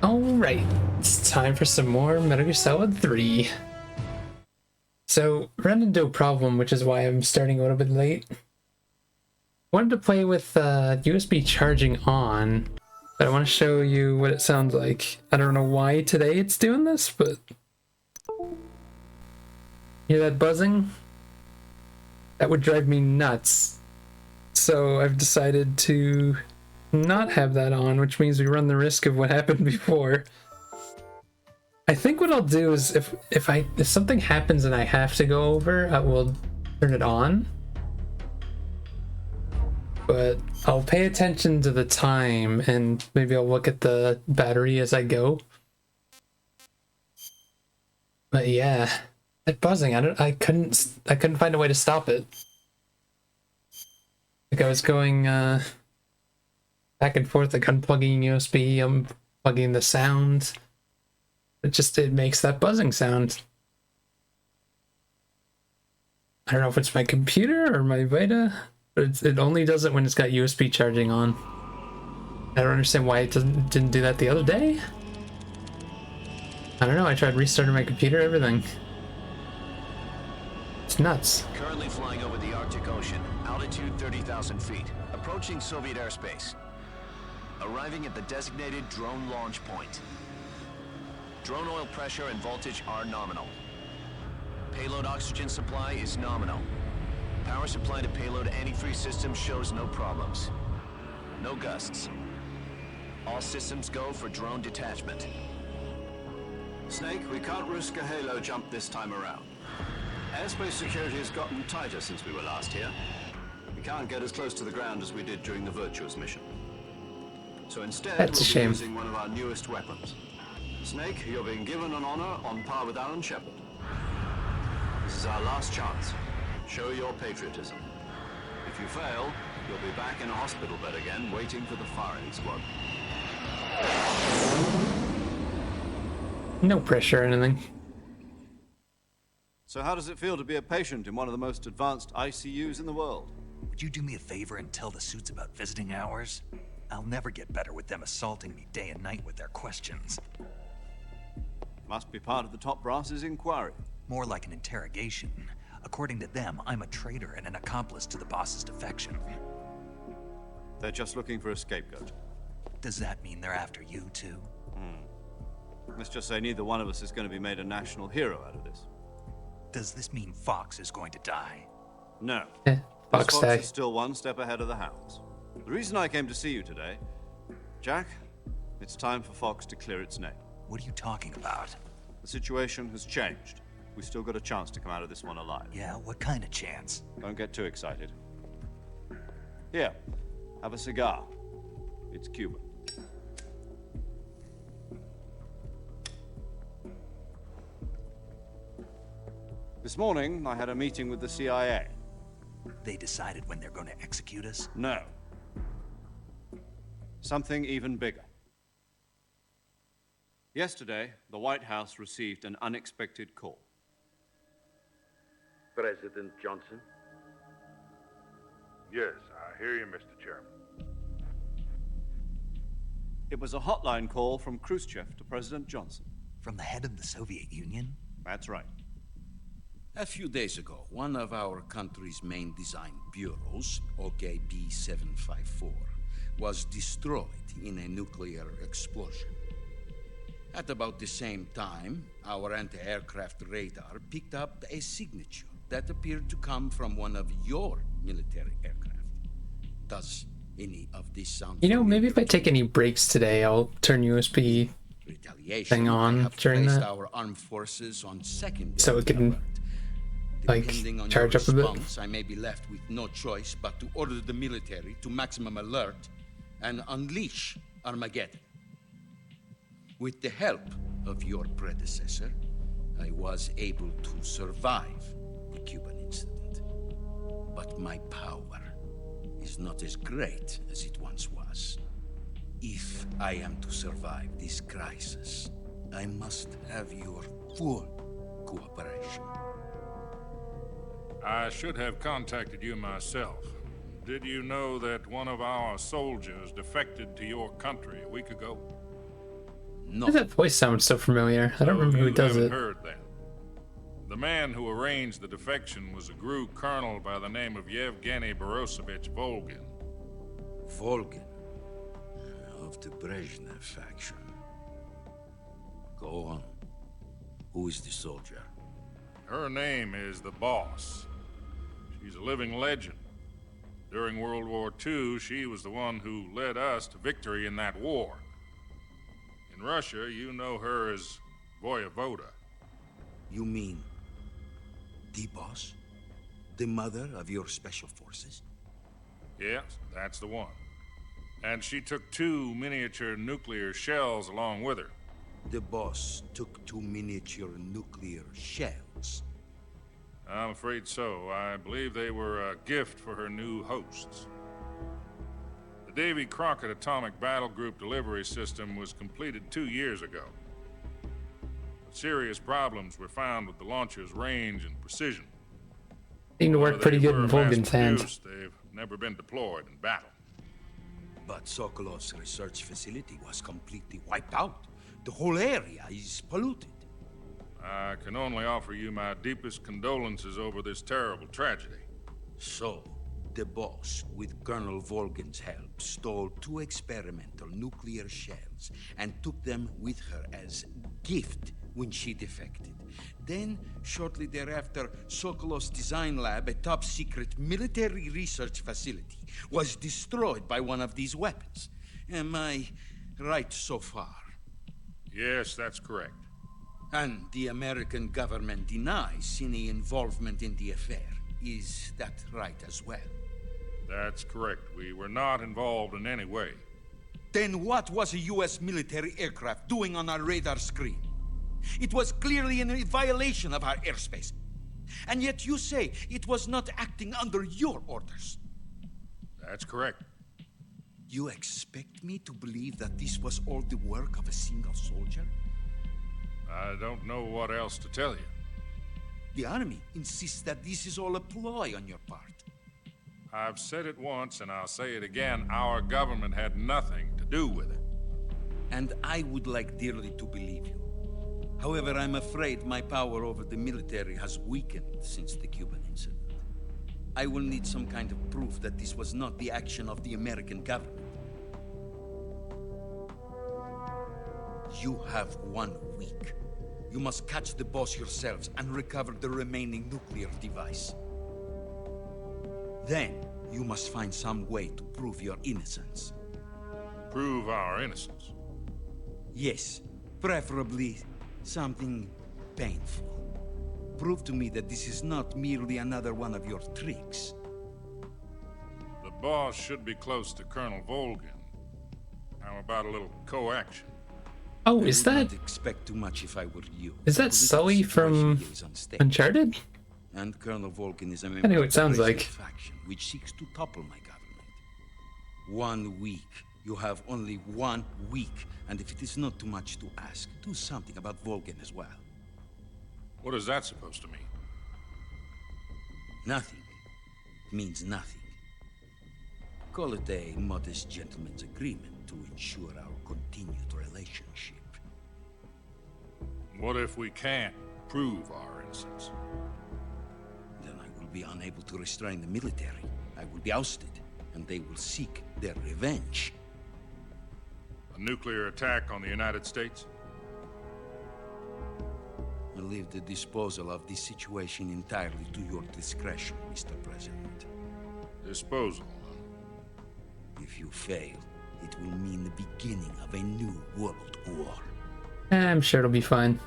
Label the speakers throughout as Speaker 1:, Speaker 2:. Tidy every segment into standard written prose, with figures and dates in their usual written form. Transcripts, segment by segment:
Speaker 1: Alright, it's time for some more Metal Gear Solid 3. So, run into a problem, which is why I'm starting a little bit late. Wanted to play with USB charging on, but I want to show you what it sounds like. I don't know why today it's doing this, but... Hear that buzzing? That would drive me nuts. So I've decided to not have that on, which means we run the risk of what happened before. I think what I'll do is if something happens and I have to go over, I will turn it on. But I'll pay attention to the time and maybe I'll look at the battery as I go. But yeah, that buzzing, I couldn't find a way to stop it. Like I was going back and forth, like unplugging USB, unplugging the sound. It makes that buzzing sound. I don't know if it's my computer or my Vita, but it only does it when it's got USB charging on. I don't understand why it didn't do that the other day. I don't know, I tried restarting my computer, everything. It's nuts.
Speaker 2: Currently flying over the Arctic Ocean, altitude 30,000 feet, approaching Soviet airspace. Arriving at the designated drone launch point. Drone oil pressure and voltage are nominal. Payload oxygen supply is nominal. Power supply to payload antifreeze system shows no problems. No gusts. All systems go for drone detachment.
Speaker 3: Snake, we can't risk a halo jump this time around. Airspace security has gotten tighter since we were last here. We can't get as close to the ground as we did during the Virtuous mission. So instead,
Speaker 1: That's a shame.
Speaker 3: we'll be using one of our newest weapons. Snake, you're being given an honor on par with Alan Shepard. This is our last chance. Show your patriotism. If you fail, you'll be back in a hospital bed again, waiting for the firing squad.
Speaker 1: No pressure or anything.
Speaker 3: So how does it feel to be a patient in one of the most advanced ICUs in the world?
Speaker 4: Would you do me a favor and tell the suits about visiting hours? I'll never get better with them assaulting me day and night with their questions.
Speaker 3: Must be part of the top brass's inquiry.
Speaker 4: More like an interrogation. According to them, I'm a traitor and an accomplice to the boss's defection.
Speaker 3: They're just looking for a scapegoat.
Speaker 4: Does that mean they're after you, too?
Speaker 3: Let's just say neither one of us is going to be made a national hero out of this.
Speaker 4: Does this mean Fox is going to die?
Speaker 3: No.
Speaker 1: Fox
Speaker 3: Fox
Speaker 1: Day.
Speaker 3: is still one step ahead of the Hounds. The reason I came to see you today, Jack, it's time for Fox to clear its name.
Speaker 4: What are you talking about?
Speaker 3: The situation has changed. We've still got a chance to come out of this one alive.
Speaker 4: Yeah, what kind of chance?
Speaker 3: Don't get too excited. Here, have a cigar. It's Cuban. This morning, I had a meeting with the CIA.
Speaker 4: They decided when they're going to execute us?
Speaker 3: No. Something even bigger. Yesterday, the White House received an unexpected call.
Speaker 5: President Johnson?
Speaker 6: Yes, I hear you, Mr. Chairman.
Speaker 3: It was a hotline call from Khrushchev to President Johnson.
Speaker 4: From the head of the Soviet Union?
Speaker 3: That's right.
Speaker 7: A few days ago, one of our country's main design bureaus, OKB 754, was destroyed in a nuclear explosion. At about the same time, our anti-aircraft radar picked up a signature that appeared to come from one of your military aircraft. Does any of this sound
Speaker 1: You know, maybe if I
Speaker 7: familiar?
Speaker 1: take any breaks today, I'll turn USB
Speaker 7: Retaliation,
Speaker 1: thing on
Speaker 7: I have
Speaker 1: during
Speaker 7: placed
Speaker 1: that.
Speaker 7: our armed forces on secondary
Speaker 1: So it can,
Speaker 7: alert.
Speaker 1: like,
Speaker 7: Depending on
Speaker 1: charge
Speaker 7: your
Speaker 1: up a bit.
Speaker 7: response, I may be left with no choice but to order the military to maximum alert and unleash Armageddon. With the help of your predecessor, I was able to survive the Cuban incident. But my power is not as great as it once was. If I am to survive this crisis, I must have your full cooperation.
Speaker 6: I should have contacted you myself. Did you know that one of our soldiers defected to your country a week ago?
Speaker 1: Why does that voice sound so familiar? I don't remember who
Speaker 6: you
Speaker 1: does
Speaker 6: haven't
Speaker 1: it.
Speaker 6: heard then. The man who arranged the defection was a GRU colonel by the name of Yevgeny Borosovich Volgin.
Speaker 7: Volgin, of the Brezhnev faction. Go on. Who is the soldier?
Speaker 6: Her name is the Boss. She's a living legend. During World War II, she was the one who led us to victory in that war. In Russia, you know her as Voyevoda.
Speaker 7: You mean the boss? The mother of your special forces?
Speaker 6: Yes, that's the one. And she took 2 miniature nuclear shells along with her.
Speaker 7: The boss took 2 miniature nuclear shells.
Speaker 6: I'm afraid so. I believe they were a gift for her new hosts. The Davy Crockett Atomic Battle Group delivery system was completed 2 years ago. But serious problems were found with the launcher's range and precision.
Speaker 1: Seemed to work pretty
Speaker 6: They
Speaker 1: good in
Speaker 6: were
Speaker 1: Volgin's hands.
Speaker 6: mass-produced, they've never been deployed in battle.
Speaker 7: But Sokolov's research facility was completely wiped out. The whole area is polluted.
Speaker 6: I can only offer you my deepest condolences over this terrible tragedy.
Speaker 7: So, the boss, with Colonel Volgin's help, stole 2 experimental nuclear shells and took them with her as gift when she defected. Then, shortly thereafter, Sokolov's design lab, a top-secret military research facility, was destroyed by one of these weapons. Am I right so far?
Speaker 6: Yes, that's correct.
Speaker 7: And the American government denies any involvement in the affair. Is that right as well?
Speaker 6: That's correct. We were not involved in any way.
Speaker 7: Then what was a U.S. military aircraft doing on our radar screen? It was clearly in violation of our airspace. And yet you say it was not acting under your orders.
Speaker 6: That's correct.
Speaker 7: You expect me to believe that this was all the work of a single soldier?
Speaker 6: I don't know what else to tell you.
Speaker 7: The army insists that this is all a ploy on your part.
Speaker 6: I've said it once and I'll say it again. Our government had nothing to do with it.
Speaker 7: And I would like dearly to believe you. However, I'm afraid my power over the military has weakened since the Cuban incident. I will need some kind of proof that this was not the action of the American government. You have 1 week. You must catch the boss yourselves and recover the remaining nuclear device. Then, you must find some way to prove your innocence.
Speaker 6: Prove our innocence.
Speaker 7: Yes, preferably something painful. Prove to me that this is not merely another one of your tricks.
Speaker 6: The boss should be close to Colonel Volgin. How about a little co-action?
Speaker 1: Oh,
Speaker 7: I
Speaker 1: is
Speaker 7: would
Speaker 1: that
Speaker 7: not expect too much if I were you.
Speaker 1: is that
Speaker 7: The
Speaker 1: Sully from
Speaker 7: situation here is unstable.
Speaker 1: Uncharted?
Speaker 7: And Colonel Volgin is a
Speaker 1: I
Speaker 7: member
Speaker 1: know
Speaker 7: of
Speaker 1: it
Speaker 7: the
Speaker 1: sounds
Speaker 7: Brezhnev
Speaker 1: like.
Speaker 7: faction, which seeks to topple my government. 1 week. You have only 1 week. And if it is not too much to ask, do something about Volgin as well.
Speaker 6: What is that supposed to mean?
Speaker 7: Nothing. It means nothing. Call it a modest gentleman's agreement to ensure our continued relationship.
Speaker 6: What if we can't prove our innocence?
Speaker 7: Then I will be unable to restrain the military. I will be ousted, and they will seek their revenge.
Speaker 6: A nuclear attack on the United States?
Speaker 7: I leave the disposal of this situation entirely to your discretion, Mr. President.
Speaker 6: Disposal.
Speaker 7: If you fail, it will mean the beginning of a new world war.
Speaker 1: I'm sure it'll be fine.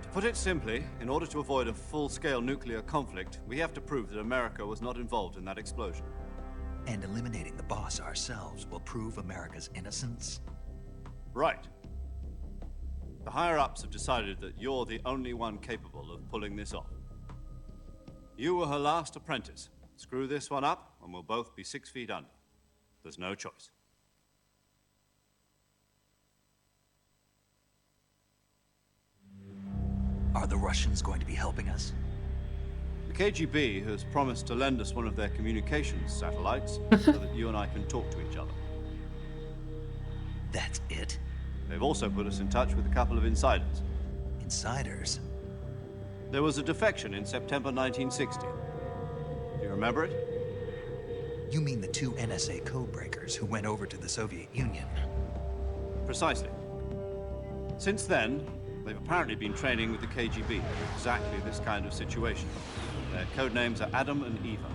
Speaker 3: To put it simply, in order to avoid a full-scale nuclear conflict, we have to prove that America was not involved in that explosion.
Speaker 4: And eliminating the boss ourselves will prove America's innocence?
Speaker 3: Right. The higher-ups have decided that you're the only one capable of pulling this off. You were her last apprentice. Screw this one up, and we'll both be 6 feet under. There's no choice.
Speaker 4: Are the Russians going to be helping us?
Speaker 3: The KGB has promised to lend us one of their communications satellites so that you and I can talk to each other.
Speaker 4: That's it?
Speaker 3: They've also put us in touch with a couple of insiders.
Speaker 4: Insiders?
Speaker 3: There was a defection in September 1960. Do you remember it?
Speaker 4: You mean the two NSA codebreakers who went over to the Soviet Union?
Speaker 3: Precisely. Since then, they've apparently been training with the KGB for exactly this kind of situation. Their code names are Adam and Eva.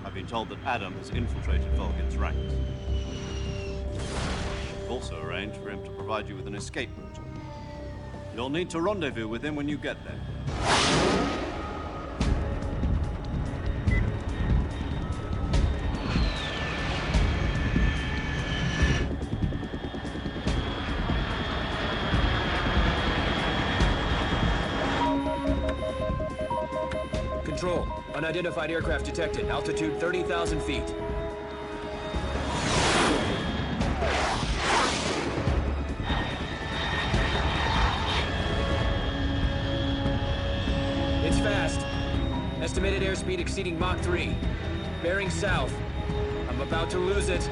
Speaker 3: I've been told that Adam has infiltrated Volgin's ranks. We've also arranged for him to provide you with an escape route. You'll need to rendezvous with him when you get there.
Speaker 5: Control. Unidentified aircraft detected. Altitude 30,000 feet. It's fast. Estimated airspeed exceeding Mach 3. Bearing south. I'm about to lose it.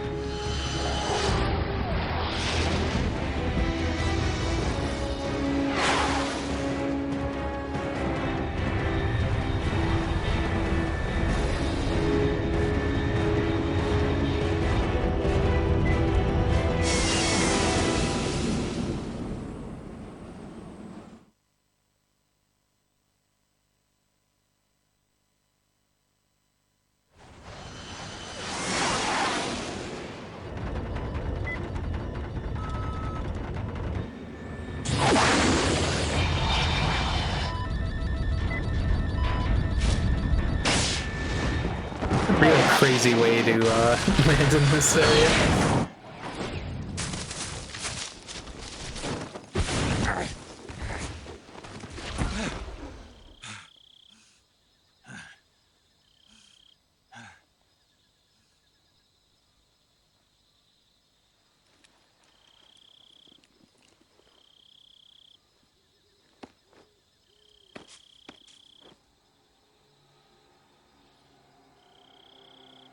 Speaker 1: Real crazy way to land in this area.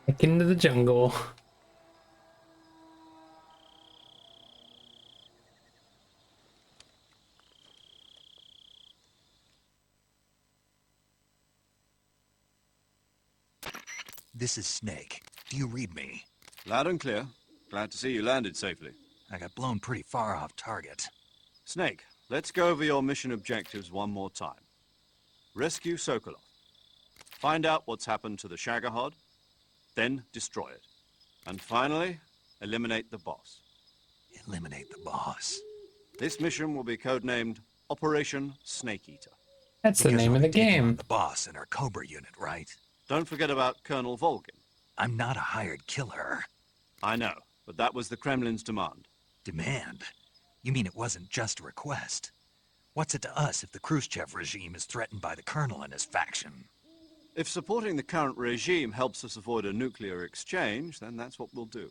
Speaker 1: Back into the jungle.
Speaker 4: This is Snake. Do you read me?
Speaker 3: Loud and clear. Glad to see you landed safely.
Speaker 4: I got blown pretty far off target.
Speaker 3: Snake, let's go over your mission objectives one more time. Rescue Sokolov. Find out what's happened to the Shagohod, then destroy it. And finally, eliminate the boss.
Speaker 4: Eliminate the boss.
Speaker 3: This mission will be codenamed Operation Snake Eater.
Speaker 1: That's the
Speaker 4: Because
Speaker 1: name
Speaker 4: we'll
Speaker 1: of the
Speaker 4: be taking on
Speaker 1: game.
Speaker 4: the boss in our Cobra unit, right?
Speaker 3: Don't forget about Colonel Volgin.
Speaker 4: I'm not a hired killer.
Speaker 3: I know, but that was the Kremlin's demand.
Speaker 4: Demand? You mean it wasn't just a request? What's it to us if the Khrushchev regime is threatened by the Colonel and his faction?
Speaker 3: If supporting the current regime helps us avoid a nuclear exchange, then that's what we'll do.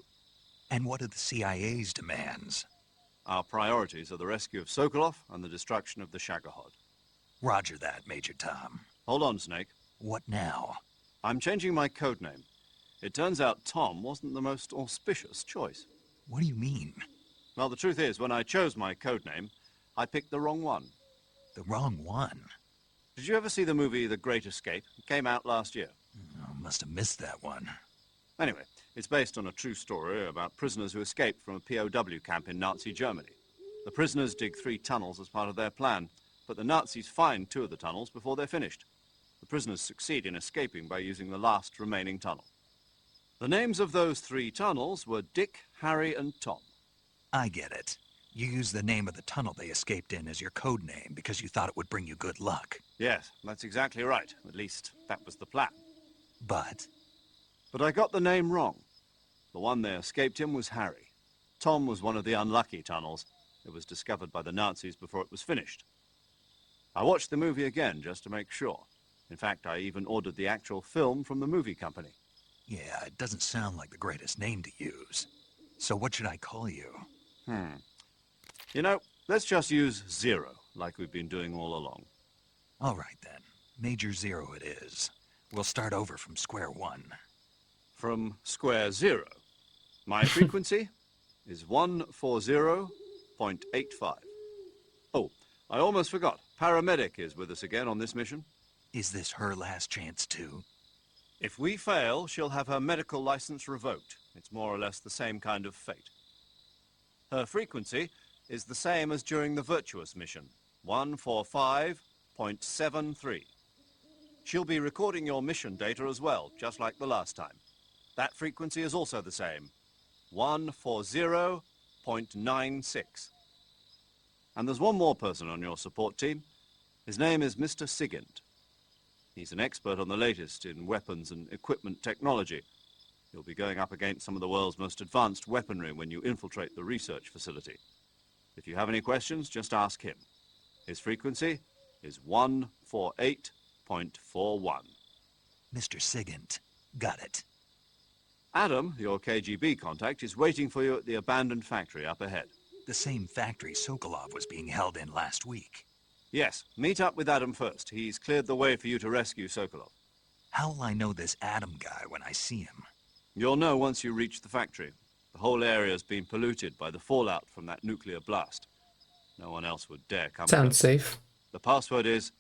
Speaker 4: And what are the CIA's demands?
Speaker 3: Our priorities are the rescue of Sokolov and the destruction of the Shagohod.
Speaker 4: Roger that, Major Tom.
Speaker 3: Hold on, Snake.
Speaker 4: What now?
Speaker 3: I'm changing my codename. It turns out Tom wasn't the most auspicious choice.
Speaker 4: What do you mean?
Speaker 3: Well, the truth is, when I chose my codename, I picked the wrong one.
Speaker 4: The wrong one?
Speaker 3: Did you ever see the movie The Great Escape? It came out last year.
Speaker 4: Oh, must have missed that one.
Speaker 3: Anyway, it's based on a true story about prisoners who escaped from a POW camp in Nazi Germany. The prisoners dig 3 tunnels as part of their plan, but the Nazis find 2 of the tunnels before they're finished. The prisoners succeed in escaping by using the last remaining tunnel. The names of those 3 tunnels were Dick, Harry, and Tom.
Speaker 4: I get it. You used the name of the tunnel they escaped in as your code name because you thought it would bring you good luck.
Speaker 3: Yes, that's exactly right. At least, that was the plan.
Speaker 4: But
Speaker 3: But I got the name wrong. The one they escaped in was Harry. Tom was one of the unlucky tunnels. It was discovered by the Nazis before it was finished. I watched the movie again just to make sure. In fact, I even ordered the actual film from the movie company.
Speaker 4: yeah, it doesn't sound like the greatest name to use. So what should I call you?
Speaker 3: You know, let's just use Zero, like we've been doing all along.
Speaker 4: All right then. Major Zero it is. We'll start over from square one.
Speaker 3: From square zero. My frequency is 140 0.85. Oh, I almost forgot. Paramedic is with us again on this mission.
Speaker 4: Is this her last chance, too?
Speaker 3: If we fail, she'll have her medical license revoked. It's more or less the same kind of fate. Her frequency is the same as during the Virtuous mission, 145.73. She'll be recording your mission data as well, just like the last time. That frequency is also the same, 140.96. And there's one more person on your support team. His name is Mr. Sigint. He's an expert on the latest in weapons and equipment technology. You'll be going up against some of the world's most advanced weaponry when you infiltrate the research facility. If you have any questions, just ask him. His frequency is 148.41.
Speaker 4: Mr. Sigint. Got it.
Speaker 3: Adam, your KGB contact, is waiting for you at the abandoned factory up ahead.
Speaker 4: The same factory Sokolov was being held in last week.
Speaker 3: Yes, meet up with Adam first. He's cleared the way for you to rescue Sokolov.
Speaker 4: How will I know this Adam guy when I see him?
Speaker 3: You'll know once you reach the factory. The whole area's been polluted by the fallout from that nuclear blast. No one else would dare come
Speaker 1: Sounds
Speaker 3: close.
Speaker 1: safe.
Speaker 3: The password is,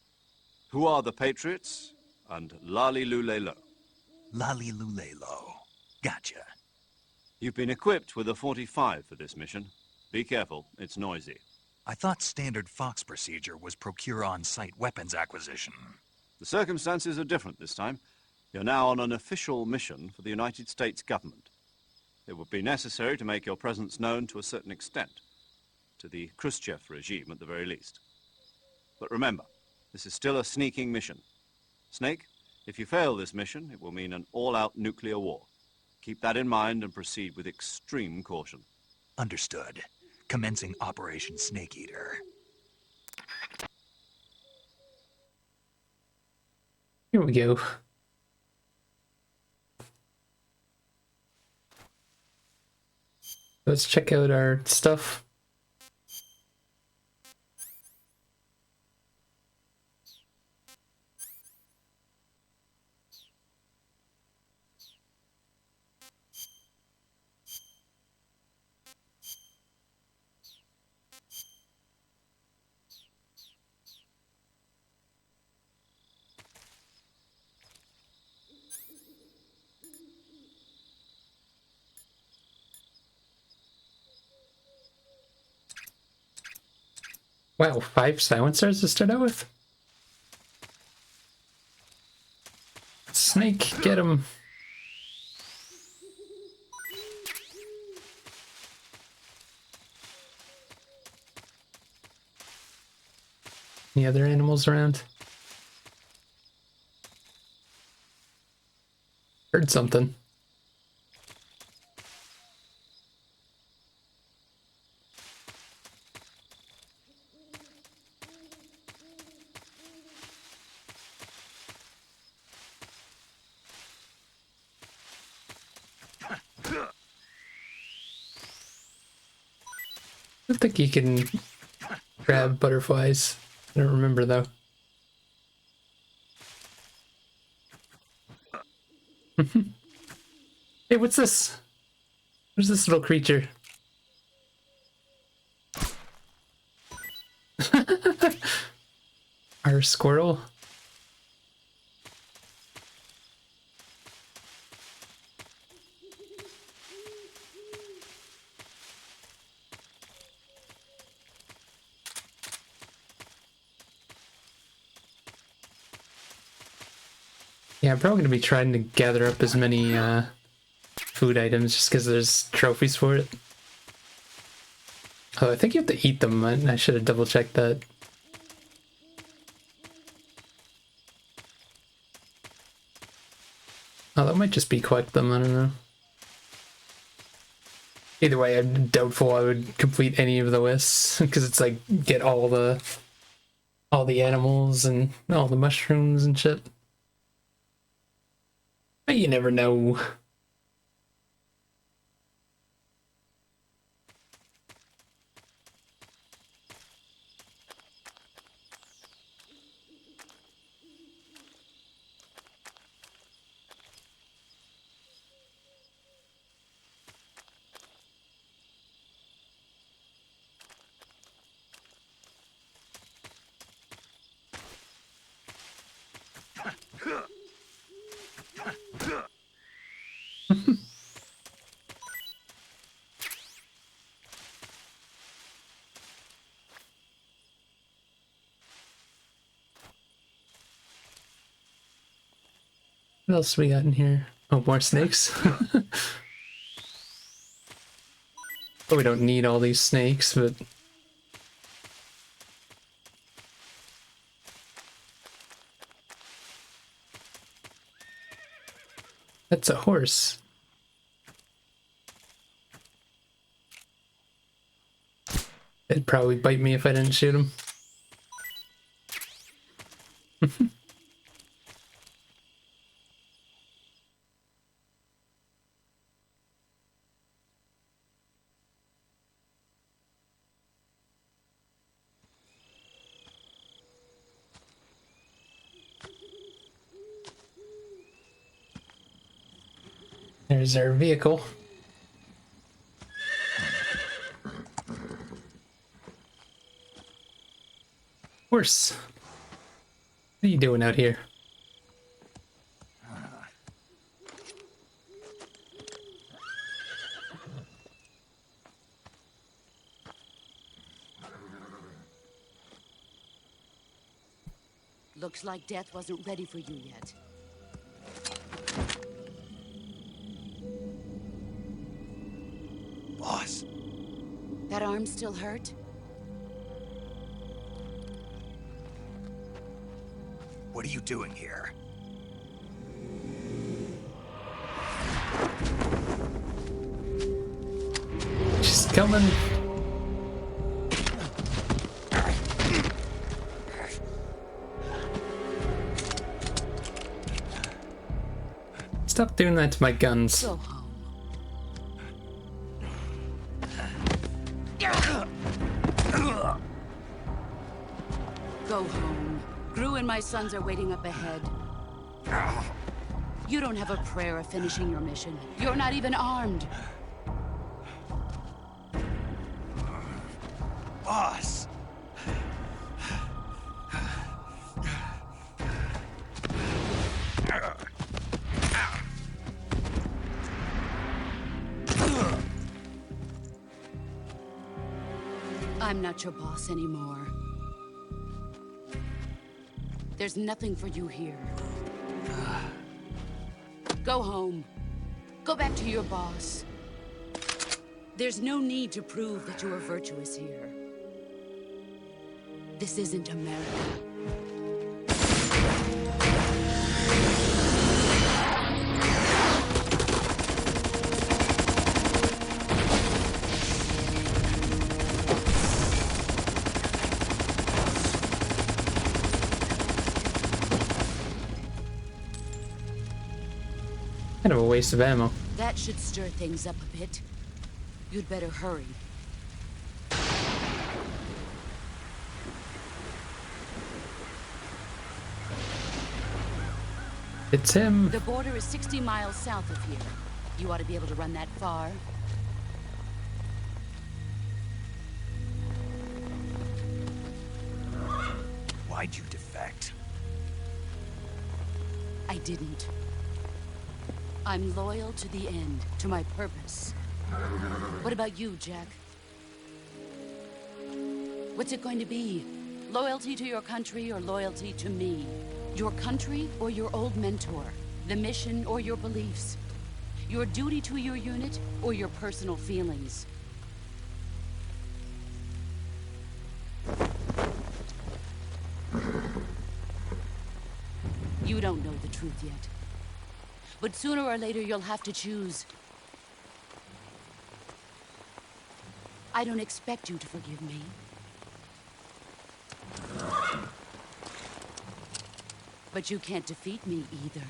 Speaker 3: "Who are the Patriots?" and "Lali Lulelo."
Speaker 4: Lali Lulelo. Gotcha.
Speaker 3: You've been equipped with a 45 for this mission. Be careful, it's noisy.
Speaker 4: I thought standard Fox procedure was procure on-site weapons acquisition.
Speaker 3: The circumstances are different this time. You're now on an official mission for the United States government. It would be necessary to make your presence known to a certain extent, to the Khrushchev regime at the very least. But remember, this is still a sneaking mission. Snake, if you fail this mission, it will mean an all-out nuclear war. Keep that in mind and proceed with extreme caution.
Speaker 4: Understood. Commencing Operation Snake Eater.
Speaker 1: Here we go. Let's check out our stuff. Wow, 5 silencers to start out with? Snake, get him. Any other animals around? Heard something. I think you can grab butterflies. I don't remember though. Hey, what's this? Where's this little creature? Our squirrel? Yeah, I'm probably going to be trying to gather up as many food items just because there's trophies for it. Oh, I think you have to eat them. I should have double checked that. Oh, that might just be collect them. I don't know. Either way, I'm doubtful I would complete any of the lists because it's like get all the animals and all the mushrooms and shit. But you never know. What else we got in here? Oh, more snakes. Oh, we don't need all these snakes, but that's a horse. It'd probably bite me if I didn't shoot him. There's our vehicle. Horse. What are you doing out here?
Speaker 8: Looks like death wasn't ready for you yet.
Speaker 4: Boss,
Speaker 8: That arm still hurt?
Speaker 4: what are you doing here?
Speaker 1: She's coming. Stop doing that to my guns.
Speaker 8: Go home. Go home. Gru and my sons are waiting up ahead. You don't have a prayer of finishing your mission. You're not even armed.
Speaker 4: Boss!
Speaker 8: I'm not your boss anymore. There's nothing for you here. Go home. Go back to your boss. There's no need to prove that you are virtuous here. This isn't America.
Speaker 1: Kind of a waste of ammo.
Speaker 8: That should stir things up a bit. You'd better hurry.
Speaker 1: It's him.
Speaker 8: The border is 60 miles south of here. You ought to be able to run that far.
Speaker 4: Why'd you defect?
Speaker 8: I didn't. I'm loyal to the end, to my purpose. What about you, Jack? What's it going to be? Loyalty to your country or loyalty to me? Your country or your old mentor? The mission or your beliefs? Your duty to your unit or your personal feelings? You don't know the truth yet. But sooner or later, you'll have to choose. I don't expect you to forgive me. But you can't defeat me either.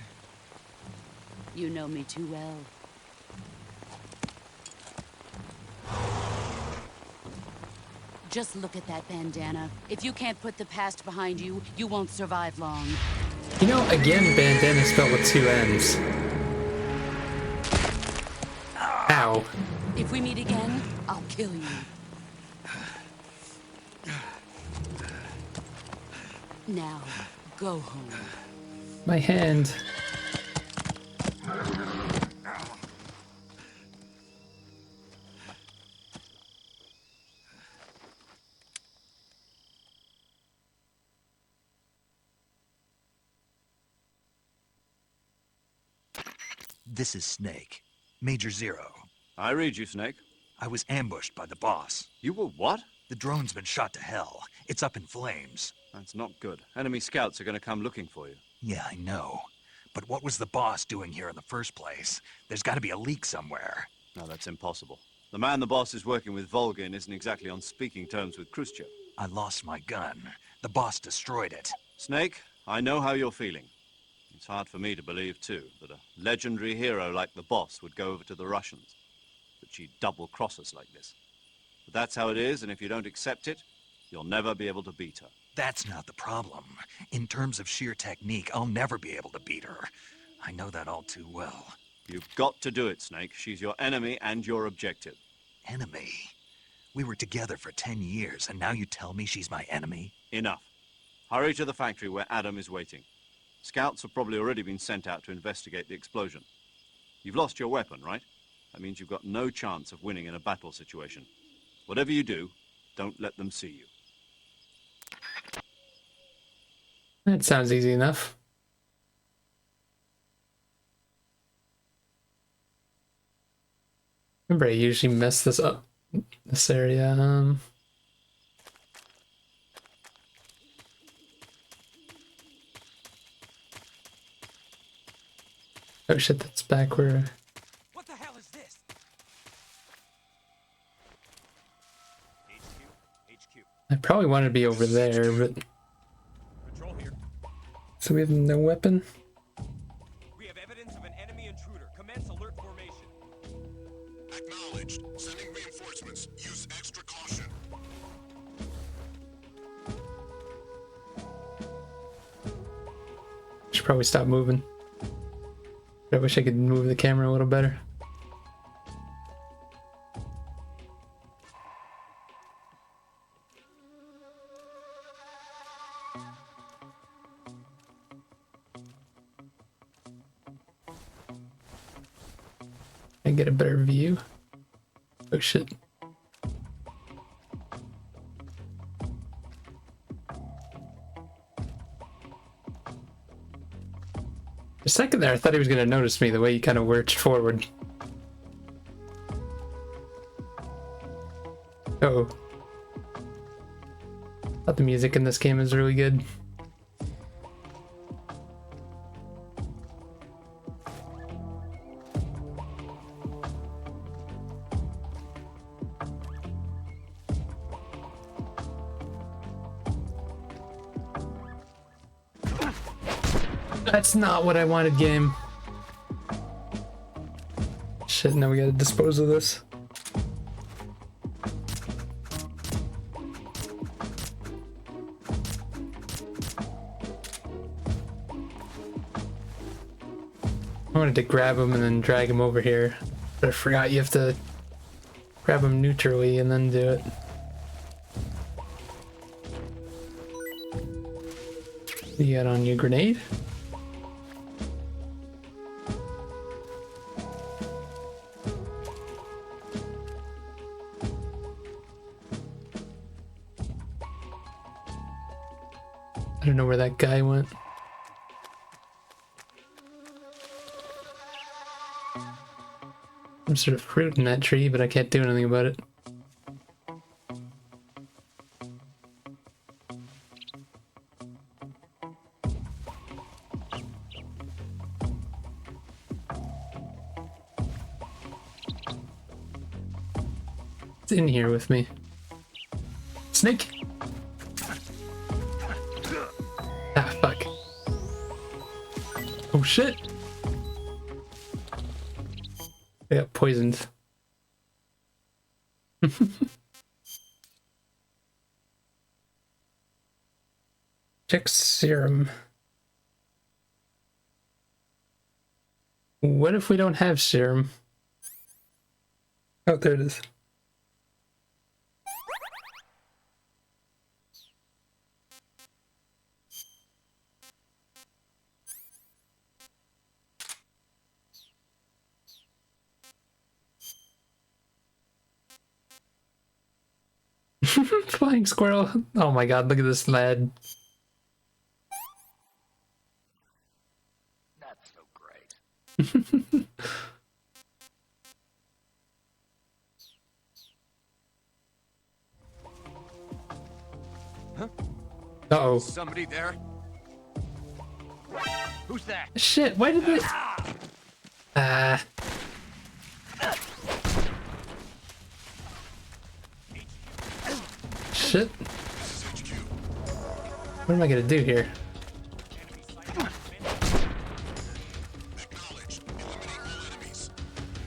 Speaker 8: You know me too well. Just look at that bandana. If you can't put the past behind you, you won't survive long.
Speaker 1: You know, again, bandana spelled with two N's. Ow.
Speaker 8: If we meet again, I'll kill you. Now, go home.
Speaker 1: My hand.
Speaker 4: This is Snake. Major Zero.
Speaker 3: I read you, Snake.
Speaker 4: I was ambushed by the boss.
Speaker 3: You were what?
Speaker 4: The drone's been shot to hell. It's up in flames.
Speaker 3: That's not good. Enemy scouts are going to come looking for you.
Speaker 4: Yeah, I know. But what was the boss doing here in the first place? There's got to be a leak somewhere.
Speaker 3: No, that's impossible. The man the boss is working with, Volgin, isn't exactly on speaking terms with Khrushchev.
Speaker 4: I lost my gun. The boss destroyed it.
Speaker 3: Snake, I know how you're feeling. It's hard for me to believe, too, that a legendary hero like the boss would go over to the Russians. That she'd double-cross us like this. But that's how it is, and if you don't accept it, you'll never be able to beat her.
Speaker 4: That's not the problem. In terms of sheer technique, I'll never be able to beat her. I know that all too well.
Speaker 3: You've got to do it, Snake. She's your enemy and your objective.
Speaker 4: Enemy? We were together for 10 years, and now you tell me she's my enemy?
Speaker 3: Enough. Hurry to the factory where Adam is waiting. Scouts have probably already been sent out to investigate the explosion. You've lost your weapon, right? That means you've got no chance of winning in a battle situation. Whatever you do, don't let them see you.
Speaker 1: That sounds easy enough. Remember, I usually mess this up. This area. Oh shit, that's back where.
Speaker 5: What the hell is this? HQ.
Speaker 1: I probably want to be over there, but.
Speaker 5: Patrol here.
Speaker 1: So we have no weapon?
Speaker 5: We have evidence of an enemy intruder. Commence alert formation.
Speaker 6: Acknowledged. Sending reinforcements. Use extra caution.
Speaker 1: Should probably stop moving. I wish I could move the camera a little better. I get a better view. Oh shit. For a second there, I thought he was gonna notice me the way he kind of lurched forward. Uh-oh. Thought the music in this game is really good. That's not what I wanted, game. Shit, now we gotta dispose of this. I wanted to grab him and then drag him over here, but I forgot you have to grab him neutrally and then do it. You got on your grenade? I don't know where that guy went. Some sort of fruit in that tree, but I can't do anything about it. It's in here with me. Snake! Ah, fuck. Oh shit! I got poisoned. Check serum. What if we don't have serum? Oh, there it is. Flying squirrel. Oh my god, look at this lad.
Speaker 4: Not so great.
Speaker 1: Uh-oh.
Speaker 5: Somebody there? Who's that?
Speaker 1: Shit, why did they... Shit. What am I gonna do here?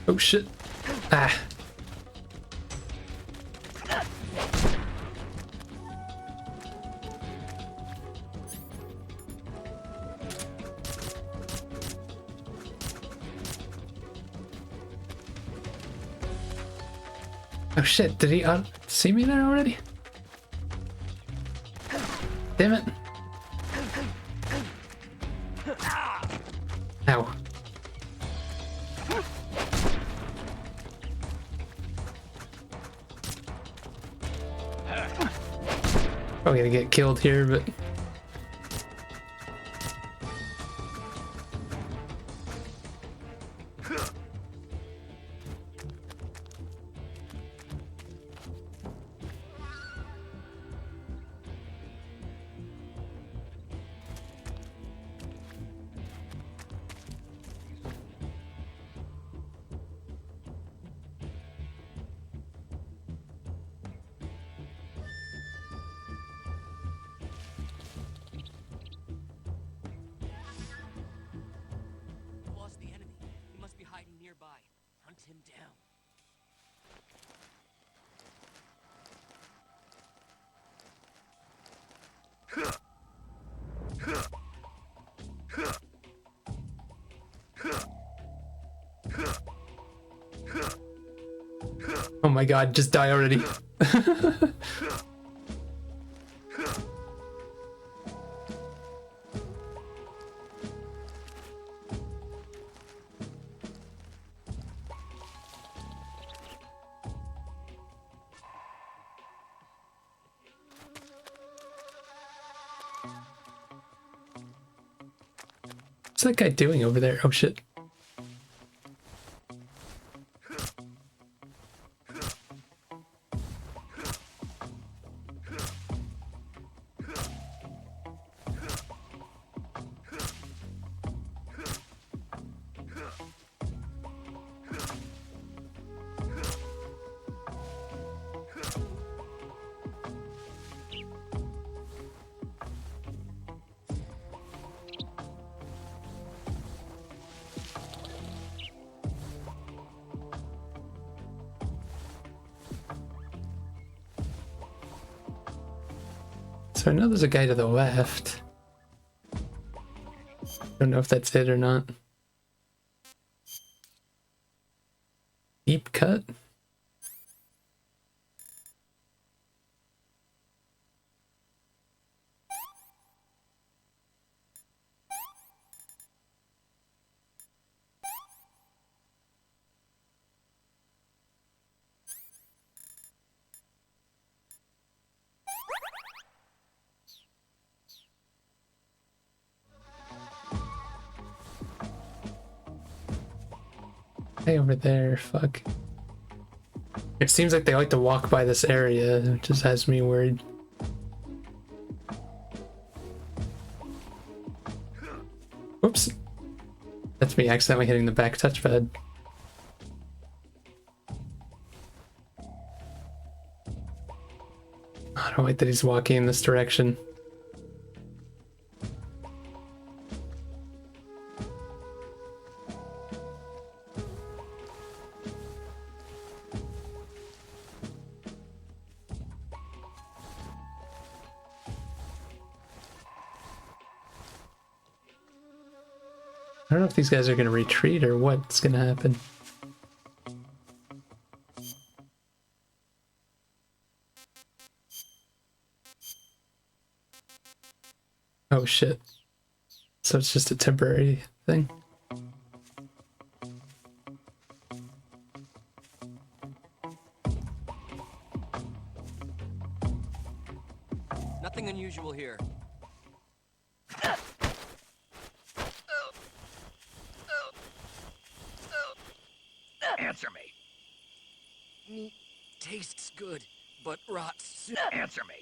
Speaker 1: Oh shit. Ah. Oh shit, did he see me there already? Damn it. Ow. Probably gonna get killed here, but...
Speaker 5: Lost the enemy. He must be hiding nearby. Hunt him down.
Speaker 1: Oh my god, just die already. What's that guy doing over there? Oh shit. So I know there's a guy to the left. Don't know if that's it or not. Deep cut? Hey, over there, fuck. It seems like they like to walk by this area, which just has me worried. Whoops. That's me accidentally hitting the back touchpad. I don't like that he's walking in this direction. I don't know if these guys are going to retreat or what's going to happen. Oh shit. So it's just a temporary thing.
Speaker 5: Nothing unusual here.
Speaker 4: Answer me.
Speaker 5: Meat tastes good, but rots soon.
Speaker 4: Answer me.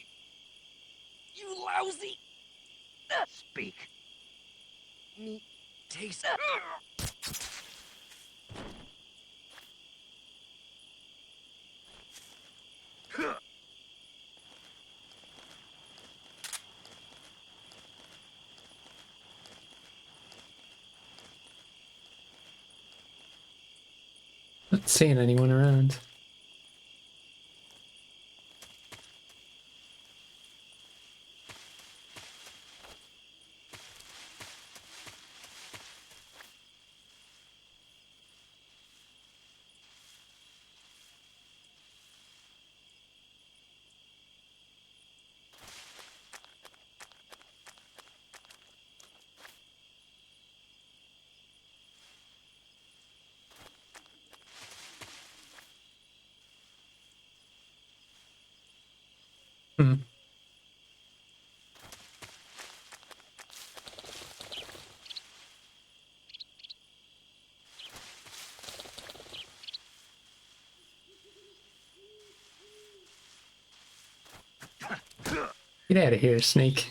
Speaker 5: You lousy!
Speaker 4: Speak.
Speaker 5: Meat tastes...
Speaker 1: Not seeing anyone around. Hmm. Get out of here, Snake.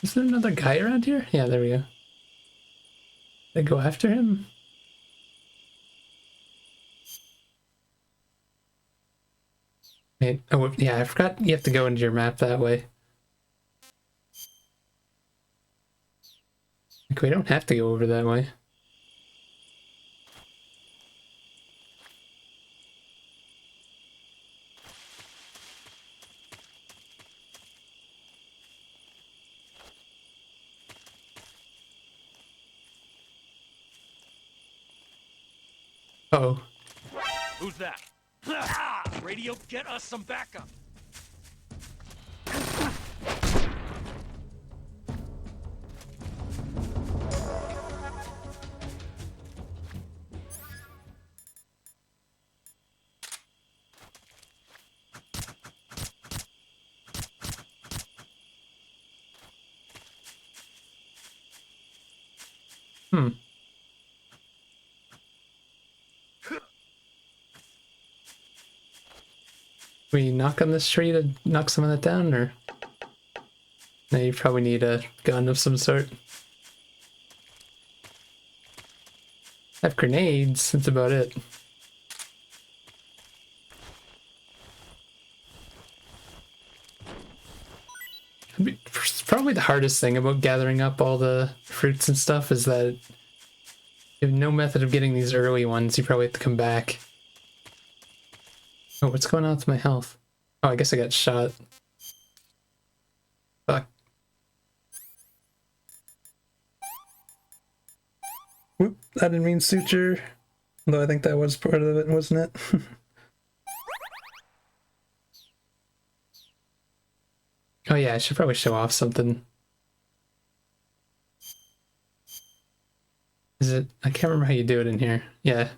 Speaker 1: Is there another guy around here? Yeah, there we go. They go after him? Wait, oh, yeah, I forgot you have to go into your map that way. Like, we don't have to go over that way. Uh-oh.
Speaker 4: Who's that? Radio, get us some backup.
Speaker 1: Hmm. We knock on this tree to knock some of that down, or? No, you probably need a gun of some sort. I have grenades, that's about it. Probably the hardest thing about gathering up all the fruits and stuff is that you have no method of getting these early ones. You probably have to come back. Oh, what's going on with my health? Oh, I guess I got shot. Fuck. Whoop, I didn't mean suture. Though I think that was part of it, wasn't it? Oh yeah, I should probably show off something. Is it? I can't remember how you do it in here. Yeah.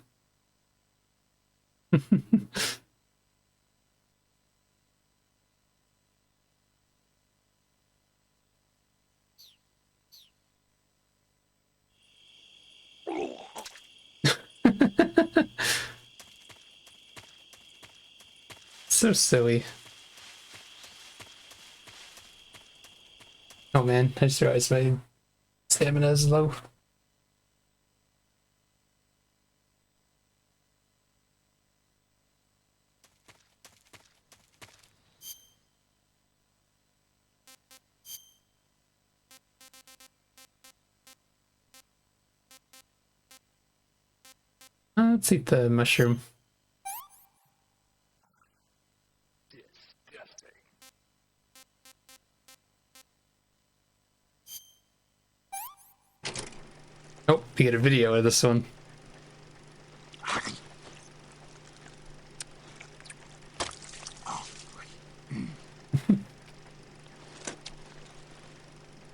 Speaker 1: So silly. Oh man, I just realized my stamina is low. Let's eat the mushroom. Oh, you get a video of this one.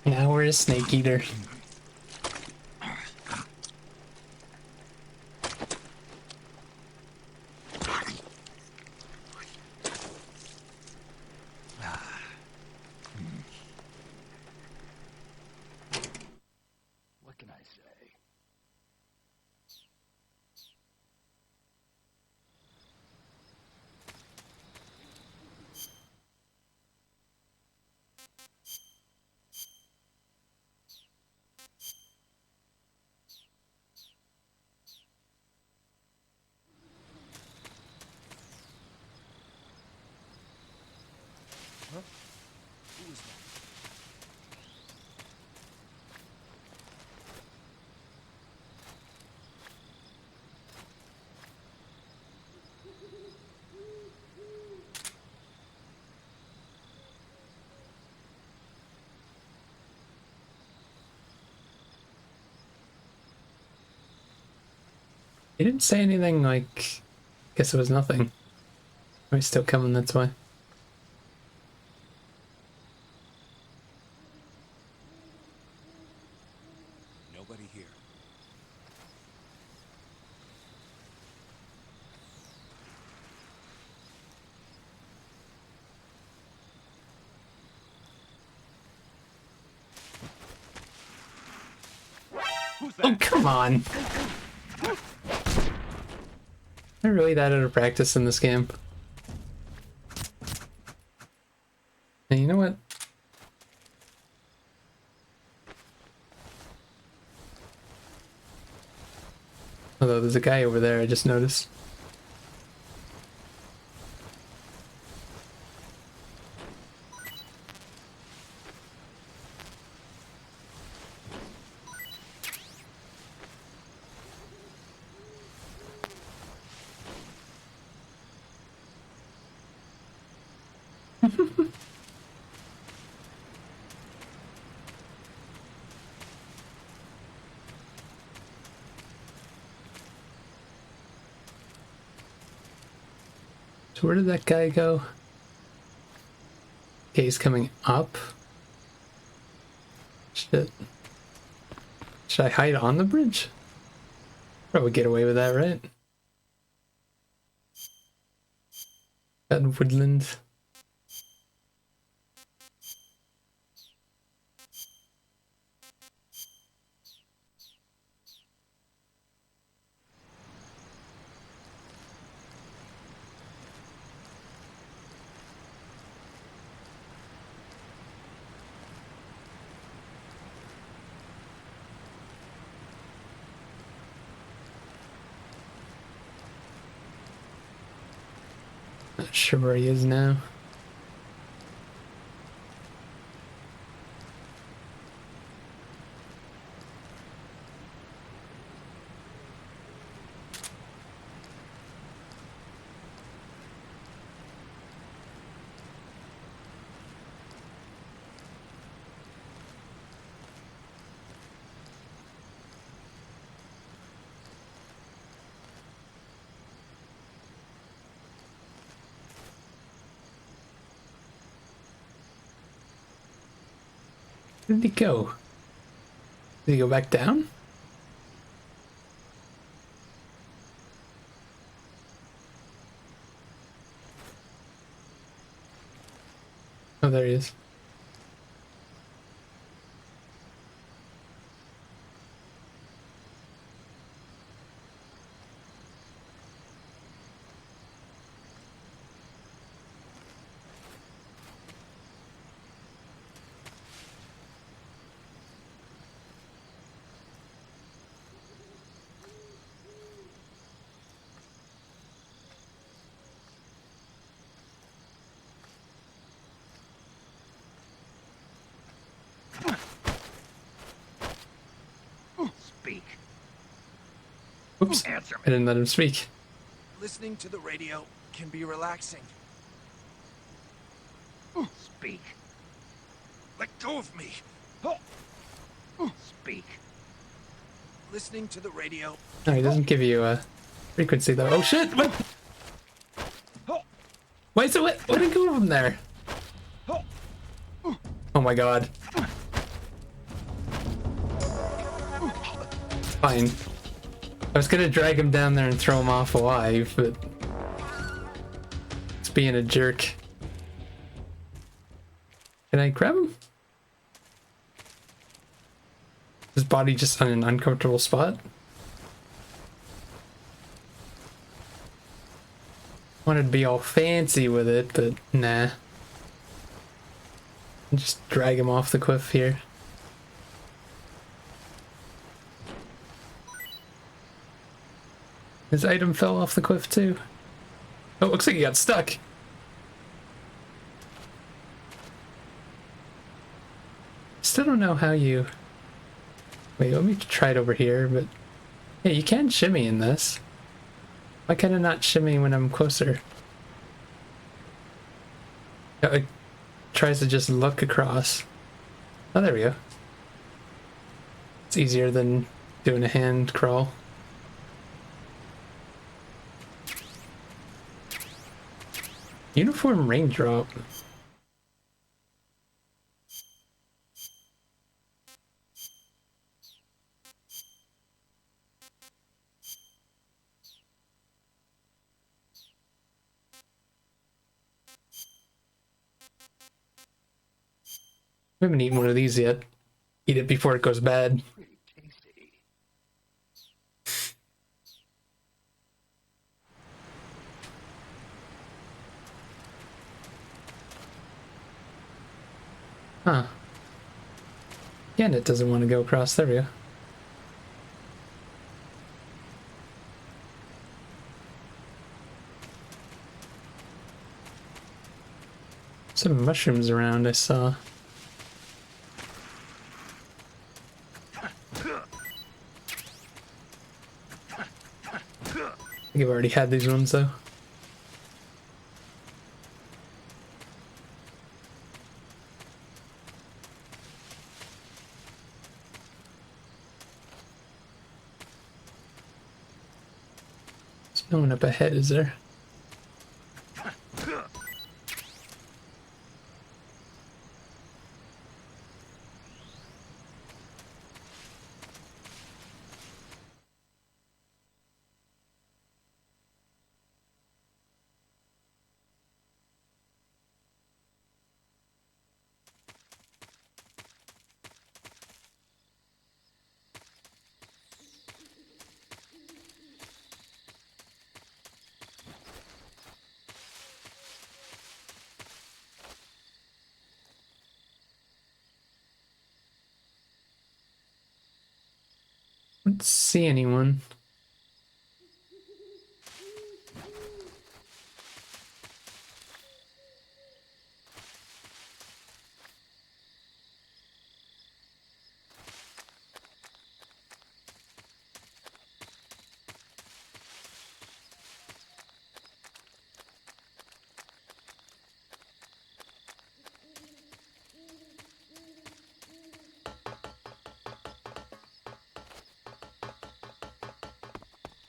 Speaker 1: Now we're a snake eater.
Speaker 5: Who was that?
Speaker 1: He didn't say anything like, guess it was nothing. Oh, he's still coming, that's why.
Speaker 5: Nobody here.
Speaker 1: Oh, come on! I'm really that out of practice in this game. And you know what? Although there's a guy over there, I just noticed. So where did that guy go? Okay, he's coming up. Shit. Should I hide on the bridge? Probably get away with that, right? That woodland. Not sure where he is now. Where did he go? Did he go back down? Oh, there he is.
Speaker 4: Speak.
Speaker 1: Oops,
Speaker 4: Answer
Speaker 1: I didn't let him speak.
Speaker 5: Listening to the radio can be relaxing.
Speaker 4: Speak.
Speaker 5: Let go of me.
Speaker 4: Speak.
Speaker 5: Listening to the radio.
Speaker 1: No, he doesn't give you a frequency though. Oh shit! What? Why is it what? What did go from there? Oh my god. Fine. I was gonna drag him down there and throw him off alive, but it's being a jerk. Can I grab him? His body just on an uncomfortable spot? Wanted to be all fancy with it, but nah. Just drag him off the cliff here. His item fell off the cliff too. Oh, looks like he got stuck. still don't know how you... Wait, let me try it over here, but... Yeah, you can shimmy in this. Why can I not shimmy when I'm closer? It tries to just look across. Oh, there we go. It's easier than doing a hand crawl. Uniform raindrop. I haven't eaten one of these yet. Eat it before it goes bad. Huh. Again, it doesn't want to go across. There we go. Some mushrooms around I saw. I think I've already had these ones though. There's no one up ahead, is there? I don't see anyone.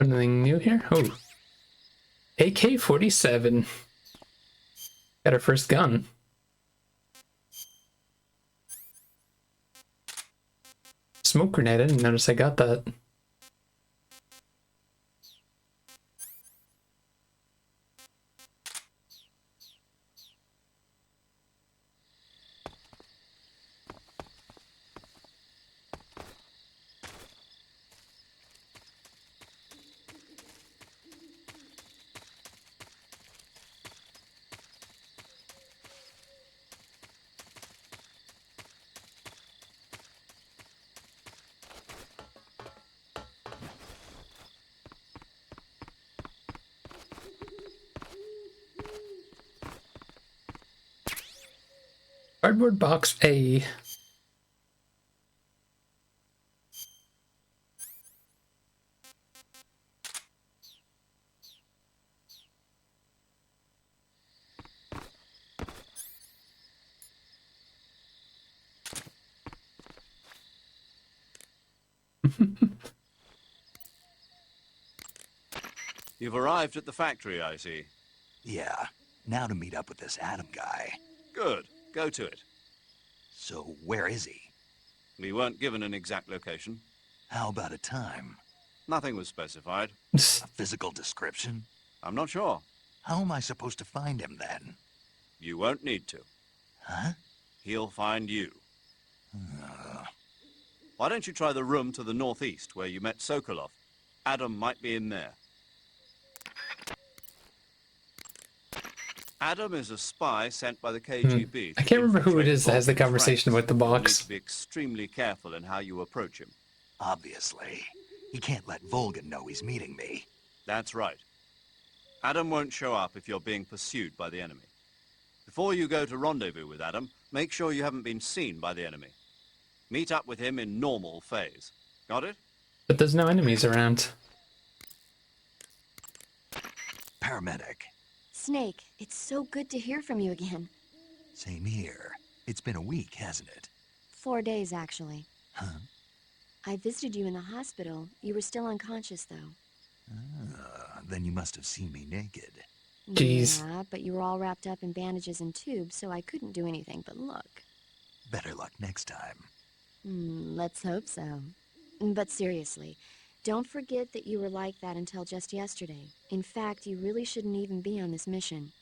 Speaker 1: Anything new here? Oh. AK-47. Got our first gun. Smoke grenade, I didn't notice I got that. Cardboard box A.
Speaker 3: You've arrived at the factory, I see.
Speaker 4: Yeah, now to meet up with this Adam guy.
Speaker 3: Good. Go to it.
Speaker 4: So where is he?
Speaker 3: We weren't given an exact location.
Speaker 4: How about a time?
Speaker 3: Nothing was specified.
Speaker 4: A physical description?
Speaker 3: I'm not sure.
Speaker 4: How am I supposed to find him then?
Speaker 3: You won't need to.
Speaker 4: Huh?
Speaker 3: He'll find you. Why don't you try the room to the northeast where you met Sokolov? Adam might be in there. Adam is a spy sent by the KGB.
Speaker 1: I can't remember who it is that has the conversation about the
Speaker 3: You need
Speaker 1: box.
Speaker 3: to be extremely careful in how you approach him.
Speaker 4: Obviously. He can't let Volgin know he's meeting me.
Speaker 3: That's right. Adam won't show up if you're being pursued by the enemy. Before you go to rendezvous with Adam, make sure you haven't been seen by the enemy. Meet up with him in normal phase. Got it?
Speaker 1: But there's no enemies around.
Speaker 4: Paramedic.
Speaker 9: Snake, it's so good to hear from you again.
Speaker 4: Same here. It's been a week, hasn't it?
Speaker 9: 4 days, actually.
Speaker 4: Huh?
Speaker 9: I visited you in the hospital. You were still unconscious, though.
Speaker 4: Then you must have seen me naked.
Speaker 1: Jeez.
Speaker 9: Yeah, but you were all wrapped up in bandages and tubes, so I couldn't do anything but look.
Speaker 4: Better luck next time.
Speaker 9: Let's hope so. But seriously, don't forget that you were like that until just yesterday. In fact, you really shouldn't even be on this mission.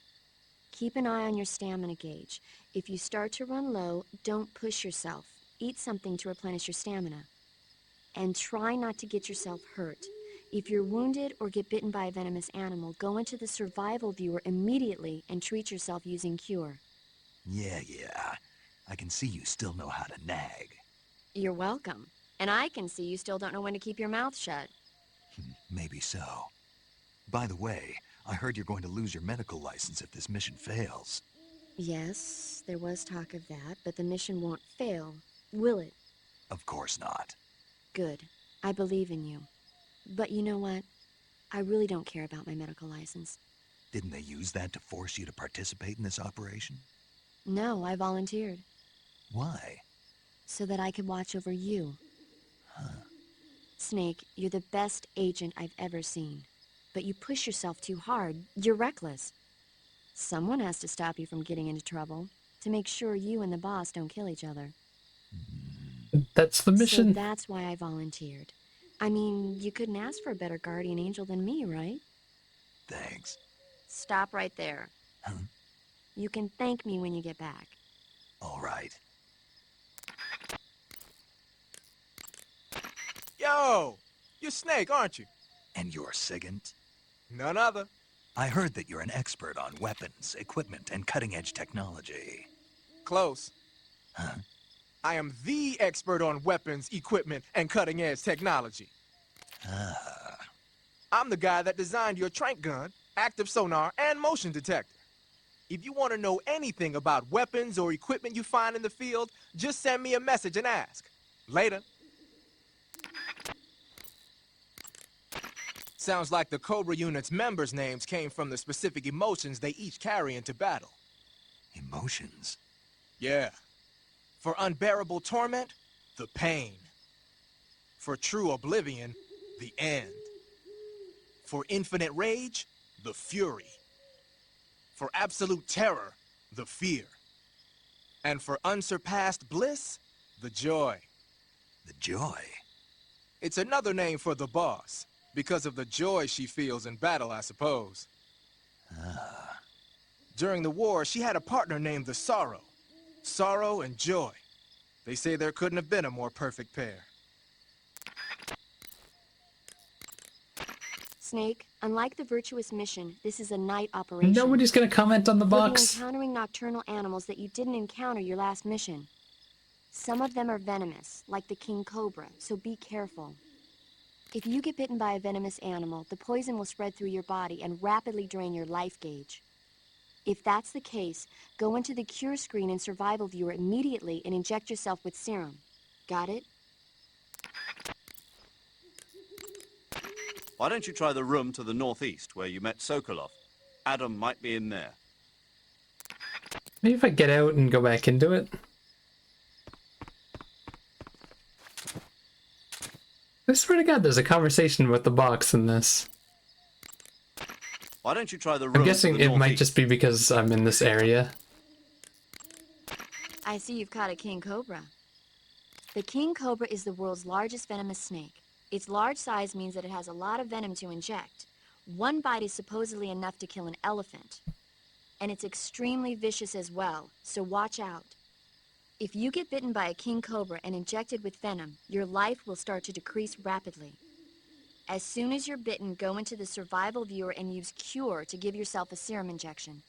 Speaker 9: Keep an eye on your stamina gauge. If you start to run low, don't push yourself. Eat something to replenish your stamina. And try not to get yourself hurt. If you're wounded or get bitten by a venomous animal, go into the survival viewer immediately and treat yourself using Cure.
Speaker 4: Yeah. I can see you still know how to nag.
Speaker 9: You're welcome. And I can see you still don't know when to keep your mouth shut.
Speaker 4: Maybe so. By the way, I heard you're going to lose your medical license if this mission fails.
Speaker 9: Yes, there was talk of that, but the mission won't fail, will it?
Speaker 4: Of course not.
Speaker 9: Good. I believe in you. But you know what? I really don't care about my medical license.
Speaker 4: Didn't they use that to force you to participate in this operation?
Speaker 9: No, I volunteered.
Speaker 4: Why?
Speaker 9: So that I could watch over you.
Speaker 4: Huh.
Speaker 9: Snake, you're the best agent I've ever seen. But you push yourself too hard. You're reckless. Someone has to stop you from getting into trouble, to make sure you and the boss don't kill each other.
Speaker 1: That's the mission.
Speaker 9: So that's why I volunteered. I mean, you couldn't ask for a better guardian angel than me, right?
Speaker 4: Thanks.
Speaker 9: Stop right there.
Speaker 4: Huh?
Speaker 9: You can thank me when you get back.
Speaker 4: All right.
Speaker 10: Yo! You're Snake, aren't you?
Speaker 4: And you're Sigint?
Speaker 10: None other.
Speaker 4: I heard that you're an expert on weapons, equipment, and cutting-edge technology.
Speaker 10: Close.
Speaker 4: Huh?
Speaker 10: I am the expert on weapons, equipment, and cutting-edge technology.
Speaker 4: Ah.
Speaker 10: I'm the guy that designed your trank gun, active sonar, and motion detector. If you want to know anything about weapons or equipment you find in the field, just send me a message and ask. Later. Sounds like the Cobra unit's members' names came from the specific emotions they each carry into battle.
Speaker 4: Emotions?
Speaker 10: Yeah. For unbearable torment, the pain. For true oblivion, the end. For infinite rage, the fury. For absolute terror, the fear. And for unsurpassed bliss, the joy.
Speaker 4: The joy?
Speaker 10: It's another name for the boss, because of the joy she feels in battle, I suppose.
Speaker 4: Ah.
Speaker 10: During the war, she had a partner named the Sorrow. Sorrow and joy. They say there couldn't have been a more perfect pair.
Speaker 9: Snake, unlike the Virtuous mission, this is a night operation.
Speaker 1: Nobody's gonna comment on the
Speaker 9: You'll be
Speaker 1: box.
Speaker 9: encountering nocturnal animals that you didn't encounter your last mission. Some of them are venomous, like the king cobra, so be careful. If you get bitten by a venomous animal, the poison will spread through your body and rapidly drain your life gauge. If that's the case, go into the cure screen and survival viewer immediately and inject yourself with serum. Got it?
Speaker 3: Why don't you try the room to the northeast where you met Sokolov? Adam might be in there.
Speaker 1: Maybe if I get out and go back into it. I swear to God, there's a conversation with the box in this.
Speaker 3: Why don't you try the room
Speaker 1: I'm guessing
Speaker 3: to the
Speaker 1: it might
Speaker 3: northeast?
Speaker 1: just be because I'm in this area.
Speaker 9: I see you've caught a king cobra. The king cobra is the world's largest venomous snake. Its large size means that it has a lot of venom to inject. One bite is supposedly enough to kill an elephant. And it's extremely vicious as well, so watch out. If you get bitten by a king cobra and injected with venom, your life will start to decrease rapidly. As soon as you're bitten, go into the survival viewer and use Cure to give yourself a serum injection.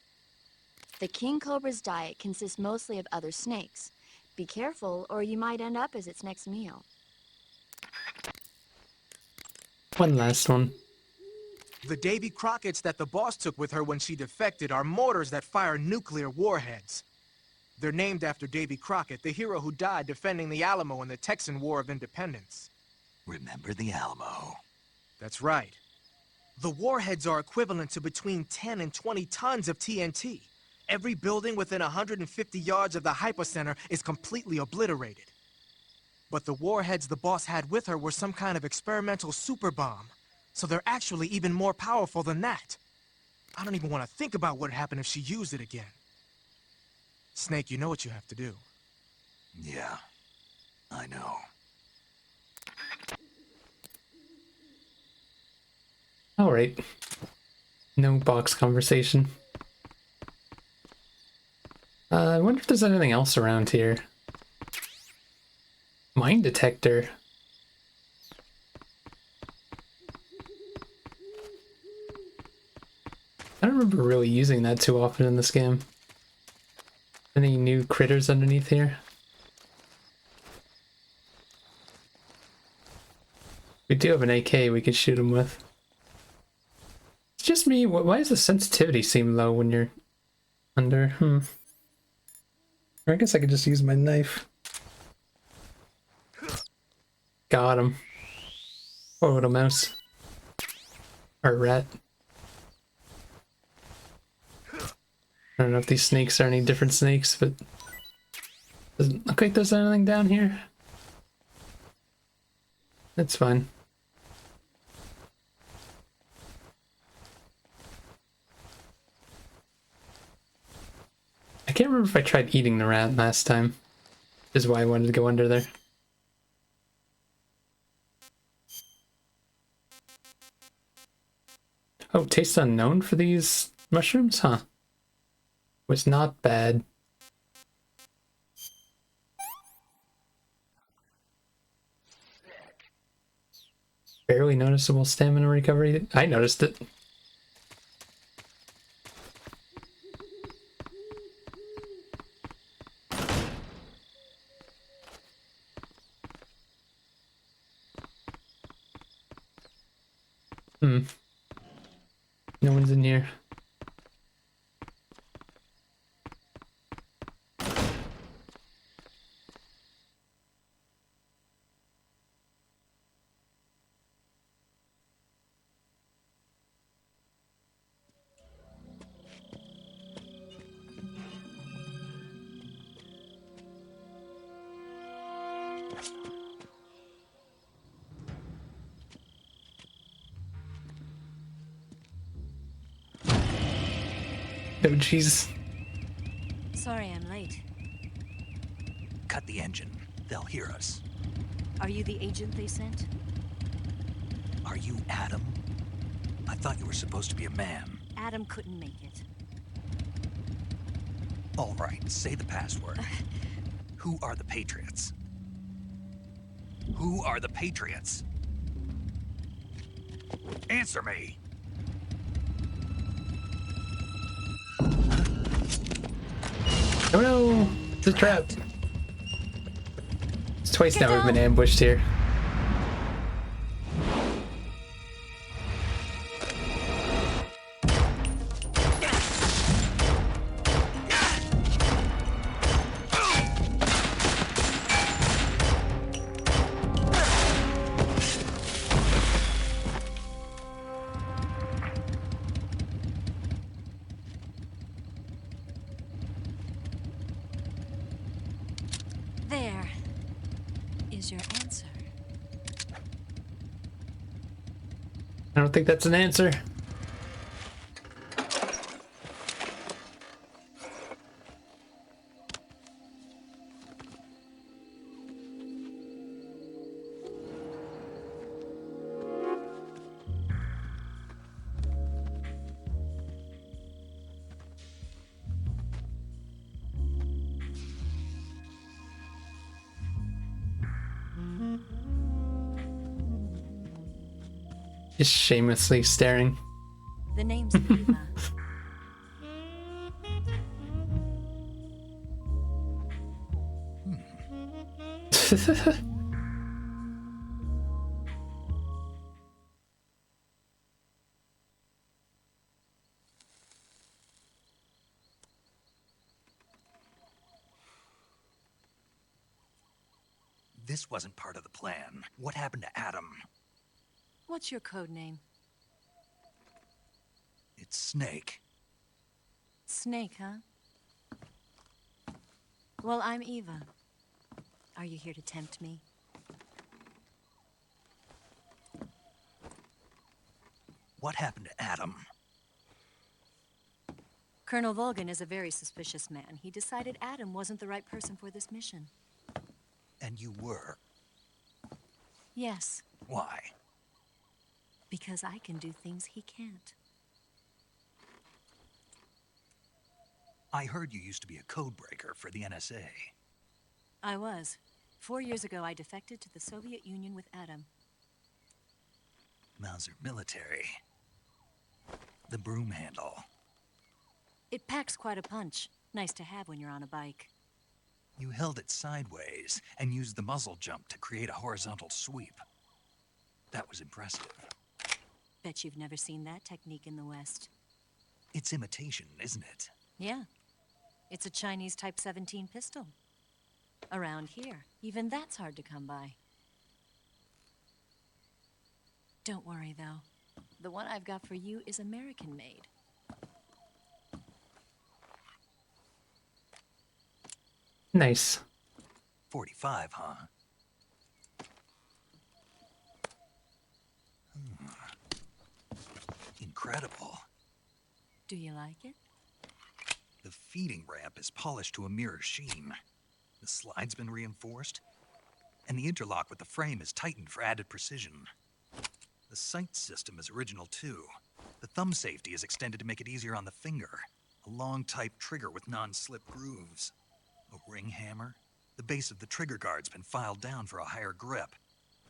Speaker 9: The king cobra's diet consists mostly of other snakes. Be careful, or you might end up as its next meal.
Speaker 1: One last one.
Speaker 10: The Davy Crockett's that the boss took with her when she defected are mortars that fire nuclear warheads. They're named after Davy Crockett, the hero who died defending the Alamo in the Texan War of Independence.
Speaker 4: Remember the Alamo.
Speaker 10: That's right. The warheads are equivalent to between 10 and 20 tons of TNT. Every building within 150 yards of the hypocenter is completely obliterated. But the warheads the boss had with her were some kind of experimental super bomb. So they're actually even more powerful than that. I don't even want to think about what would happen if she used it again. Snake, you know what you have to do.
Speaker 4: Yeah, I know.
Speaker 1: Alright. No box conversation. I wonder if there's anything else around here. Mine detector. I don't remember really using that too often in this game. Any new critters underneath here? We do have an AK we could shoot him with. It's just me. Why does the sensitivity seem low when you're under? Or I guess I could just use my knife. Got him. Poor little mouse. Or rat. I don't know if these snakes are any different snakes, but doesn't look like there's anything down here. That's fine. I can't remember if I tried eating the rat last time. Is why I wanted to go under there. Oh, taste unknown for these mushrooms? Huh. Was not bad. Barely noticeable stamina recovery. I noticed it. No one's in here. Oh, jeez.
Speaker 11: Sorry I'm late.
Speaker 4: Cut the engine. They'll hear us.
Speaker 11: Are you the agent they sent?
Speaker 4: Are you Adam? I thought you were supposed to be a man.
Speaker 11: Adam couldn't make it.
Speaker 4: All right, say the password. Who are the Patriots? Who are the Patriots? Answer me!
Speaker 1: Oh no! It's a trap! It's twice now we've been ambushed here.
Speaker 11: There is your answer.
Speaker 1: I don't think that's an answer. Just shamelessly staring.
Speaker 11: The name's Eva.
Speaker 4: this wasn't part of the plan, what happened to Adam?
Speaker 11: What's your code name?
Speaker 4: It's Snake.
Speaker 11: Snake, huh? Well, I'm Eva. Are you here to tempt me?
Speaker 4: What happened to Adam?
Speaker 11: Colonel Volgan is a very suspicious man. He decided Adam wasn't the right person for this mission.
Speaker 4: And you were?
Speaker 11: Yes,
Speaker 4: Why?
Speaker 11: because I can do things he can't.
Speaker 4: I heard you used to be a codebreaker for the NSA.
Speaker 11: I was. 4 years ago, I defected to the Soviet Union with Adam.
Speaker 4: Mauser military. The broom handle.
Speaker 11: It packs quite a punch. Nice to have when you're on a bike.
Speaker 4: You held it sideways and used the muzzle jump to create a horizontal sweep. That was impressive.
Speaker 11: Bet you've never seen that technique in the West.
Speaker 4: It's imitation, isn't it?
Speaker 11: Yeah. It's a Chinese Type 17 pistol. Around here, even that's hard to come by. Don't worry, though. The one I've got for you is American-made.
Speaker 1: Nice.
Speaker 4: 45, huh? Incredible.
Speaker 11: Do you like it?
Speaker 4: The feeding ramp is polished to a mirror sheen. The slide's been reinforced, and the interlock with the frame is tightened for added precision. The sight system is original too. The thumb safety is extended to make it easier on the finger. A long type trigger with non-slip grooves. A ring hammer. The base of the trigger guard's been filed down for a higher grip.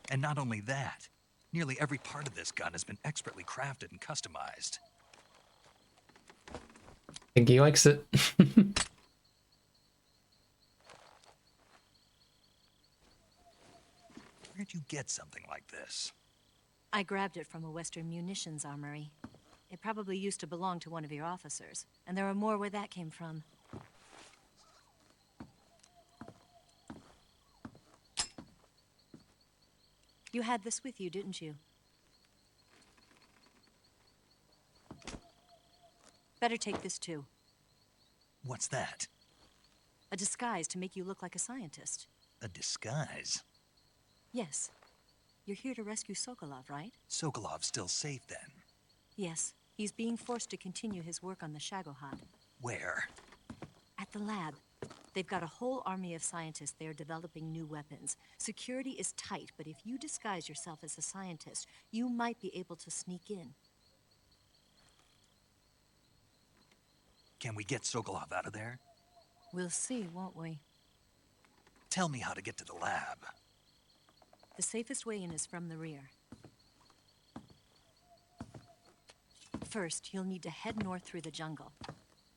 Speaker 4: And not only that, nearly every part of this gun has been expertly crafted and customized.
Speaker 1: I think he likes it.
Speaker 4: Where'd you get something like this?
Speaker 11: I grabbed it from a Western munitions armory. It probably used to belong to one of your officers, and there are more where that came from. You had this with you, didn't you? Better take this too.
Speaker 4: What's that?
Speaker 11: A disguise to make you look like a scientist.
Speaker 4: A disguise?
Speaker 11: Yes. You're here to rescue Sokolov, right?
Speaker 4: Sokolov's still safe then?
Speaker 11: Yes. He's being forced to continue his work on the Shagohod.
Speaker 4: Where?
Speaker 11: At the lab. They've got a whole army of scientists there developing new weapons. Security is tight, but if you disguise yourself as a scientist, you might be able to sneak in.
Speaker 4: Can we get Sokolov out of there?
Speaker 11: We'll see, won't we?
Speaker 4: Tell me how to get to the lab.
Speaker 11: The safest way in is from the rear. First, you'll need to head north through the jungle.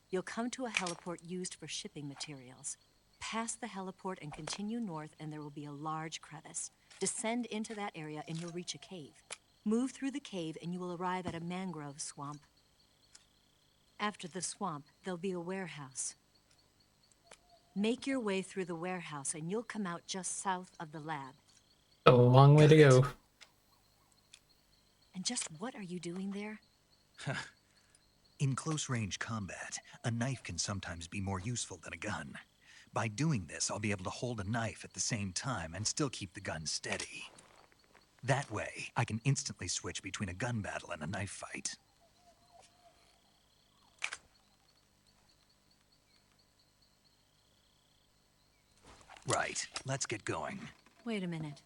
Speaker 11: You'll come to a heliport used for shipping materials. Pass the heliport and continue north, and there will be a large crevice. Descend into that area, and you'll reach a cave. Move through the cave, and you will arrive at a mangrove swamp. After the swamp, there'll be a warehouse. Make your way through the warehouse, and you'll come out just south of the lab.
Speaker 1: A long way to go.
Speaker 11: And just what are you doing there?
Speaker 4: In close-range combat, a knife can sometimes be more useful than a gun. By doing this, I'll be able to hold a knife at the same time and still keep the gun steady. That way, I can instantly switch between a gun battle and a knife fight. Right, let's get going.
Speaker 11: Wait a minute.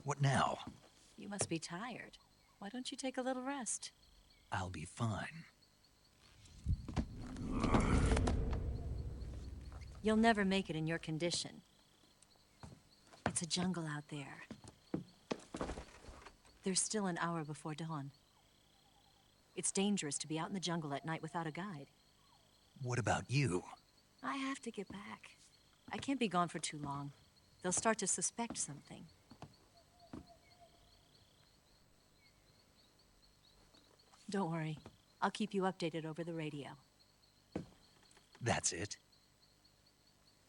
Speaker 4: What now?
Speaker 11: You must be tired. Why don't you take a little rest?
Speaker 4: I'll be fine.
Speaker 11: You'll never make it in your condition. It's a jungle out there. There's still an hour before dawn. It's dangerous to be out in the jungle at night without a guide.
Speaker 4: What about you?
Speaker 11: I have to get back. I can't be gone for too long. They'll start to suspect something. Don't worry. I'll keep you updated over the radio.
Speaker 4: That's it?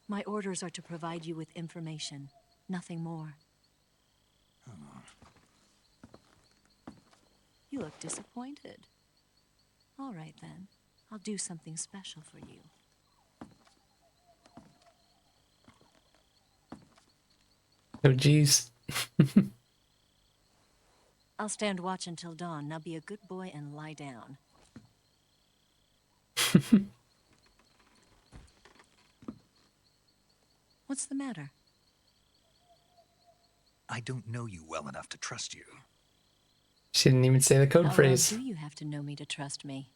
Speaker 11: My orders are to provide you with information. Nothing more. You look disappointed. All right, then. I'll do something special for you.
Speaker 1: Oh, geez.
Speaker 11: I'll stand watch until dawn. Now be a good boy and lie down. What's the matter?
Speaker 4: I don't know you well enough to trust you.
Speaker 1: She didn't even say the code
Speaker 11: How
Speaker 1: phrase.
Speaker 11: well do you have to know me to trust me?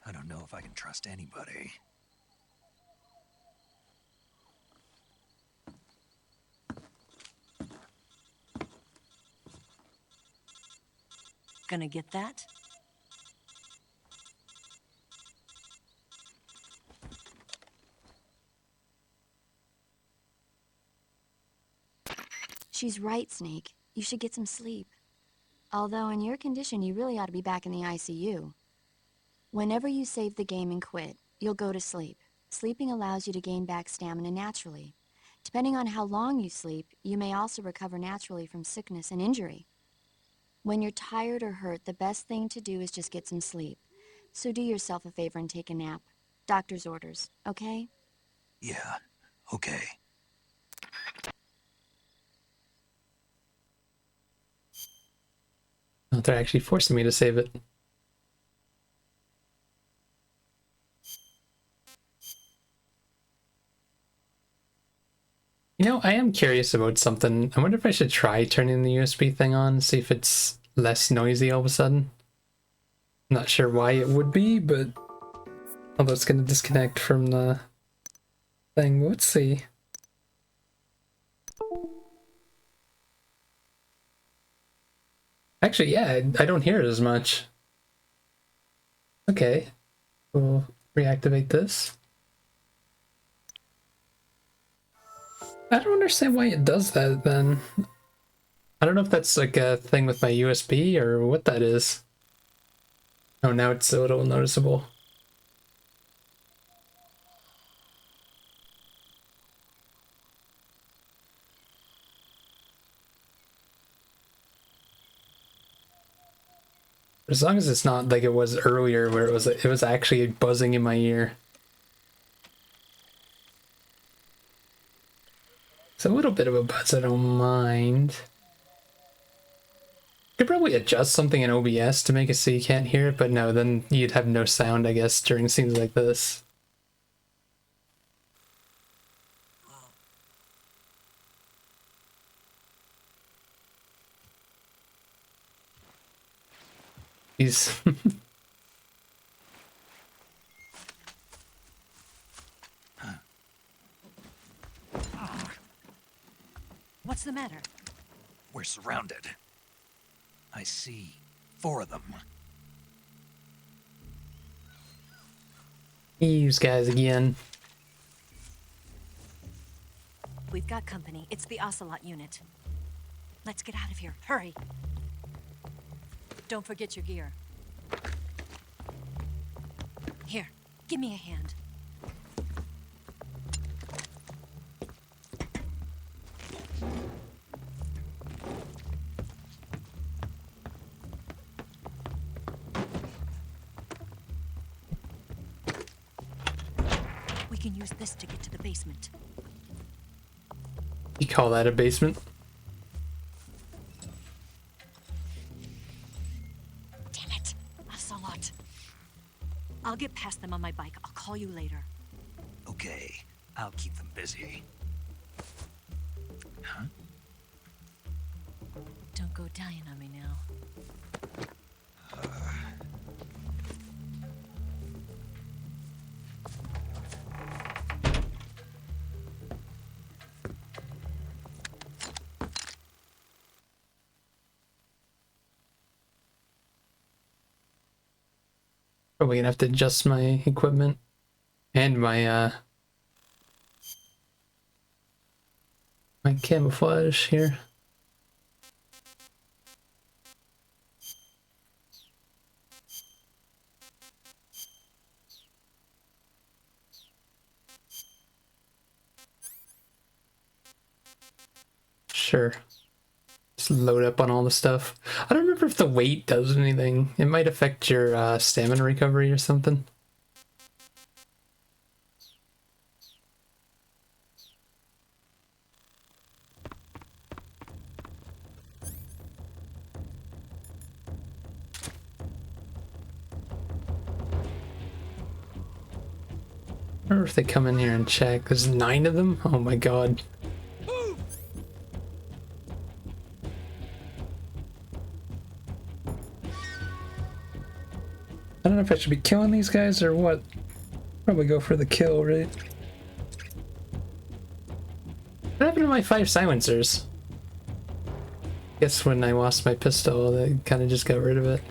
Speaker 4: I don't know if I can trust anybody.
Speaker 11: Gonna get that?
Speaker 9: She's right, Snake. You should get some sleep. Although in your condition, you really ought to be back in the ICU. Whenever you save the game and quit, you'll go to sleep. Sleeping allows you to gain back stamina naturally. Depending on how long you sleep, you may also recover naturally from sickness and injury. When you're tired or hurt, the best thing to do is just get some sleep. So do yourself a favor and take a nap. Doctor's orders, okay?
Speaker 4: Yeah, okay.
Speaker 1: Oh, they're actually forcing me to save it. You know, I am curious about something. I wonder if I should try turning the USB thing on, see if it's less noisy all of a sudden. Not sure why it would be, but although it's going to disconnect from the thing. Let's see. Actually, yeah, I don't hear it as much. Okay, we'll reactivate this. I don't understand why it does that then. I don't know if that's like a thing with my USB or what that is. Oh, now it's a little noticeable. As long as it's not like it was earlier where it was actually buzzing in my ear. It's a little bit of a buzz, I don't mind. Could probably adjust something in OBS to make it so you can't hear it, but no, then you'd have no sound, I guess, during scenes like this. He's
Speaker 11: What's the matter?
Speaker 4: We're surrounded. I see 4 of them.
Speaker 1: these guys again.
Speaker 11: We've got company. It's the Ocelot unit. Let's get out of here. Hurry. Don't forget your gear. Here, give me a hand. We can use this to get to the basement.
Speaker 1: You call that a basement?
Speaker 11: Damn it, Ocelot. I'll get past them on my bike. I'll call you later.
Speaker 4: Okay, I'll keep them busy. Huh?
Speaker 11: Don't go dying on me now.
Speaker 1: Probably gonna have to adjust my equipment and my my camouflage here. Sure. Just load up on all the stuff. I don't remember if the weight does anything. It might affect your stamina recovery or something. I wonder if they come in here and check. There's 9 of them? Oh my god. I don't know if I should be killing these guys or what. Probably go for the kill, right? What happened to my 5 silencers? Guess when I lost my pistol, they kind of just got rid of it.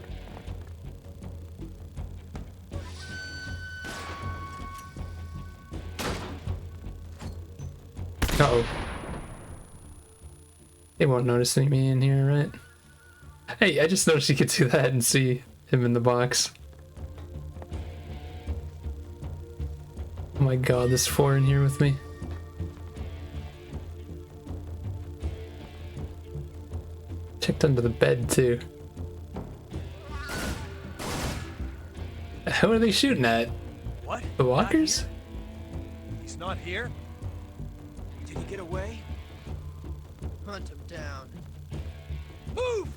Speaker 1: Uh-oh. They won't notice me in here, right? Hey, I just noticed you could do that and see him in the box. Oh my god, there's 4 in here with me. Checked under the bed, too. Who are they shooting at?
Speaker 10: What?
Speaker 1: The walkers?
Speaker 10: He's not here? Did he get away? Hunt him down. Move!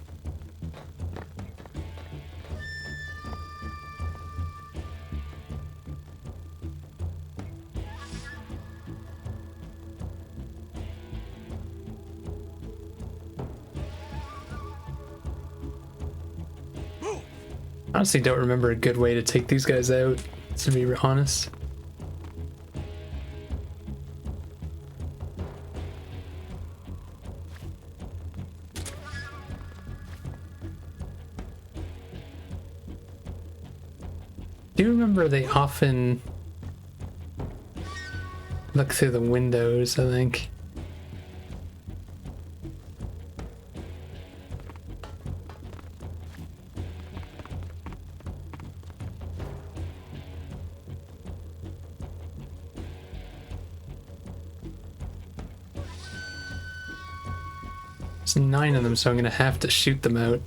Speaker 1: Honestly, don't remember a good way to take these guys out, to be honest. Do you remember they often look through the windows, I think? There's 9 of them, so I'm gonna have to shoot them out.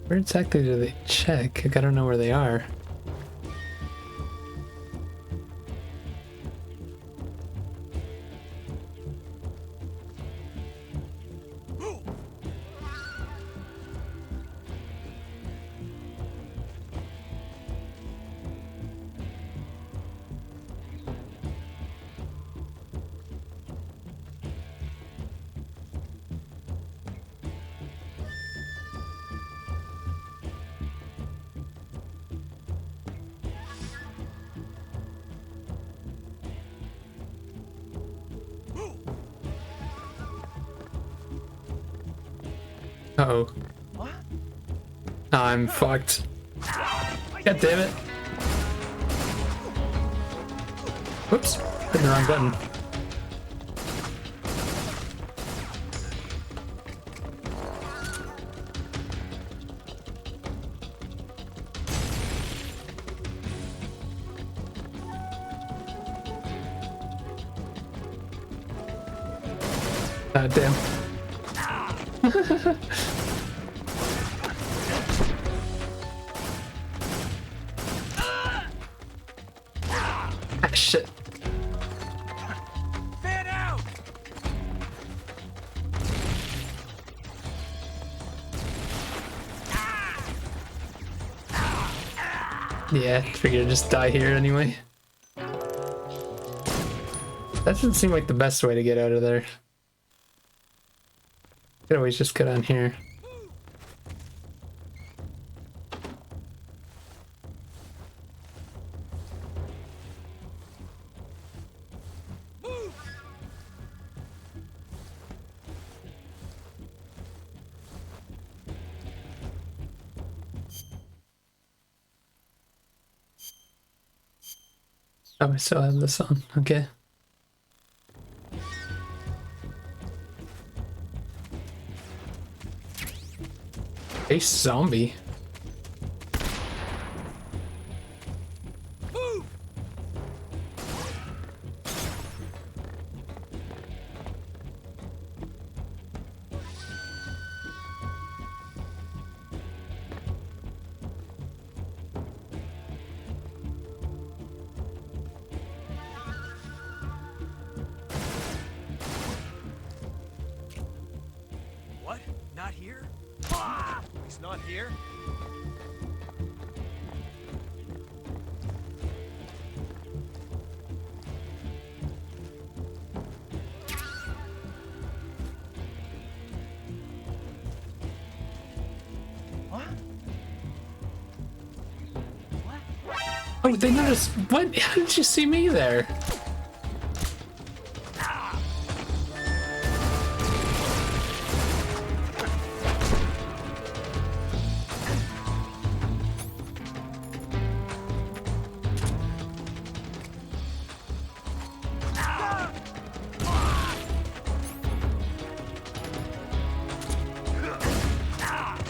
Speaker 1: Where exactly do they check? I gotta know where they are. Uh-oh.
Speaker 10: What?
Speaker 1: I'm fucked. God damn it. Whoops. Hit the wrong button. Ah, damn. Ah, shit.
Speaker 10: Fan out!
Speaker 1: Yeah, figured I'd just die here anyway. That doesn't seem like the best way to get out of there. Could always just get on here. Oh, I still have this on. Okay. Face zombie.
Speaker 10: What? Not here? He's not here?
Speaker 1: Oh, they noticed. What? How did you see me there?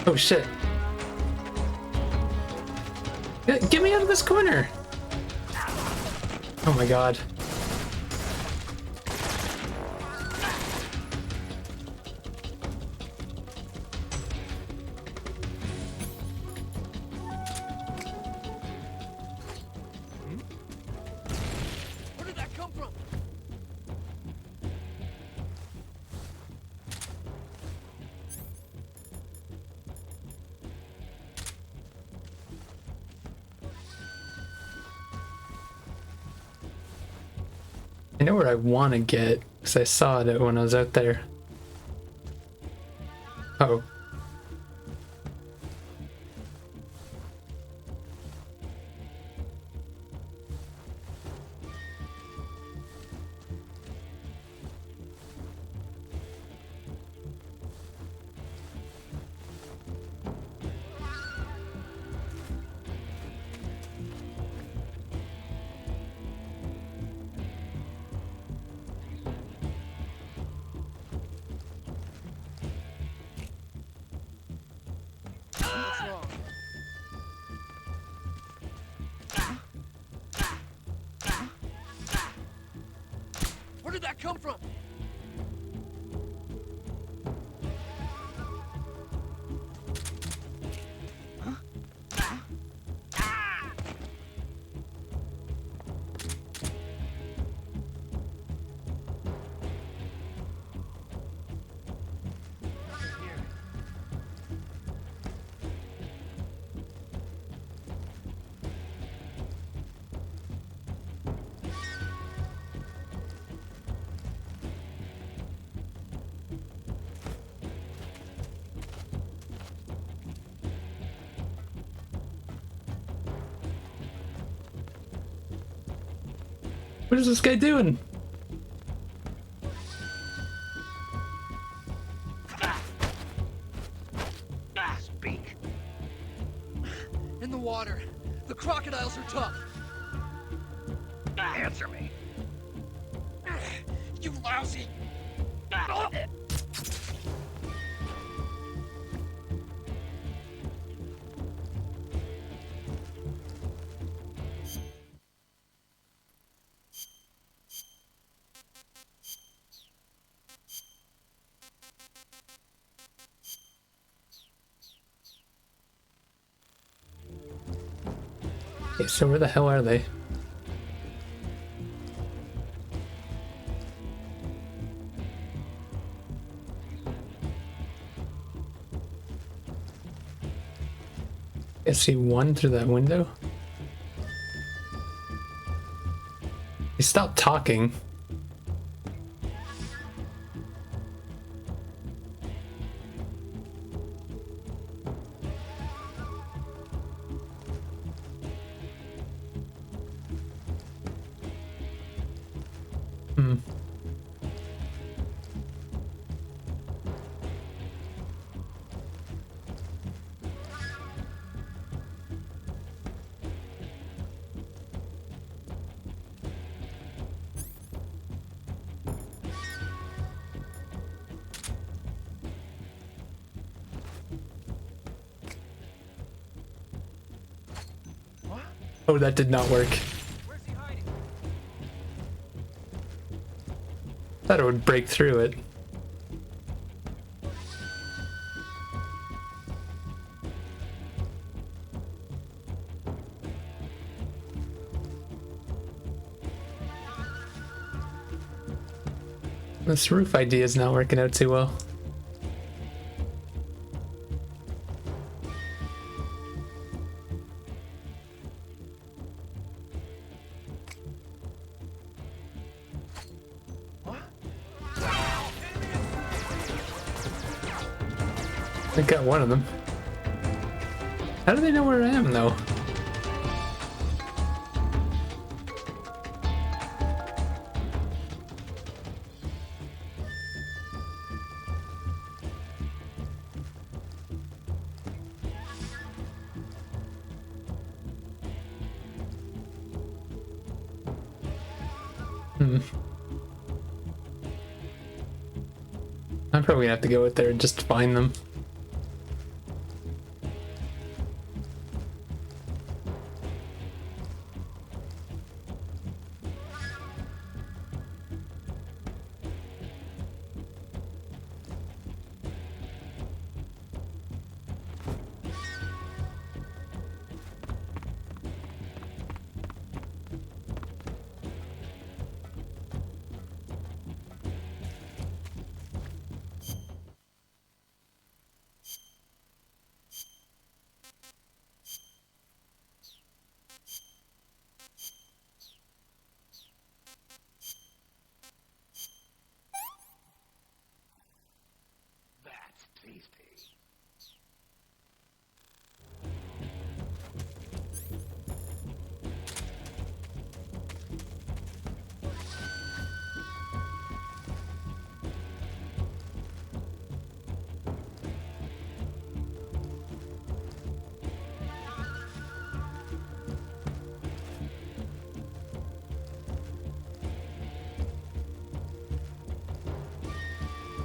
Speaker 1: Oh shit. Get me out of this corner! Oh my god.
Speaker 10: Where did that come from?
Speaker 1: I know where I want to get, because I saw it when I was out there. Oh.
Speaker 10: What's wrong? Where did that come from?
Speaker 1: What is this guy doing?
Speaker 10: Speak. In the water. The crocodiles are tough. Answer me. You lousy.
Speaker 1: Okay, so where the hell are they? I see one through that window. He stopped talking. Oh, that did not work.
Speaker 10: Where's he hiding?
Speaker 1: Thought it would break through it. This roof idea is not working out too well. I got one of them. How do they know where I am, though? I'm probably gonna have to go out there and just find them.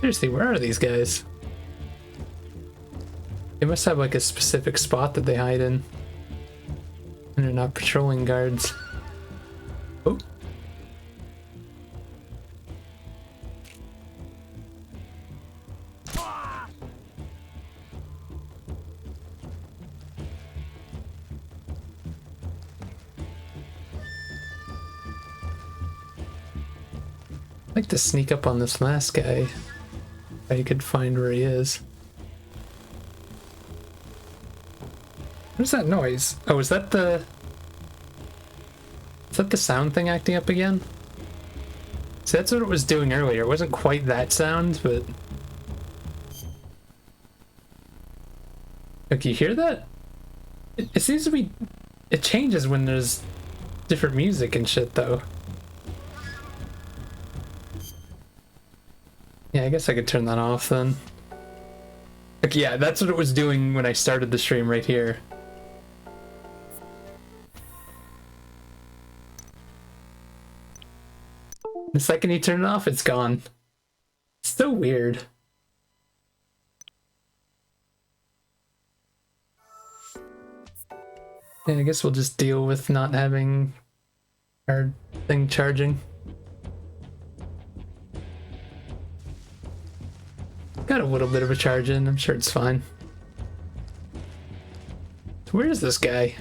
Speaker 1: Seriously, where are these guys? They must have like a specific spot that they hide in. And they're not patrolling guards. Oh. I'd like to sneak up on this last guy. If I could find where he is. What is that noise? Oh, is that the... Is that the sound thing acting up again? See, that's what it was doing earlier. It wasn't quite that sound, but... Look, you hear that? It seems to be... It changes when there's different music and shit, though. Yeah, I guess I could turn that off then. Like, yeah, that's what it was doing when I started the stream right here. The second you turn it off, it's gone. It's so weird. Yeah, I guess we'll just deal with not having our thing charging. Got a little bit of a charge in, I'm sure it's fine. So where is this guy?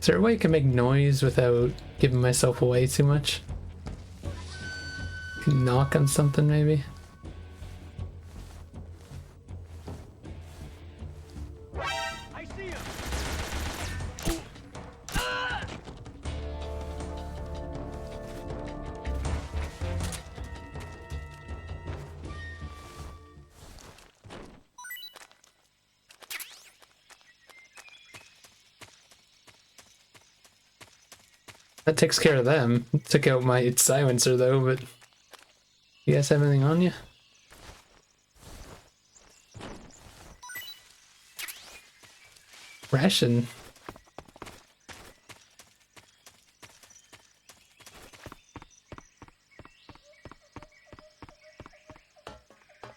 Speaker 1: Is there a way I can make noise without giving myself away too much? Can knock on something maybe?
Speaker 10: I see him.
Speaker 1: That takes care of them. Took out my silencer though, but... You guys have anything on you? Ration.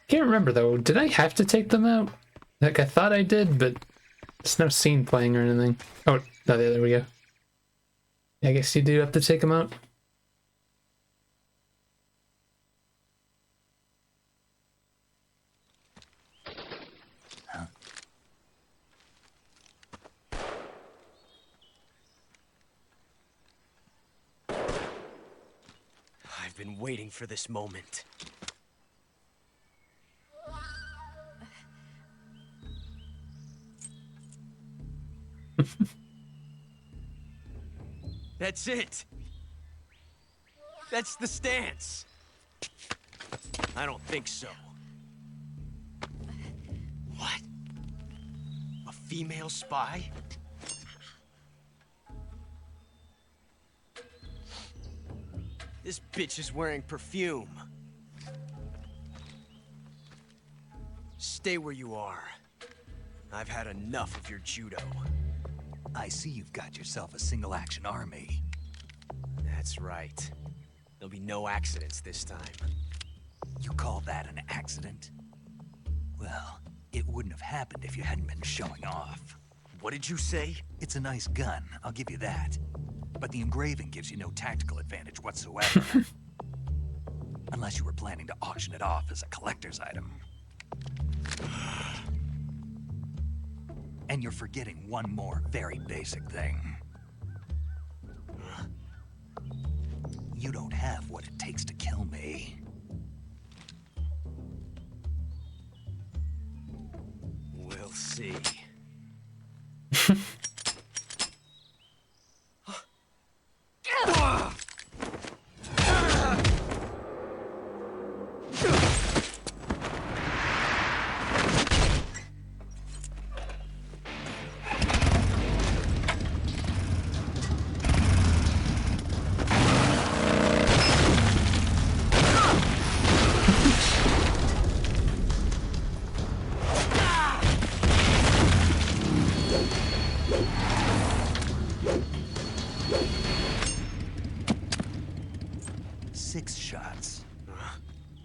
Speaker 1: Can't remember though, did I have to take them out? Like I thought I did, but there's no scene playing or anything. Oh, no, there we go. I guess you do have to take them out.
Speaker 5: I've been waiting for this moment. That's it. That's the stance. I don't think so. What? A female spy? This bitch is wearing perfume. Stay where you are. I've had enough of your judo.
Speaker 4: I see you've got yourself a single-action army.
Speaker 5: That's right. There'll be no accidents this time.
Speaker 4: You call that an accident? Well, it wouldn't have happened if you hadn't been showing off.
Speaker 5: What did you say?
Speaker 4: It's a nice gun, I'll give you that. But the engraving gives you no tactical advantage whatsoever. Unless you were planning to auction it off as a collector's item. And you're forgetting one more very basic thing. You don't have what it takes to kill me.
Speaker 5: We'll see.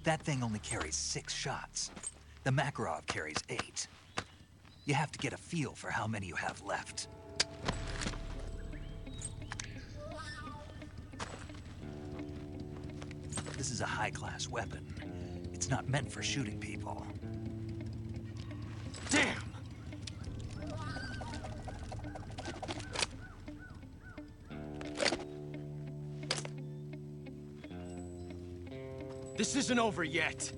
Speaker 4: That thing only carries 6 shots. The Makarov carries 8. You have to get a feel for how many you have left. This is a high-class weapon. It's not meant for shooting people.
Speaker 5: Damn! This isn't over yet.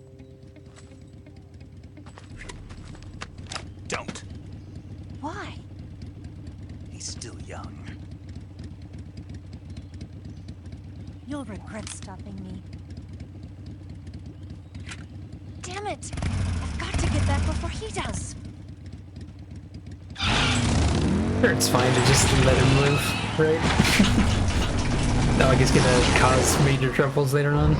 Speaker 4: Don't.
Speaker 11: Why?
Speaker 4: He's still young.
Speaker 11: You'll regret stopping me. Damn it! I've got to get back before he does.
Speaker 1: Sure, it's fine to just let him live, right? Dog is gonna cause major troubles later on.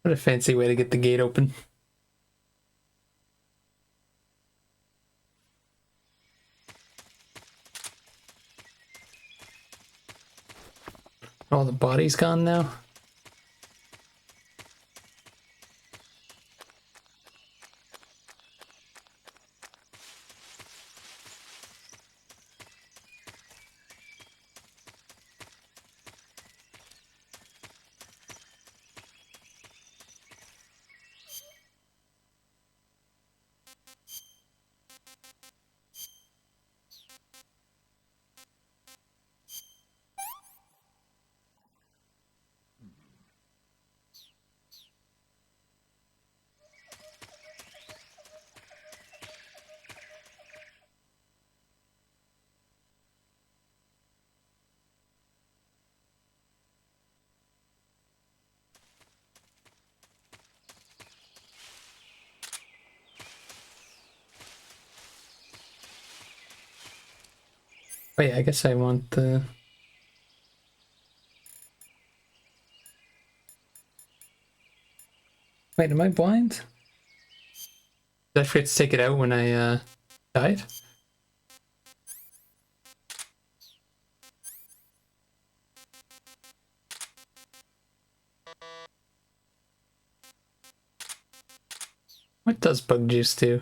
Speaker 1: What a fancy way to get the gate open. All the bodies gone now? Oh yeah, I guess I want the... Wait, am I blind? Did I forget to take it out when I died? What does bug juice do?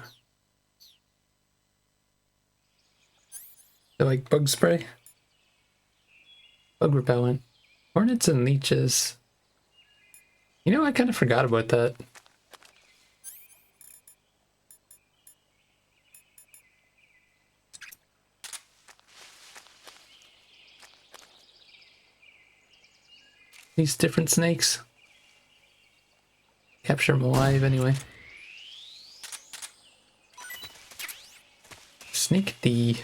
Speaker 1: They're like bug spray? Bug repellent. Hornets and leeches. You know, I kind of forgot about that. These different snakes. Capture them alive anyway. Snake D.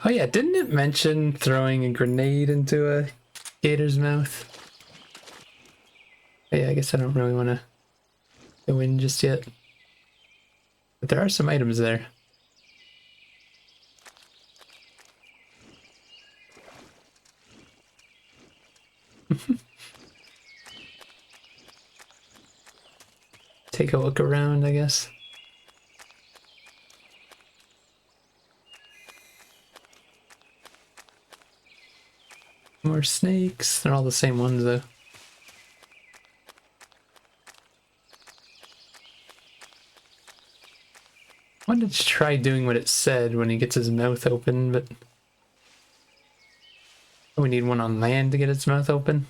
Speaker 1: Oh yeah, didn't it mention throwing a grenade into a gator's mouth? Oh, yeah, I guess I don't really want to go in just yet. But there are some items there. Take a look around, I guess. More snakes. They're all the same ones, though. I wanted to try doing what it said when he gets his mouth open, but we need one on land to get its mouth open.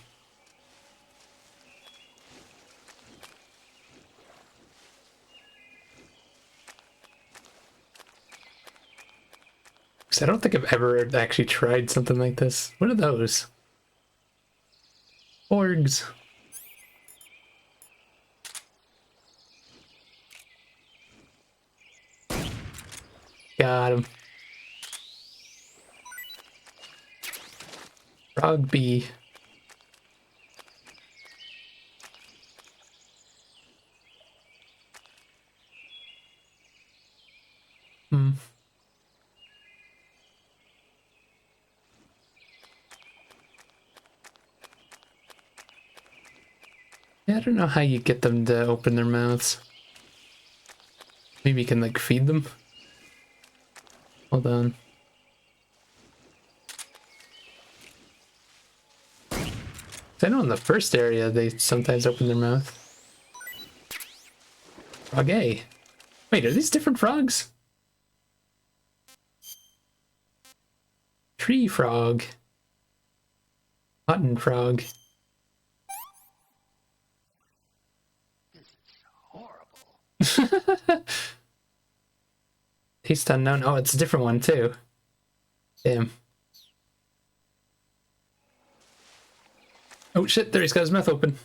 Speaker 1: Because I don't think I've ever actually tried something like this. What are those? Orgs. Got him. Frog bee. Hmm. Yeah, I don't know how you get them to open their mouths. Maybe you can like feed them. Hold on. I know in the first area they sometimes open their mouth. Frog A. Wait, are these different frogs? Tree frog. Cotton frog. Horrible. Taste unknown. Oh, it's a different one too. Damn. Oh shit, there he's got his mouth open.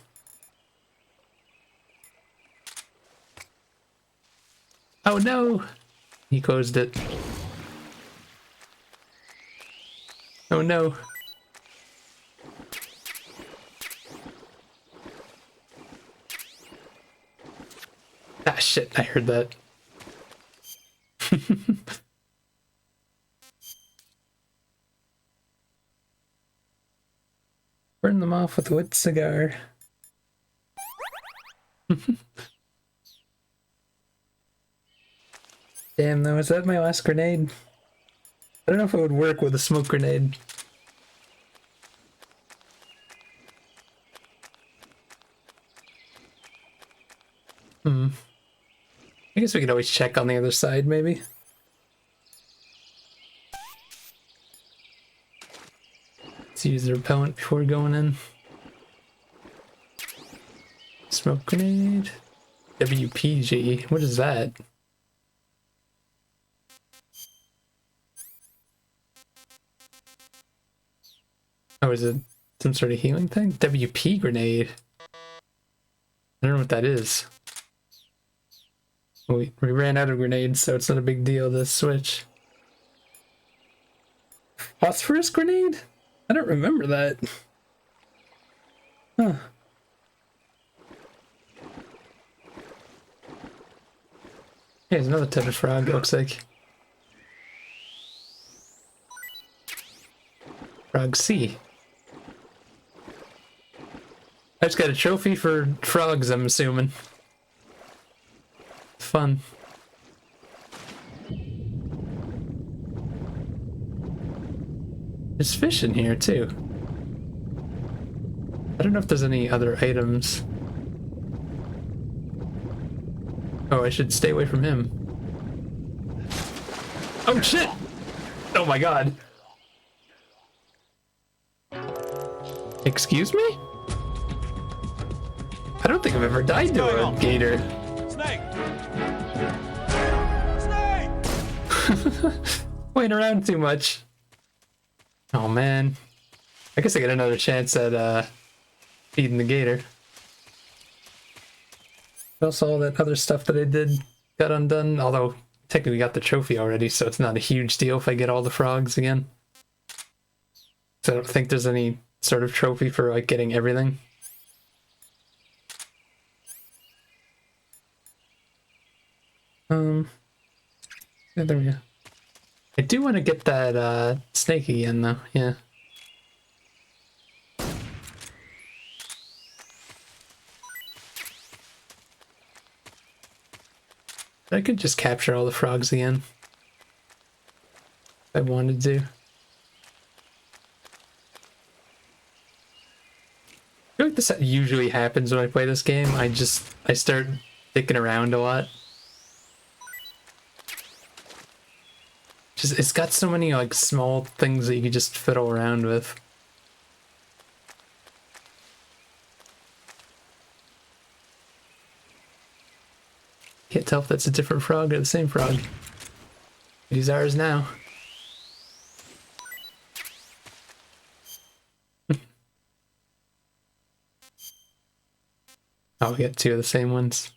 Speaker 1: Oh no! He closed it. Oh no. Ah shit, I heard that. Burn them off with a wood cigar. Damn though, is that my last grenade? I don't know if it would work with a smoke grenade. I guess we could always check on the other side, maybe. Let's use the repellent before going in. Smoke grenade. WPG. What is that? Oh, is it some sort of healing thing? WP grenade. I don't know what that is. We ran out of grenades, so it's not a big deal to switch. Phosphorus grenade? I don't remember that. Huh. Here's another type of frog, it looks like. Frog C. I just got a trophy for frogs, I'm assuming. Fun. There's fish in here too. I don't know if there's any other items. Oh, I should stay away from him. Oh shit! Oh my god. Excuse me? I don't think I've ever died to a gator.
Speaker 10: Snake!
Speaker 1: Playing around too much. Oh man. I guess I get another chance at feeding the gator. Also, all that other stuff that I did got undone, although technically got the trophy already, so it's not a huge deal if I get all the frogs again. So I don't think there's any sort of trophy for like getting everything. Yeah, there we go. I do want to get that snake again though, yeah. I could just capture all the frogs again. If I wanted to. I feel like this usually happens when I play this game. I start dicking around a lot. It's got so many like small things that you can just fiddle around with. Can't tell if that's a different frog or the same frog. These are ours now. Oh, we got two of the same ones.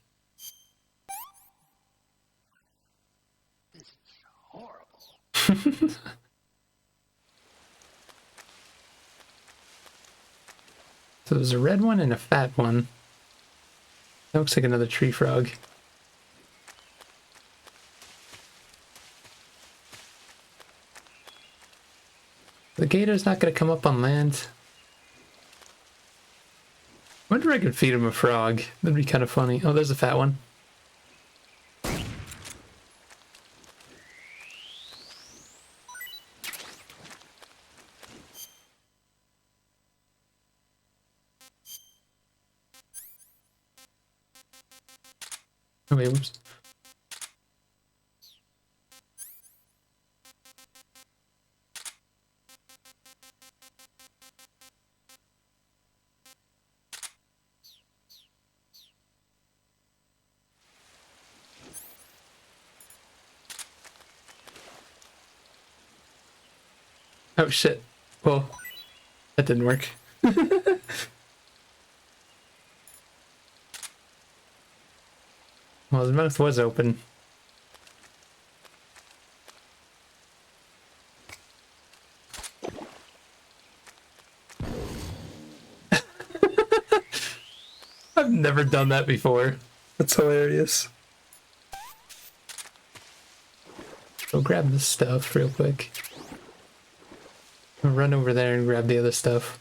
Speaker 1: So there's a red one and a fat one. That looks like another tree frog. The gator's not going to come up on land. I wonder if I could feed him a frog. That'd be kind of funny. Oh, there's a fat one. Oh, wait, whoops. Oh shit. Well, that didn't work. Well, his mouth was open. I've never done that before. That's hilarious. Go grab this stuff real quick. I'll run over there and grab the other stuff.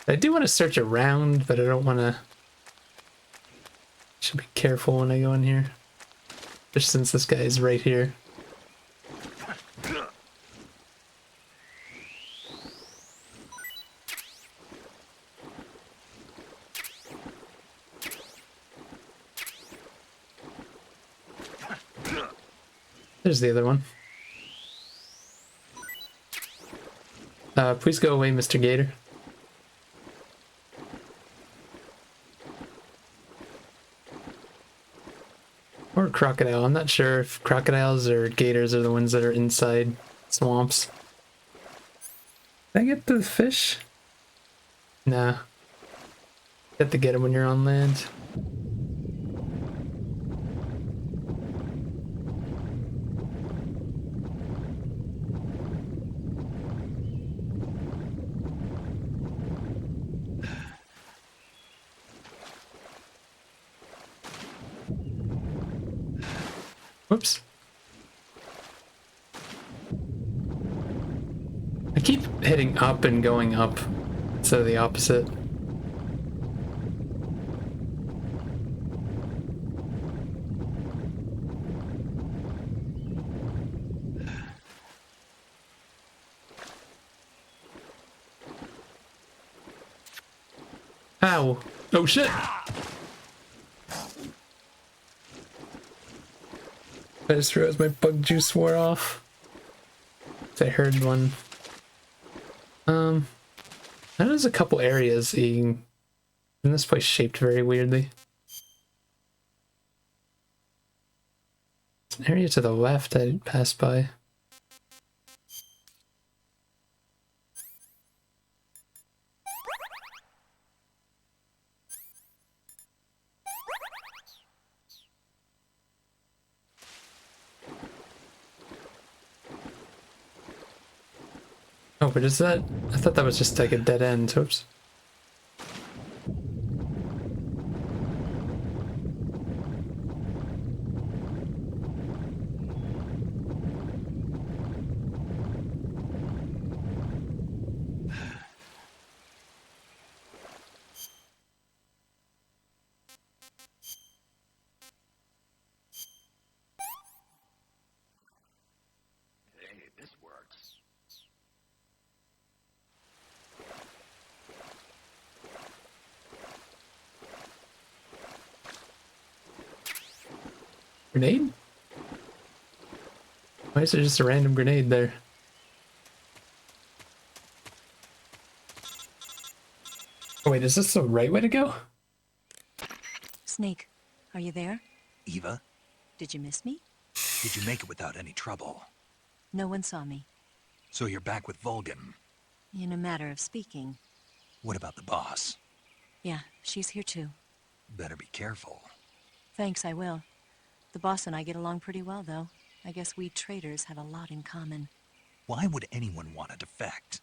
Speaker 1: I do want to search around, but I don't want to... Should be careful when I go in here. Just since this guy is right here. There's the other one. Please go away, Mr. Gator. Or crocodile. I'm not sure if crocodiles or gators are the ones that are inside swamps. Did I get the fish? Nah. You have to get them when you're on land. Whoops. I keep hitting up and going up instead of the opposite. Ow. Oh shit! I just realized my bug juice wore off. I heard one. I know there's a couple areas and this place shaped very weirdly. It's an area to the left I passed by. Oh, but is that? I thought that was just like a dead end. Oops.
Speaker 3: Hey, this works.
Speaker 1: Grenade? Why is there just a random grenade there? Oh wait, is this the right way to go?
Speaker 11: Snake, are you there?
Speaker 4: Eva,
Speaker 11: Did you miss me?
Speaker 4: did you make it without any trouble?
Speaker 11: No one saw me.
Speaker 4: So you're back with Vulcan.
Speaker 11: In a matter of speaking.
Speaker 4: What about the boss?
Speaker 11: Yeah, she's here too.
Speaker 4: Better be careful.
Speaker 11: Thanks, I will. The boss and I get along pretty well, though. I guess we traitors have a lot in common.
Speaker 4: Why would anyone want to defect?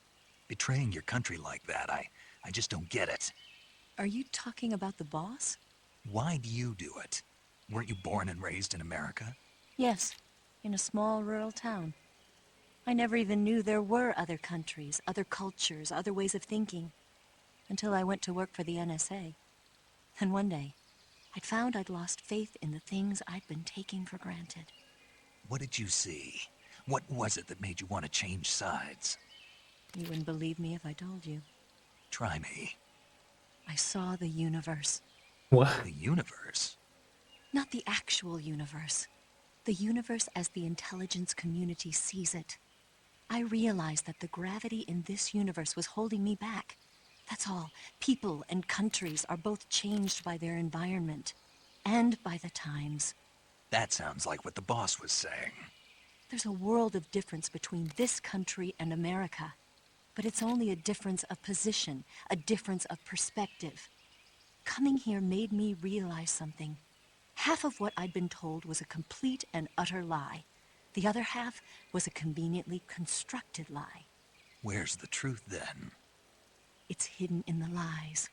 Speaker 4: Betraying your country like that, I just don't get it.
Speaker 11: Are you talking about the boss?
Speaker 4: Why do you do it? Weren't you born and raised in America?
Speaker 11: Yes, in a small rural town. I never even knew there were other countries, other cultures, other ways of thinking, until I went to work for the NSA. And one day, I'd found I'd lost faith in the things I'd been taking for granted.
Speaker 4: What did you see? What was it that made you want to change sides?
Speaker 11: You wouldn't believe me if I told you.
Speaker 4: Try me.
Speaker 11: I saw the universe.
Speaker 1: What?
Speaker 4: The universe?
Speaker 11: Not the actual universe. The universe as the intelligence community sees it. I realized that the gravity in this universe was holding me back. That's all. People and countries are both changed by their environment. And by the times.
Speaker 4: That sounds like what the boss was saying.
Speaker 11: There's a world of difference between this country and America. But it's only a difference of position, a difference of perspective. Coming here made me realize something. Half of what I'd been told was a complete and utter lie. The other half was a conveniently constructed lie.
Speaker 4: Where's the truth then?
Speaker 11: It's hidden in the lies.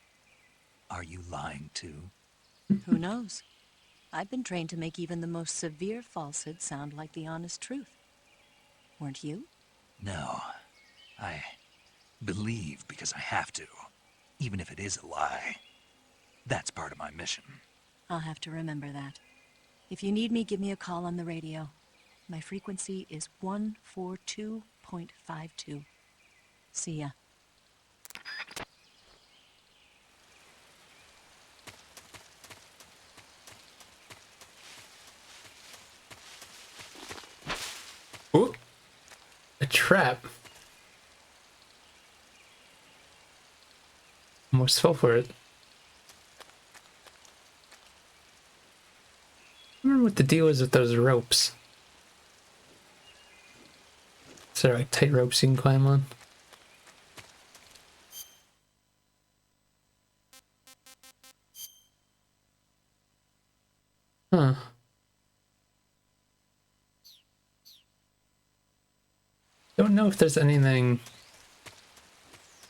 Speaker 4: Are you lying too?
Speaker 11: Who knows? I've been trained to make even the most severe falsehood sound like the honest truth. Weren't you?
Speaker 4: No. I believe because I have to, even if it is a lie. That's part of my mission.
Speaker 11: I'll have to remember that. If you need me, give me a call on the radio. My frequency is 142.52. See ya.
Speaker 1: Ooh, a trap. Almost fell for it. I wonder what the deal is with those ropes. Is there like tight ropes you can climb on? Huh. Don't know if there's anything.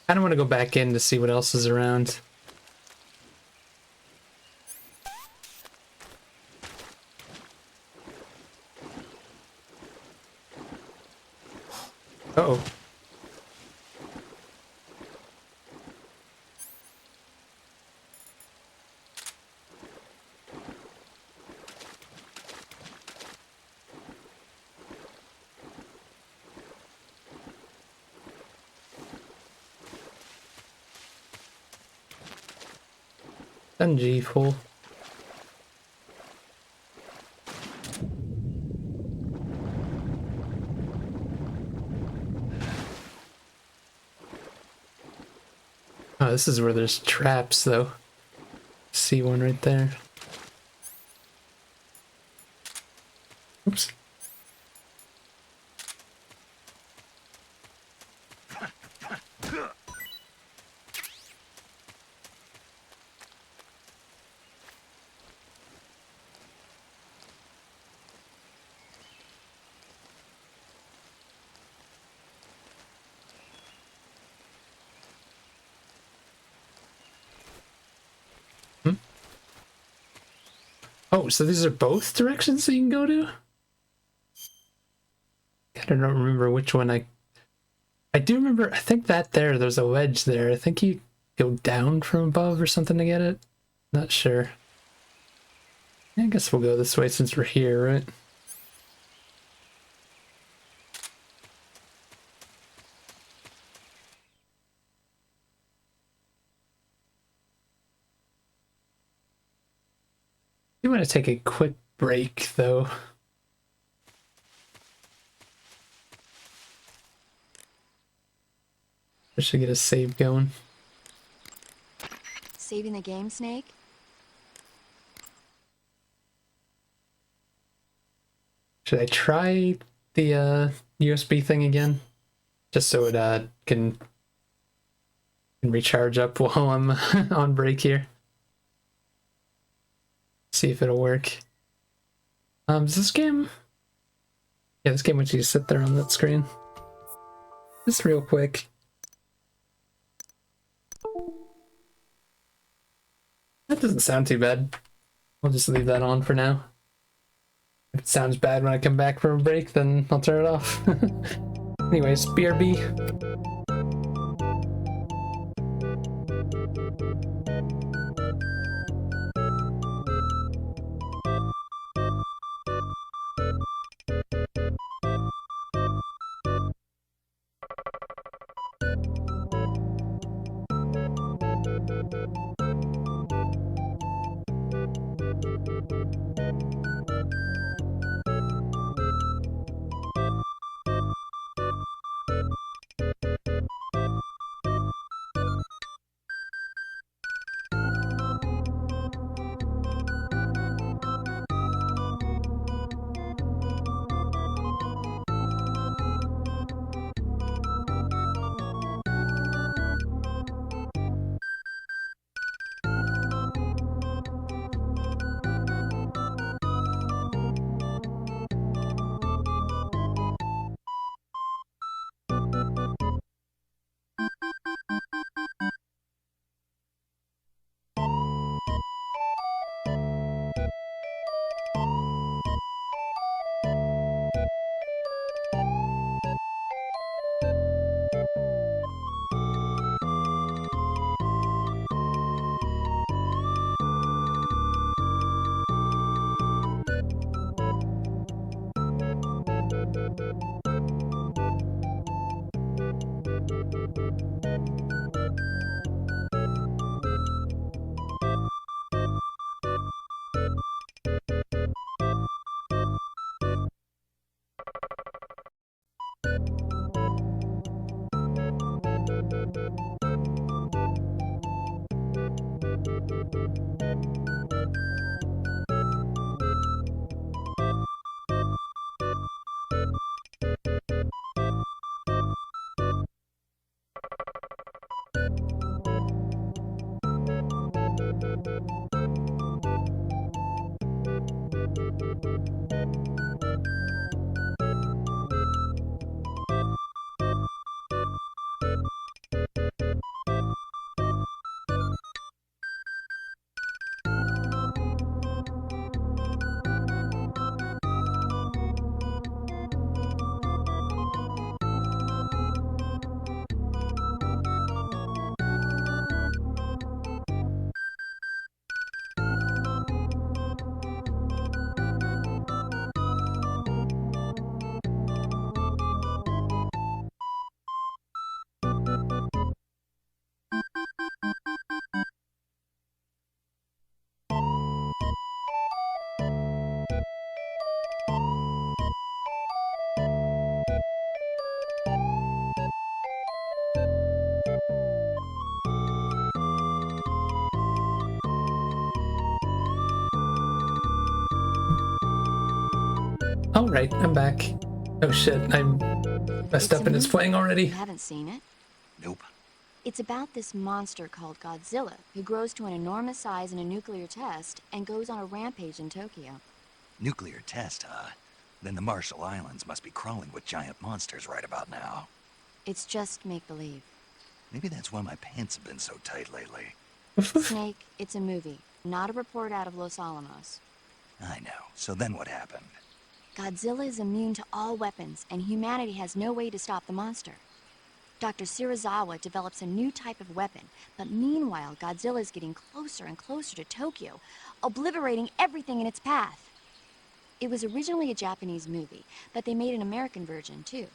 Speaker 1: I don't want to go back in to see what else is around. Uh-oh. Dungy full. Oh, this is where there's traps, though. See one right there. Oops. Oh, so these are both directions that you can go to? I don't remember which one I do remember, I think that there's a wedge there. I think you go down from above or something to get it. Not sure. I guess we'll go this way since we're here, right? You want to take a quick break, though. I should get a save going.
Speaker 9: Saving the game, Snake?
Speaker 1: Should I try the USB thing again? Just so it can recharge up while I'm on break here. See if it'll work. Does this game... Yeah, this game wants you to sit there on that screen. Just real quick. That doesn't sound too bad. I'll just leave that on for now. If it sounds bad when I come back from a break, then I'll turn it off. Anyways, BRB. Alright, I'm back. Oh shit, I'm messed up and it's playing already.
Speaker 9: You haven't seen it?
Speaker 4: Nope.
Speaker 9: It's about this monster called Godzilla, who grows to an enormous size in a nuclear test and goes on a rampage in Tokyo.
Speaker 4: Nuclear test, huh? Then the Marshall Islands must be crawling with giant monsters right about now.
Speaker 9: It's just make-believe.
Speaker 4: Maybe that's why my pants have been so tight lately.
Speaker 9: Snake, it's a movie, not a report out of Los Alamos.
Speaker 4: I know. So then what happened?
Speaker 9: Godzilla is immune to all weapons, and humanity has no way to stop the monster. Dr. Shirazawa develops a new type of weapon, but meanwhile, Godzilla is getting closer and closer to Tokyo, obliterating everything in its path. It was originally a Japanese movie, but they made an American version, too.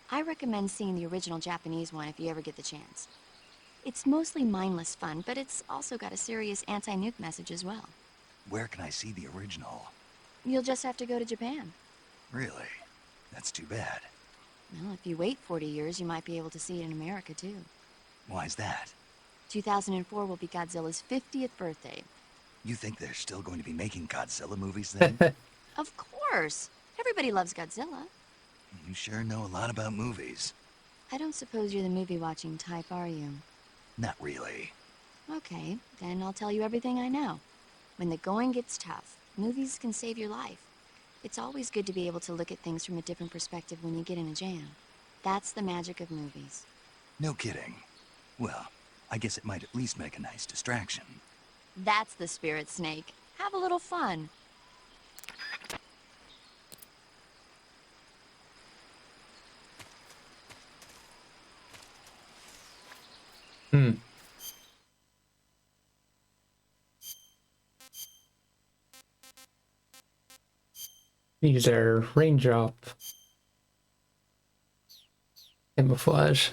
Speaker 9: I recommend seeing the original Japanese one if you ever get the chance. It's mostly mindless fun, but it's also got a serious anti-nuke message as well.
Speaker 4: Where can I see the original?
Speaker 9: You'll just have to go to Japan.
Speaker 4: Really? That's too bad.
Speaker 9: Well, if you wait 40 years, you might be able to see it in America, too.
Speaker 4: Why's that?
Speaker 9: 2004 will be Godzilla's 50th birthday.
Speaker 4: You think they're still going to be making Godzilla movies then?
Speaker 9: Of course! Everybody loves Godzilla.
Speaker 4: You sure know a lot about movies.
Speaker 9: I don't suppose you're the movie-watching type, are you?
Speaker 4: Not really.
Speaker 9: Okay, then I'll tell you everything I know. When the going gets tough, movies can save your life. It's always good to be able to look at things from a different perspective when you get in a jam. That's the magic of movies.
Speaker 4: No kidding. Well, I guess it might at least make a nice distraction.
Speaker 9: That's the spirit, Snake. Have a little fun.
Speaker 1: Use our raindrop camouflage.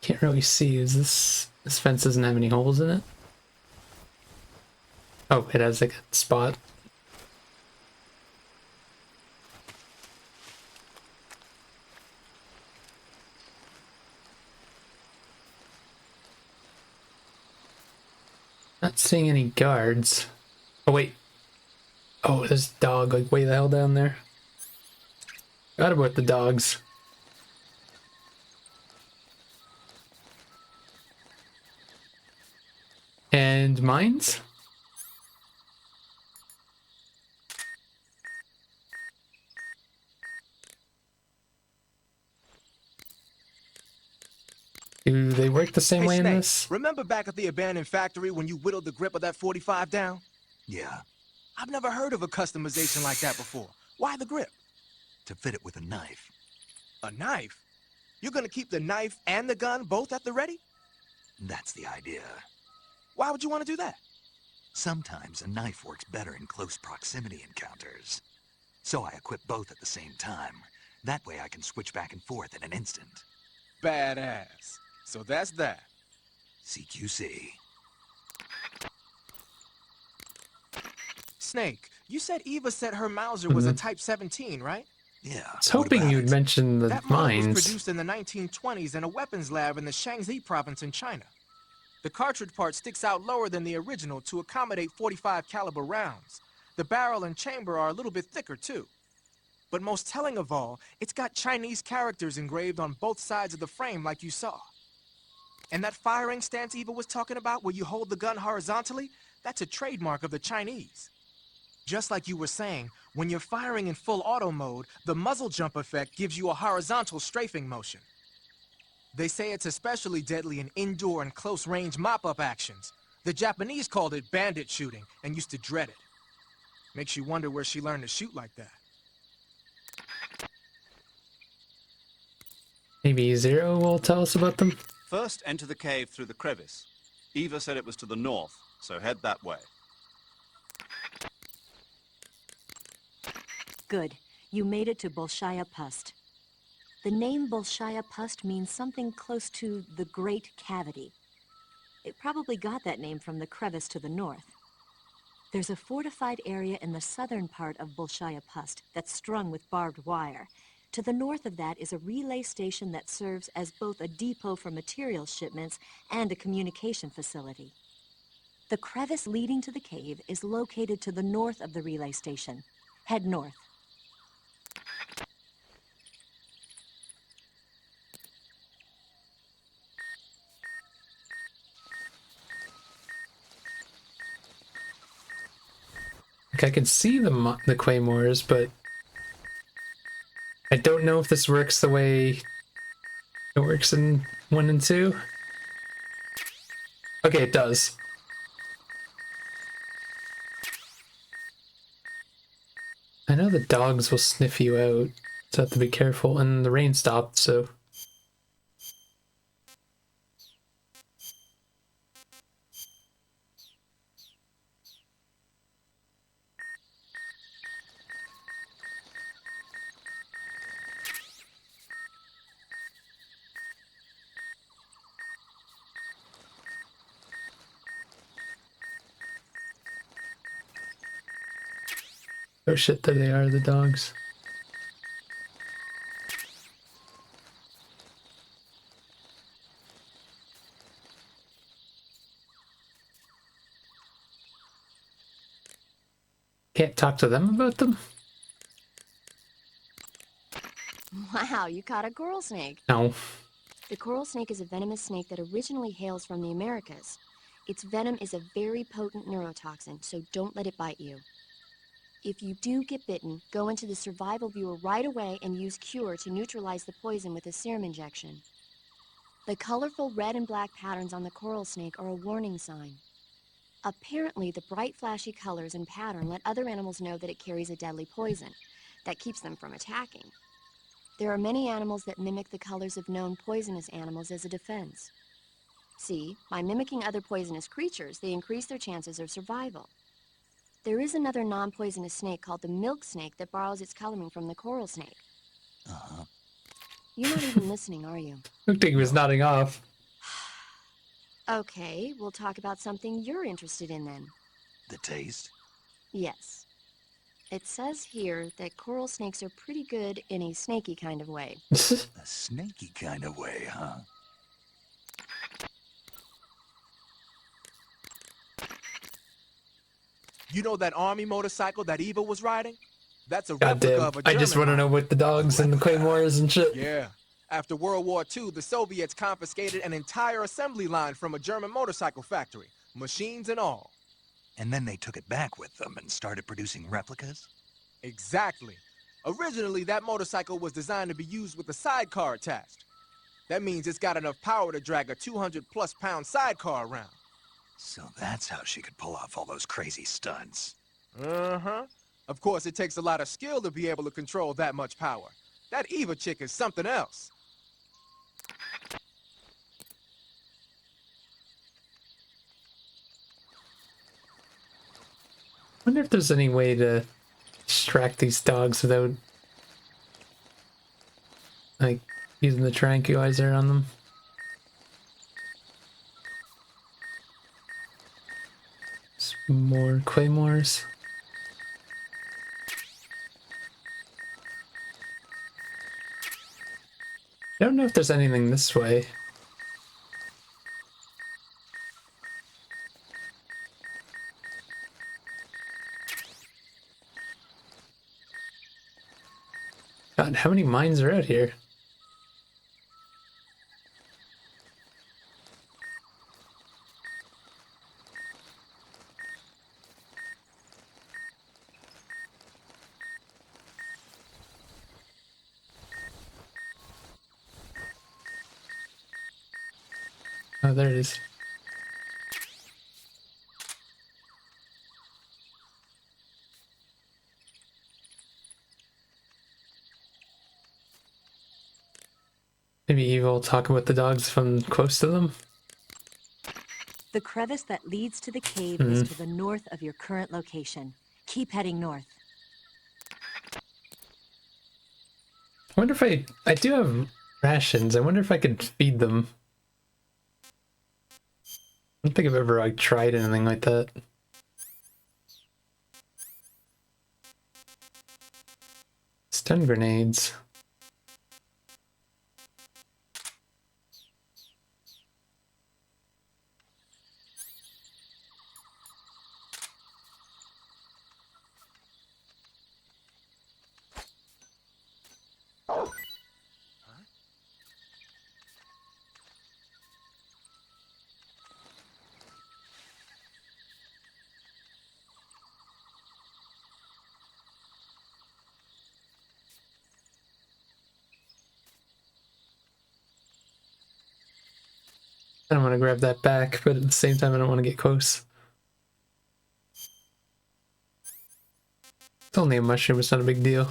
Speaker 1: Can't really see. Is this fence doesn't have any holes in it? Oh, it has like a spot. Not seeing any guards. Oh wait. Oh, there's a dog like way the hell down there. Forgot about the dogs. And mines? Do they work the same
Speaker 10: Hey,
Speaker 1: way in
Speaker 10: Snake,
Speaker 1: this?
Speaker 10: remember back at the abandoned factory when you whittled the grip of that 45 down?
Speaker 4: Yeah,
Speaker 10: I've never heard of a customization like that before. Why the grip?
Speaker 4: to fit it with a knife.
Speaker 10: A knife? You're gonna keep the knife and the gun both at the ready?
Speaker 4: That's the idea.
Speaker 10: Why would you want to do that?
Speaker 4: Sometimes a knife works better in close proximity encounters. So I equip both at the same time. That way I can switch back and forth in an instant.
Speaker 10: Badass. So that's that.
Speaker 4: CQC.
Speaker 10: Snake, you said Eva said her Mauser was a Type 17, right?
Speaker 4: Yeah.
Speaker 1: I was hoping you'd mention the
Speaker 10: That model was
Speaker 1: mines.
Speaker 10: produced in the 1920s in a weapons lab in the Shaanxi province in China. The cartridge part sticks out lower than the original to accommodate 45 caliber rounds. The barrel and chamber are a little bit thicker too. But most telling of all, it's got Chinese characters engraved on both sides of the frame like you saw. And that firing stance Eva was talking about where you hold the gun horizontally, that's a trademark of the Chinese. Just like you were saying, when you're firing in full auto mode, the muzzle jump effect gives you a horizontal strafing motion. They say it's especially deadly in indoor and close-range mop-up actions. The Japanese called it bandit shooting and used to dread it. Makes you wonder where she learned to shoot like that.
Speaker 1: Maybe Zero will tell us about them.
Speaker 12: First, enter the cave through the crevice. Eva said it was to the north, so head that way.
Speaker 11: Good. You made it to Bolshaya Pust. The name Bolshaya Pust means something close to the Great Cavity. It probably got that name from the crevice to the north. There's a fortified area in the southern part of Bolshaya Pust that's strung with barbed wire. To the north of that is a relay station that serves as both a depot for material shipments and a communication facility. The crevice leading to the cave is located to the north of the relay station. Head north.
Speaker 1: Like, I can see the claymores, but I don't know if this works the way it works in 1 and 2. Okay, it does. I know the dogs will sniff you out, so I have to be careful, and the rain stopped, so... Oh shit, there they are, the dogs. Can't talk to them about them?
Speaker 9: Wow, you caught a coral snake.
Speaker 1: No.
Speaker 9: The coral snake is a venomous snake that originally hails from the Americas. Its venom is a very potent neurotoxin, so don't let it bite you. If you do get bitten, go into the survival viewer right away and use Cure to neutralize the poison with a serum injection. The colorful red and black patterns on the coral snake are a warning sign. Apparently, the bright flashy colors and pattern let other animals know that it carries a deadly poison that keeps them from attacking. There are many animals that mimic the colors of known poisonous animals as a defense. See, by mimicking other poisonous creatures, they increase their chances of survival. There is another non-poisonous snake called the milk snake that borrows its coloring from the coral snake.
Speaker 4: Uh-huh.
Speaker 9: You're not even listening, are you?
Speaker 1: Looked like he was nodding off.
Speaker 9: Okay, we'll talk about something you're interested in then.
Speaker 4: The taste?
Speaker 9: Yes. It says here that coral snakes are pretty good in a snaky kind of way.
Speaker 4: A snaky kind of way, huh?
Speaker 10: You know that army motorcycle that Eva was riding? That's a
Speaker 1: God
Speaker 10: replica
Speaker 1: damn.
Speaker 10: of a
Speaker 1: I just want
Speaker 10: German
Speaker 1: to know
Speaker 10: model.
Speaker 1: what the dogs and the claymores and shit.
Speaker 10: Yeah. After World War II, the Soviets confiscated an entire assembly line from a German motorcycle factory, machines and all.
Speaker 4: And then they took it back with them and started producing replicas?
Speaker 10: Exactly. Originally, that motorcycle was designed to be used with a sidecar attached. That means it's got enough power to drag a 200-plus pound sidecar around.
Speaker 4: So that's how she could pull off all those crazy stunts.
Speaker 10: Uh-huh. Of course, it takes a lot of skill to be able to control that much power. That Eva chick is something else.
Speaker 1: Wonder if there's any way to distract these dogs without, like, using the tranquilizer on them. Some more claymores. I don't know if there's anything this way. God, how many mines are out here? Oh, there it is. Maybe Eva will talk about the dogs if I'm close to them.
Speaker 11: The crevice that leads to the cave is to the north of your current location. Keep heading north.
Speaker 1: I wonder if I do have rations. I wonder if I could feed them. I don't think I've ever like tried anything like that. Stun grenades. I don't want to grab that back, but at the same time, I don't want to get close. It's only a mushroom, it's not a big deal.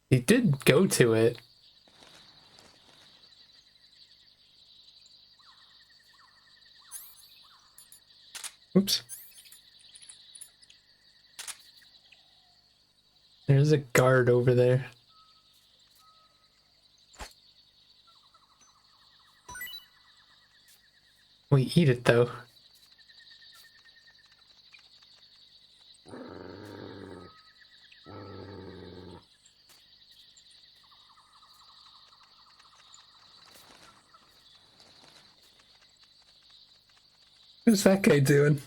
Speaker 1: He did go to it. Oops. There's a guard over there. We eat it though. What's that guy doing?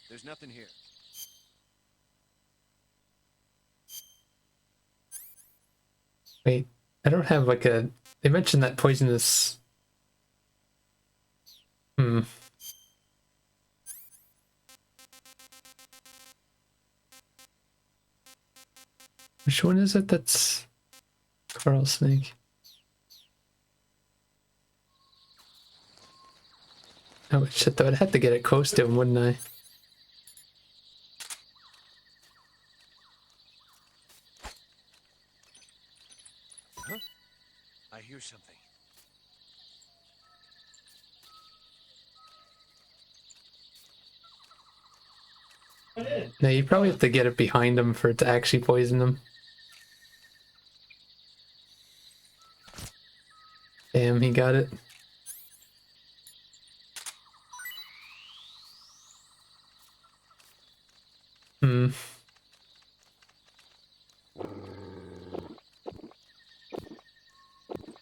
Speaker 5: There's nothing here.
Speaker 1: Wait, I don't have like a... They mentioned that poisonous... Which one is it that's... Coral snake? Oh shit, though, I'd have to get it close to him, wouldn't I?
Speaker 5: Huh? I hear something.
Speaker 1: No, you probably have to get it behind him for it to actually poison him. Damn, he got it.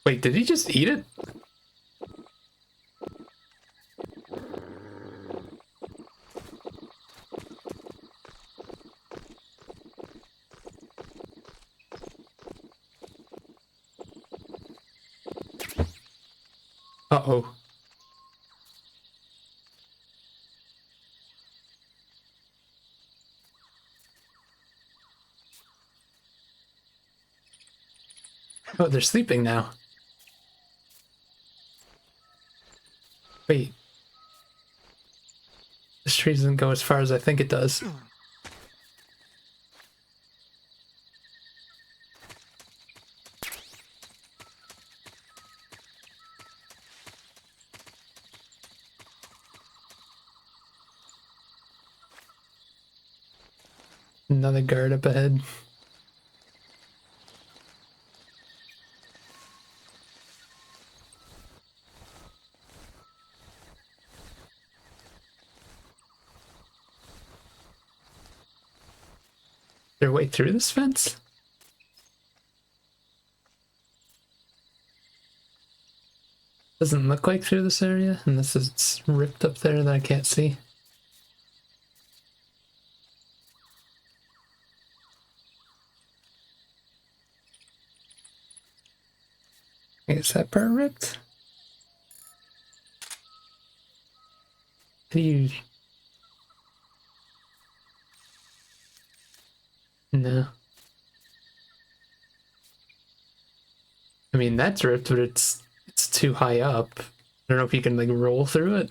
Speaker 1: Wait, did he just eat it? Uh-oh. Oh, they're sleeping now. Wait. This tree doesn't go as far as I think it does. Another guard up ahead. Their way through this fence? Doesn't look like through this area, unless it's ripped up there that I can't see. Is that part ripped? How do you... No. I mean, that's ripped, but it's too high up. I don't know if you can, like, roll through it.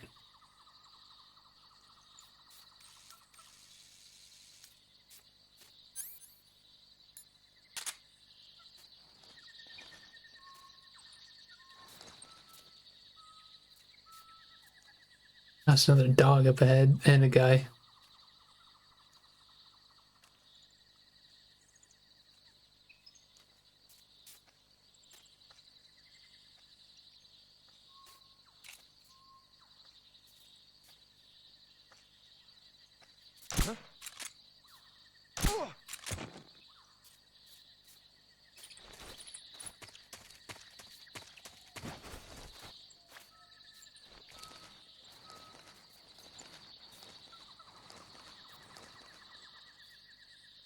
Speaker 1: That's another dog up ahead, and a guy.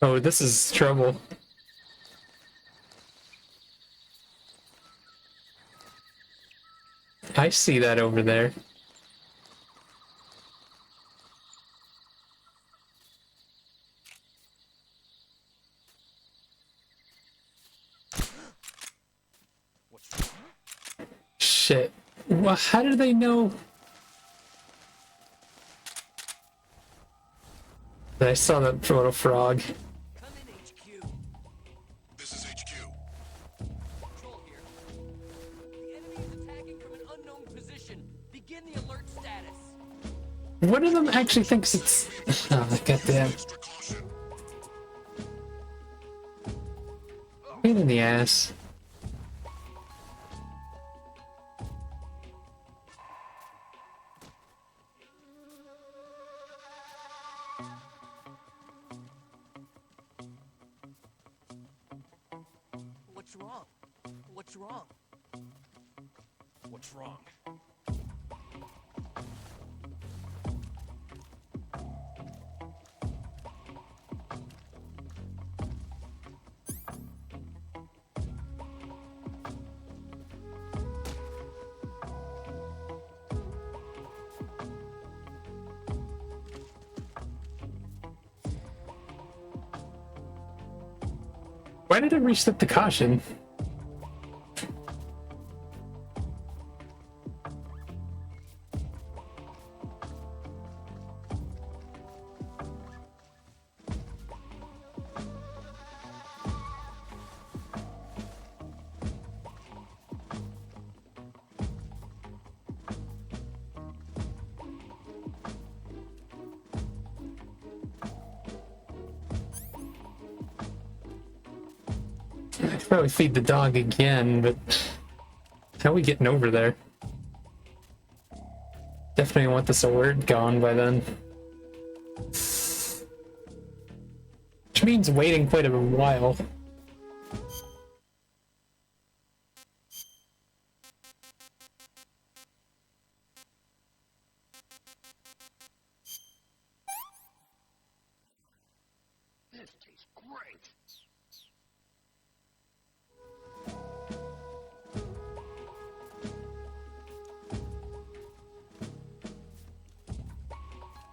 Speaker 1: Oh, this is trouble. I see that over there. Shit. Well, how do they know that I saw that little frog?
Speaker 5: Come in, HQ.
Speaker 6: This is HQ.
Speaker 5: Control here. The enemy is attacking from an unknown position. Begin the alert status.
Speaker 1: One of them actually thinks it's... Oh, goddamn. Pain in the ass.
Speaker 5: What's wrong? What's wrong?
Speaker 3: What's wrong?
Speaker 1: Why did it reset the caution? I could probably feed the dog again, but how are we getting over there? Definitely want this alert gone by then. Which means waiting quite a while.
Speaker 3: This tastes great.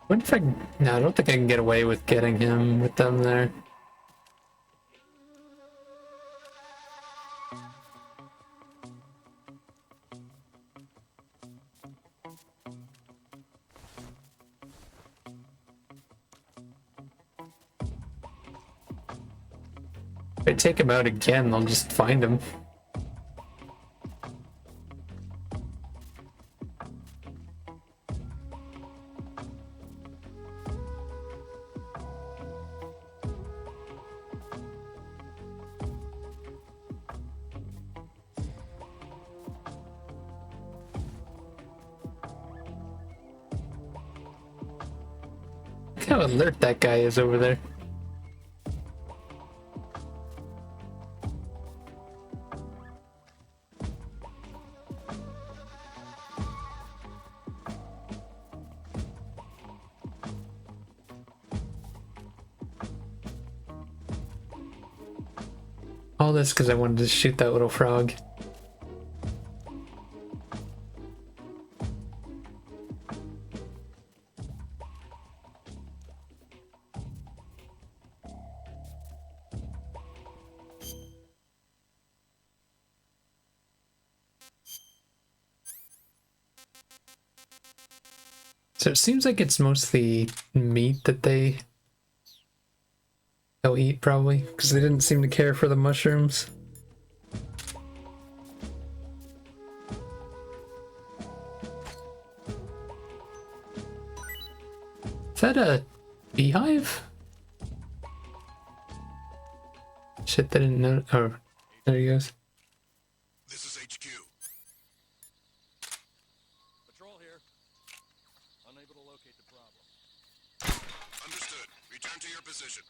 Speaker 1: What if I... No, I don't think I can get away with getting him with them there. If I take him out again, I'll just find him. Look how alert that guy is over there. All this because I wanted to shoot that little frog. So it seems like it's mostly meat that they'll eat, probably, because they didn't seem to care for the mushrooms. Is that a beehive? Shit, they didn't know. Oh, there he goes.
Speaker 6: This is HQ.
Speaker 3: Patrol here. Unable to locate the problem.
Speaker 6: Understood. Return to your position.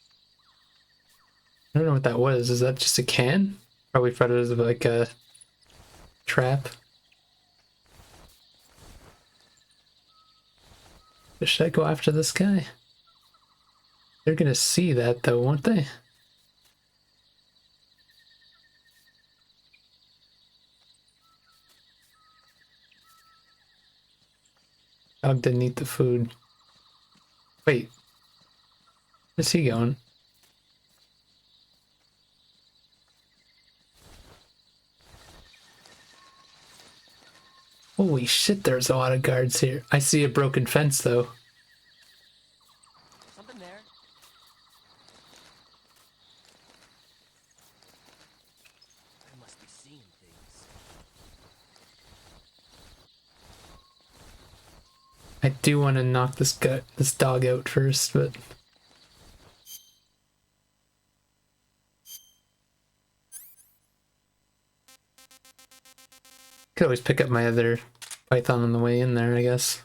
Speaker 1: I don't know what that was. Is that just a can? Probably thought it was like a trap. Should I go after this guy? They're gonna see that though, won't they? Dog didn't eat the food. Wait. Where's he going? Holy shit, there's a lot of guards here. I see a broken fence though.
Speaker 5: Something there. I must be seeing things.
Speaker 1: I do want to knock this dog out first, but could always pick up my other python on the way in there, I guess.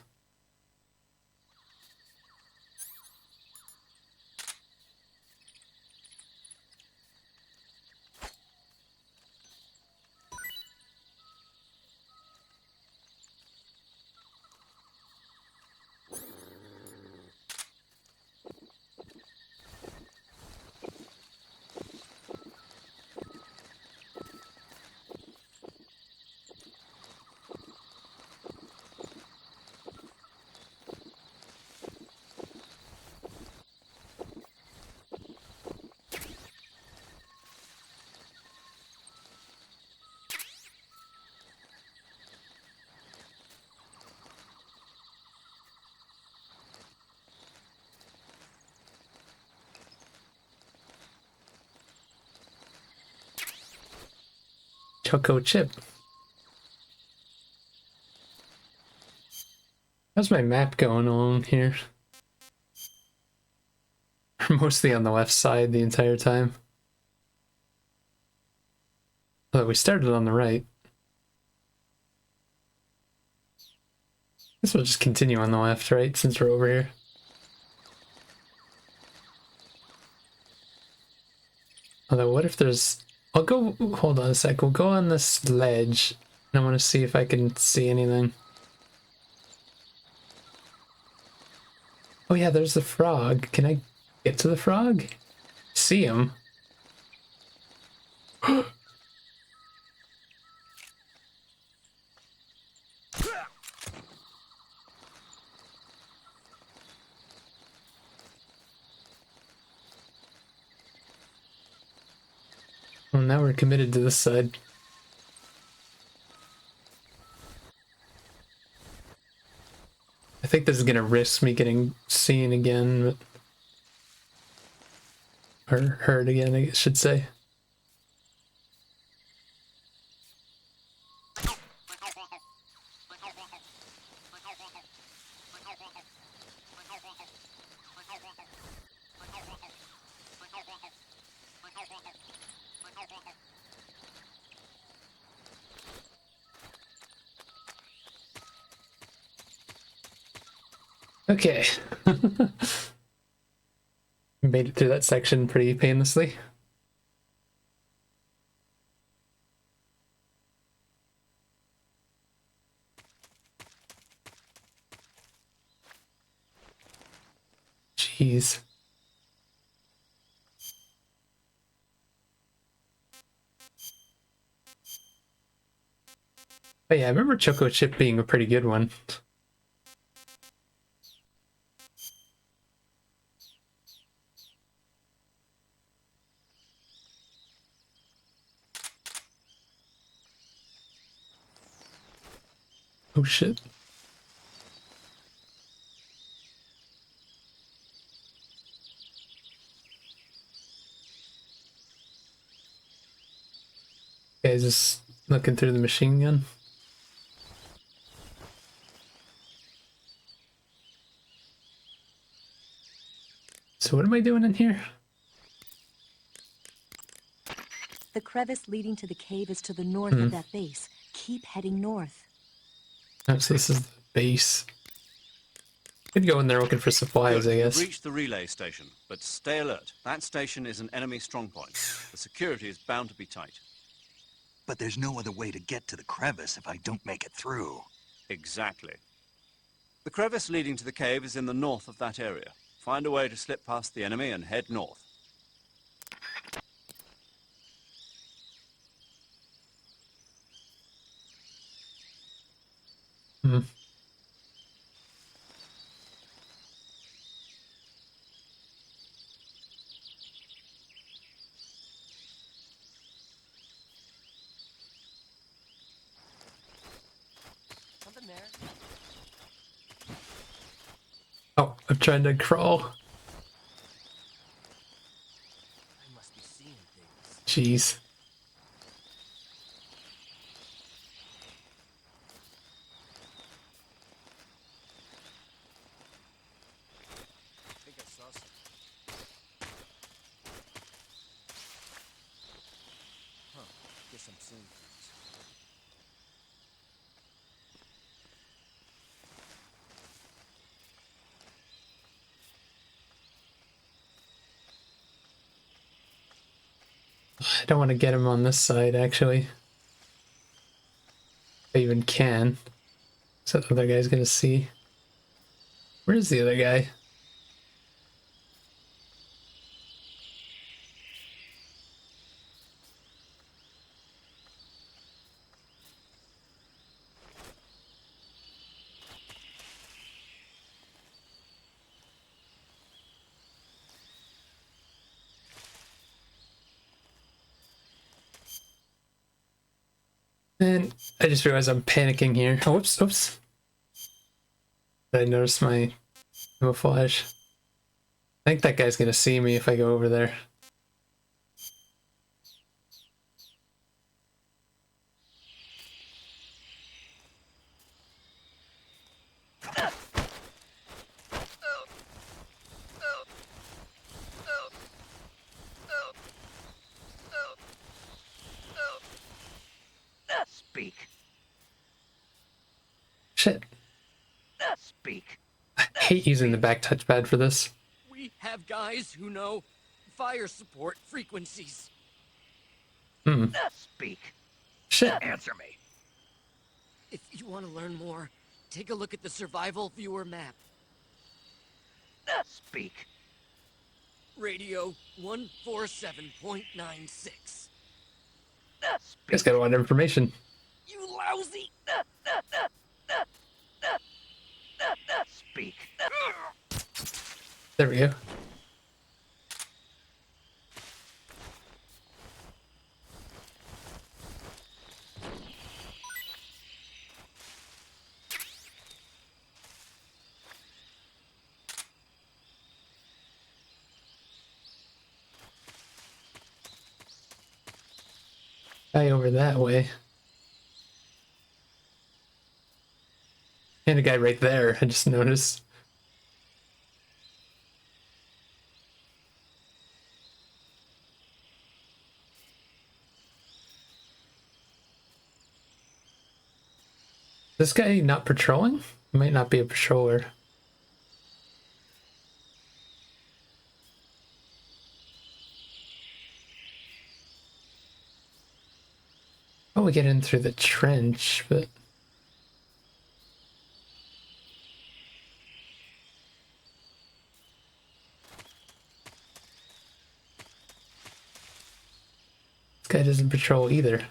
Speaker 1: Choco chip. How's my map going on here? Mostly on the left side the entire time. Although we started on the right. Guess we'll just continue on the left, right, since we're over here. Although, what if there's... I'll go... Hold on a sec. We'll go on this ledge. And I want to see if I can see anything. Oh yeah, there's the frog. Can I get to the frog? See him? Well, now we're committed to this side. I think this is gonna risk me getting seen again, but... or heard again, I should say. Okay. Made it through that section pretty painlessly. Jeez. But yeah, I remember Choco Chip being a pretty good one. Oh shit. Guys, just looking through the machine gun. So what am I doing in here?
Speaker 11: The crevice leading to the cave is to the north of that base. Keep heading north.
Speaker 1: Oh, so this is the base. Could go in there looking for supplies, I guess.
Speaker 12: Reach the relay station, but stay alert. That station is an enemy strongpoint. The security is bound to be tight.
Speaker 4: But there's no other way to get to the crevice if I don't make it through.
Speaker 12: Exactly. The crevice leading to the cave is in the north of that area. Find a way to slip past the enemy and head north.
Speaker 1: trying to crawl.
Speaker 5: I must be seeing things.
Speaker 1: Jeez.
Speaker 5: I think I saw something. Huh. Guess I'm seeing things.
Speaker 1: I don't want to get him on this side, actually. If I even can. So the other guy's gonna see. Where's the other guy? And I just realized I'm panicking here. Oh, whoops, oops. I noticed my camouflage. I think that guy's gonna see me if I go over there.
Speaker 4: Speak.
Speaker 1: Shit.
Speaker 4: Speak.
Speaker 1: I hate using the back touchpad for this.
Speaker 5: We have guys who know fire support frequencies.
Speaker 4: Speak.
Speaker 1: Shit.
Speaker 4: Answer me.
Speaker 5: If you want to learn more, take a look at the survival viewer map.
Speaker 4: Speak.
Speaker 5: Radio 147.96.
Speaker 1: Guys got a lot of information.
Speaker 5: You lousy!
Speaker 4: Speak.
Speaker 1: There we go. Guy over that way. And a guy right there, I just noticed. This guy not patrolling? He might not be a patroller. Oh, we get in through the trench, but... This guy doesn't patrol either.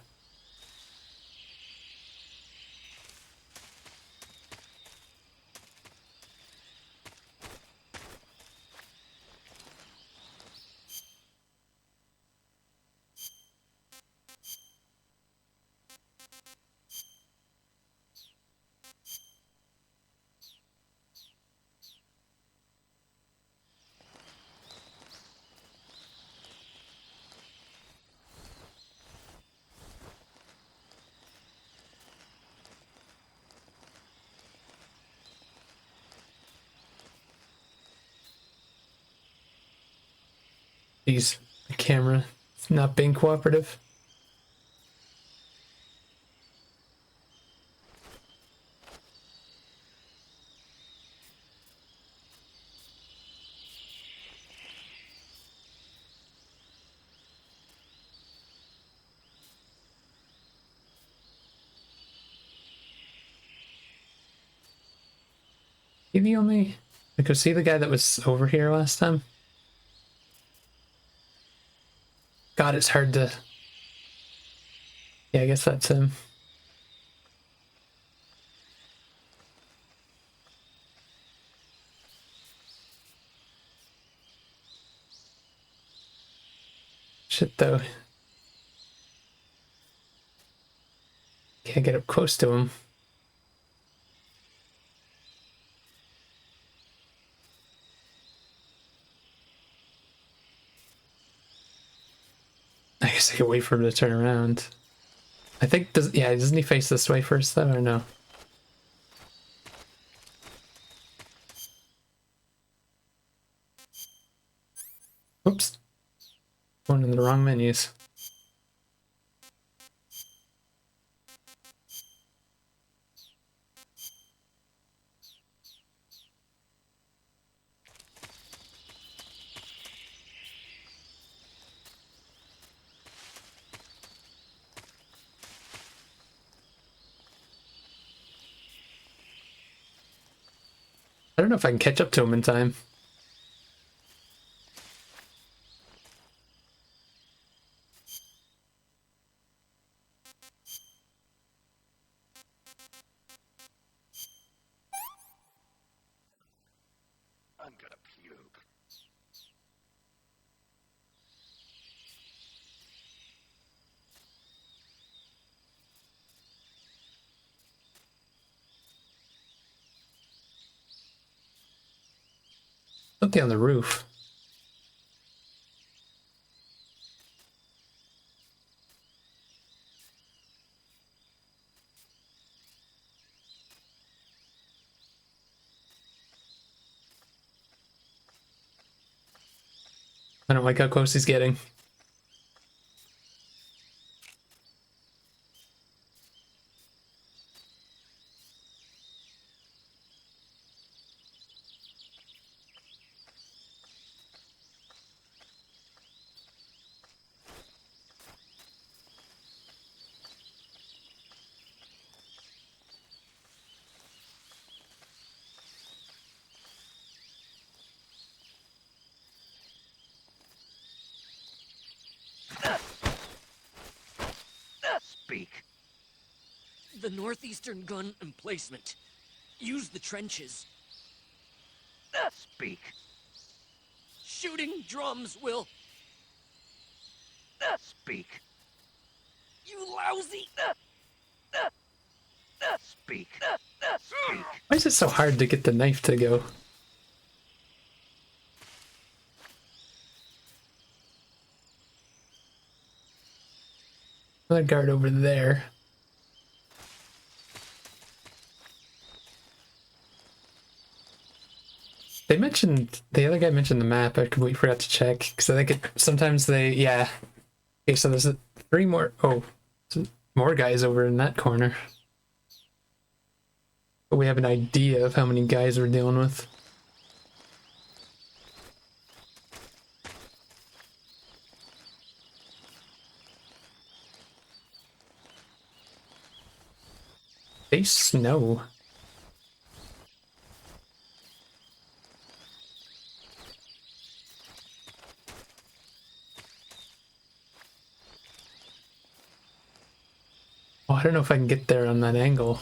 Speaker 1: Jeez, the camera is not being cooperative. He the only... I could see the guy that was over here last time. God, it's hard to... Yeah, I guess that's him. Shit, though. Can't get up close to him. guess I could wait for him to turn around. I think, doesn't he face this way first though, or no? Oops. Going in the wrong menus. I don't know if I can catch up to him in time.
Speaker 2: I'm gonna puke.
Speaker 1: Something on the roof. I don't like how close he's getting.
Speaker 2: Speak.
Speaker 13: The northeastern gun emplacement. Use the trenches.
Speaker 2: Speak.
Speaker 13: Shooting drums will...
Speaker 2: Speak.
Speaker 13: You lousy...
Speaker 2: Speak. Speak.
Speaker 1: Why is it so hard to get the knife to go? Another guard over there. They mentioned, the other guy mentioned the map. I completely forgot to check because I think it, sometimes they, yeah. Okay, so there's three more, more guys over in that corner. But we have an idea of how many guys we're dealing with. Face snow. Oh, I don't know if I can get there on that angle.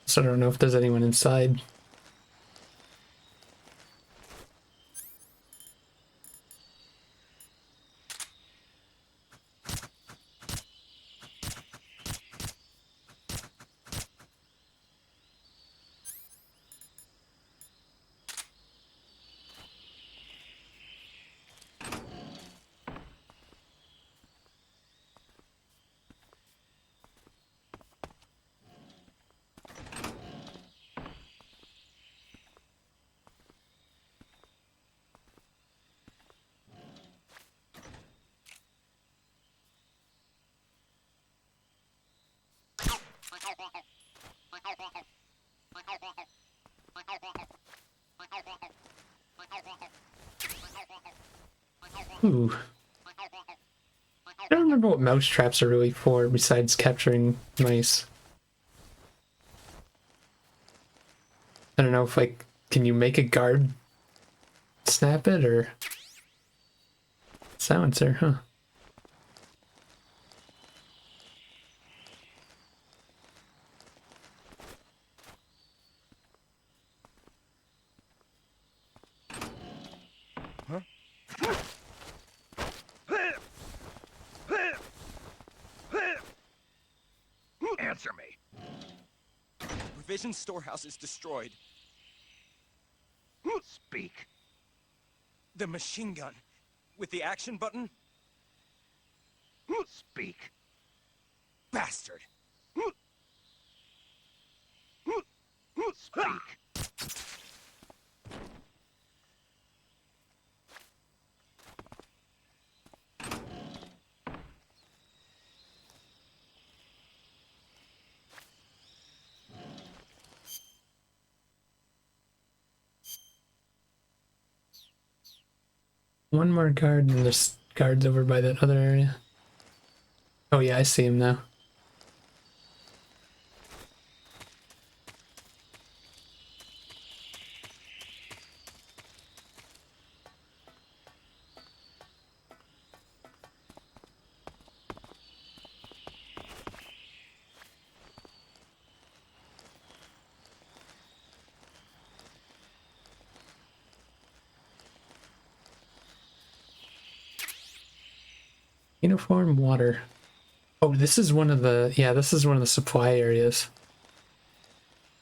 Speaker 1: So I don't know if there's anyone inside. Ooh. I don't remember what mouse traps are really for besides capturing mice. I don't know if, like, can you make a guard snap it or silencer, huh?
Speaker 14: Answer me.
Speaker 13: Provision storehouse is destroyed.
Speaker 14: Speak.
Speaker 13: The machine gun. With the action button?
Speaker 14: Speak.
Speaker 13: Bastard!
Speaker 14: Speak.
Speaker 1: One more guard, and there's guards over by that other area. Oh yeah, I see him now. Uniform water. Oh, this is one of the, yeah, this is one of the supply areas.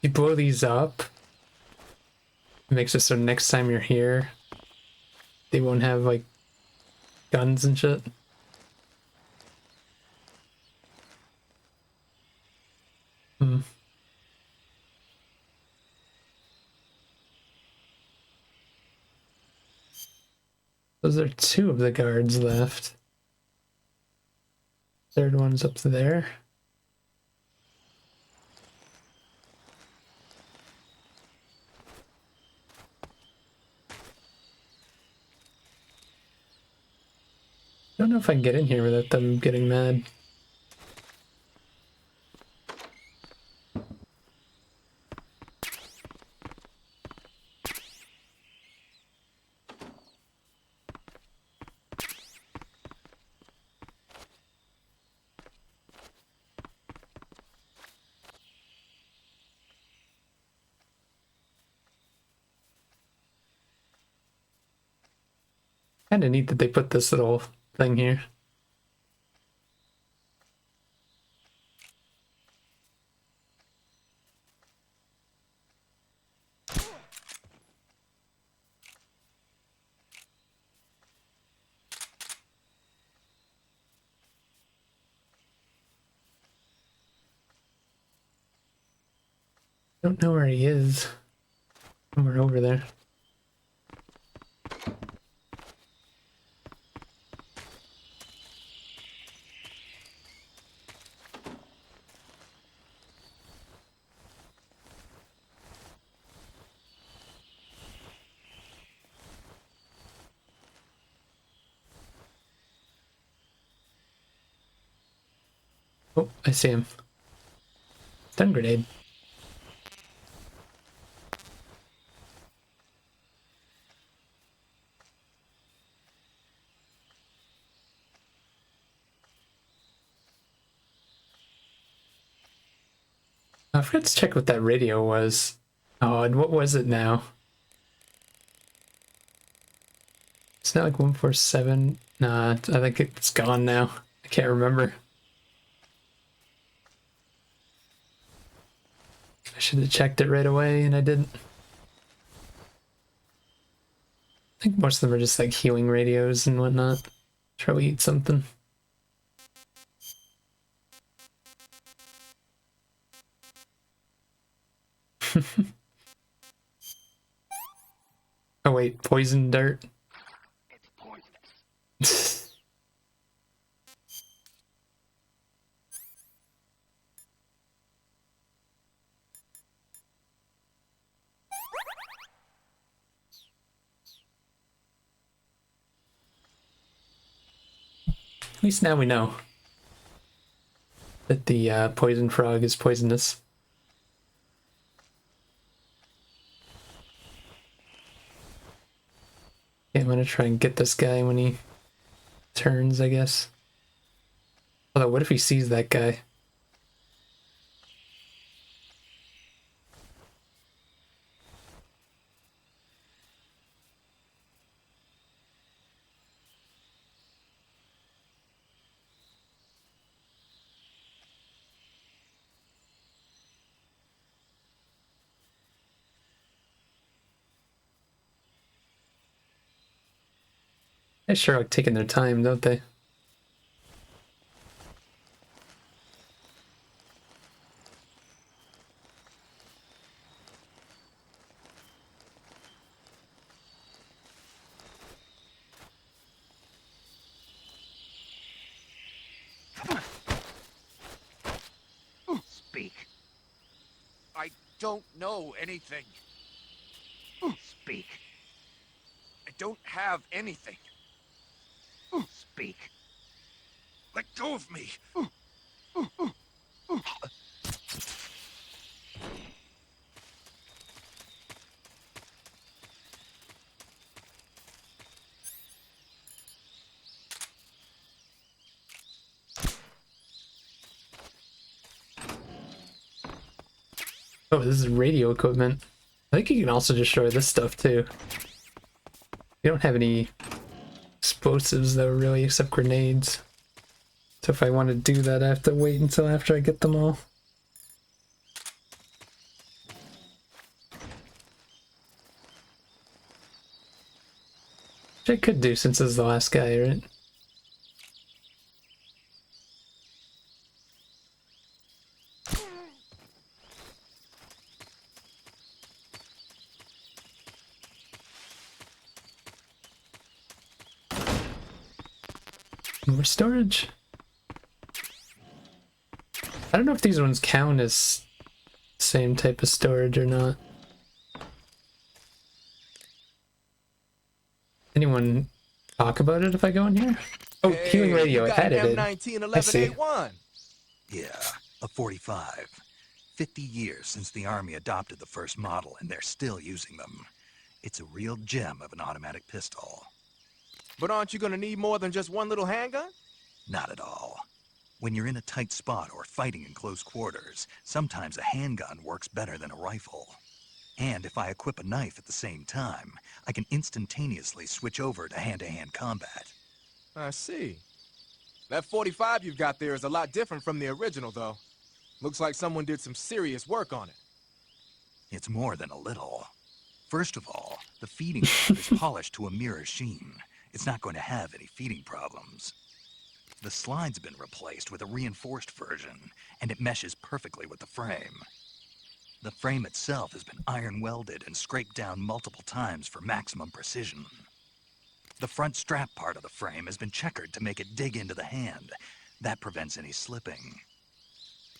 Speaker 1: You blow these up, it makes it so next time you're here, they won't have like guns and shit. Hmm. Those are two of the guards left. Third one's up there. Don't know if I can get in here without them getting mad. Kind of neat that they put this little thing here. Don't know where he is. Somewhere over there. Oh, I see him. Stun grenade. I forgot to check what that radio was. Oh, and what was it now? It's not like 147. Nah, I think it's gone now. I can't remember. I should have checked it right away, and I didn't. I think most of them are just like healing radios and whatnot. Try to eat something. Oh wait, poison dart.
Speaker 14: It's poisonous.
Speaker 1: At least now we know that the poison frog is poisonous. Yeah, I'm gonna try and get this guy when he turns, I guess. Although, what if he sees that guy? They sure are taking their time, don't they?
Speaker 14: Speak.
Speaker 3: I don't know anything.
Speaker 14: Speak.
Speaker 3: I don't have anything.
Speaker 14: Speak.
Speaker 3: Let go of me.
Speaker 1: Oh, this is radio equipment. I think you can also destroy this stuff too. You don't have any explosives though, really, except grenades. So if I want to do that, I have to wait until after I get them all. Which I could do since this is the last guy, right? More storage. I don't know if these ones count as same type of storage or not. Anyone talk about it if I go in here? Oh,
Speaker 10: Hey,
Speaker 1: healing radio,
Speaker 10: you
Speaker 1: I
Speaker 10: got
Speaker 1: had
Speaker 10: an
Speaker 1: it in.
Speaker 10: M19
Speaker 1: I see.
Speaker 10: 11A1.
Speaker 4: Yeah, a 45. 50 years since the Army adopted the first model, and they're still using them. It's a real gem of an automatic pistol.
Speaker 10: But aren't you gonna need more than just one little handgun?
Speaker 4: Not at all. When you're in a tight spot or fighting in close quarters, sometimes a handgun works better than a rifle. And if I equip a knife at the same time, I can instantaneously switch over to hand-to-hand combat.
Speaker 10: I see. That 45 you've got there is a lot different from the original, though. Looks like someone did some serious work on it.
Speaker 4: It's more than a little. First of all, the feeding rod is polished to a mirror sheen. It's not going to have any feeding problems. The slide's been replaced with a reinforced version, and it meshes perfectly with the frame. The frame itself has been iron welded and scraped down multiple times for maximum precision. The front strap part of the frame has been checkered to make it dig into the hand. That prevents any slipping.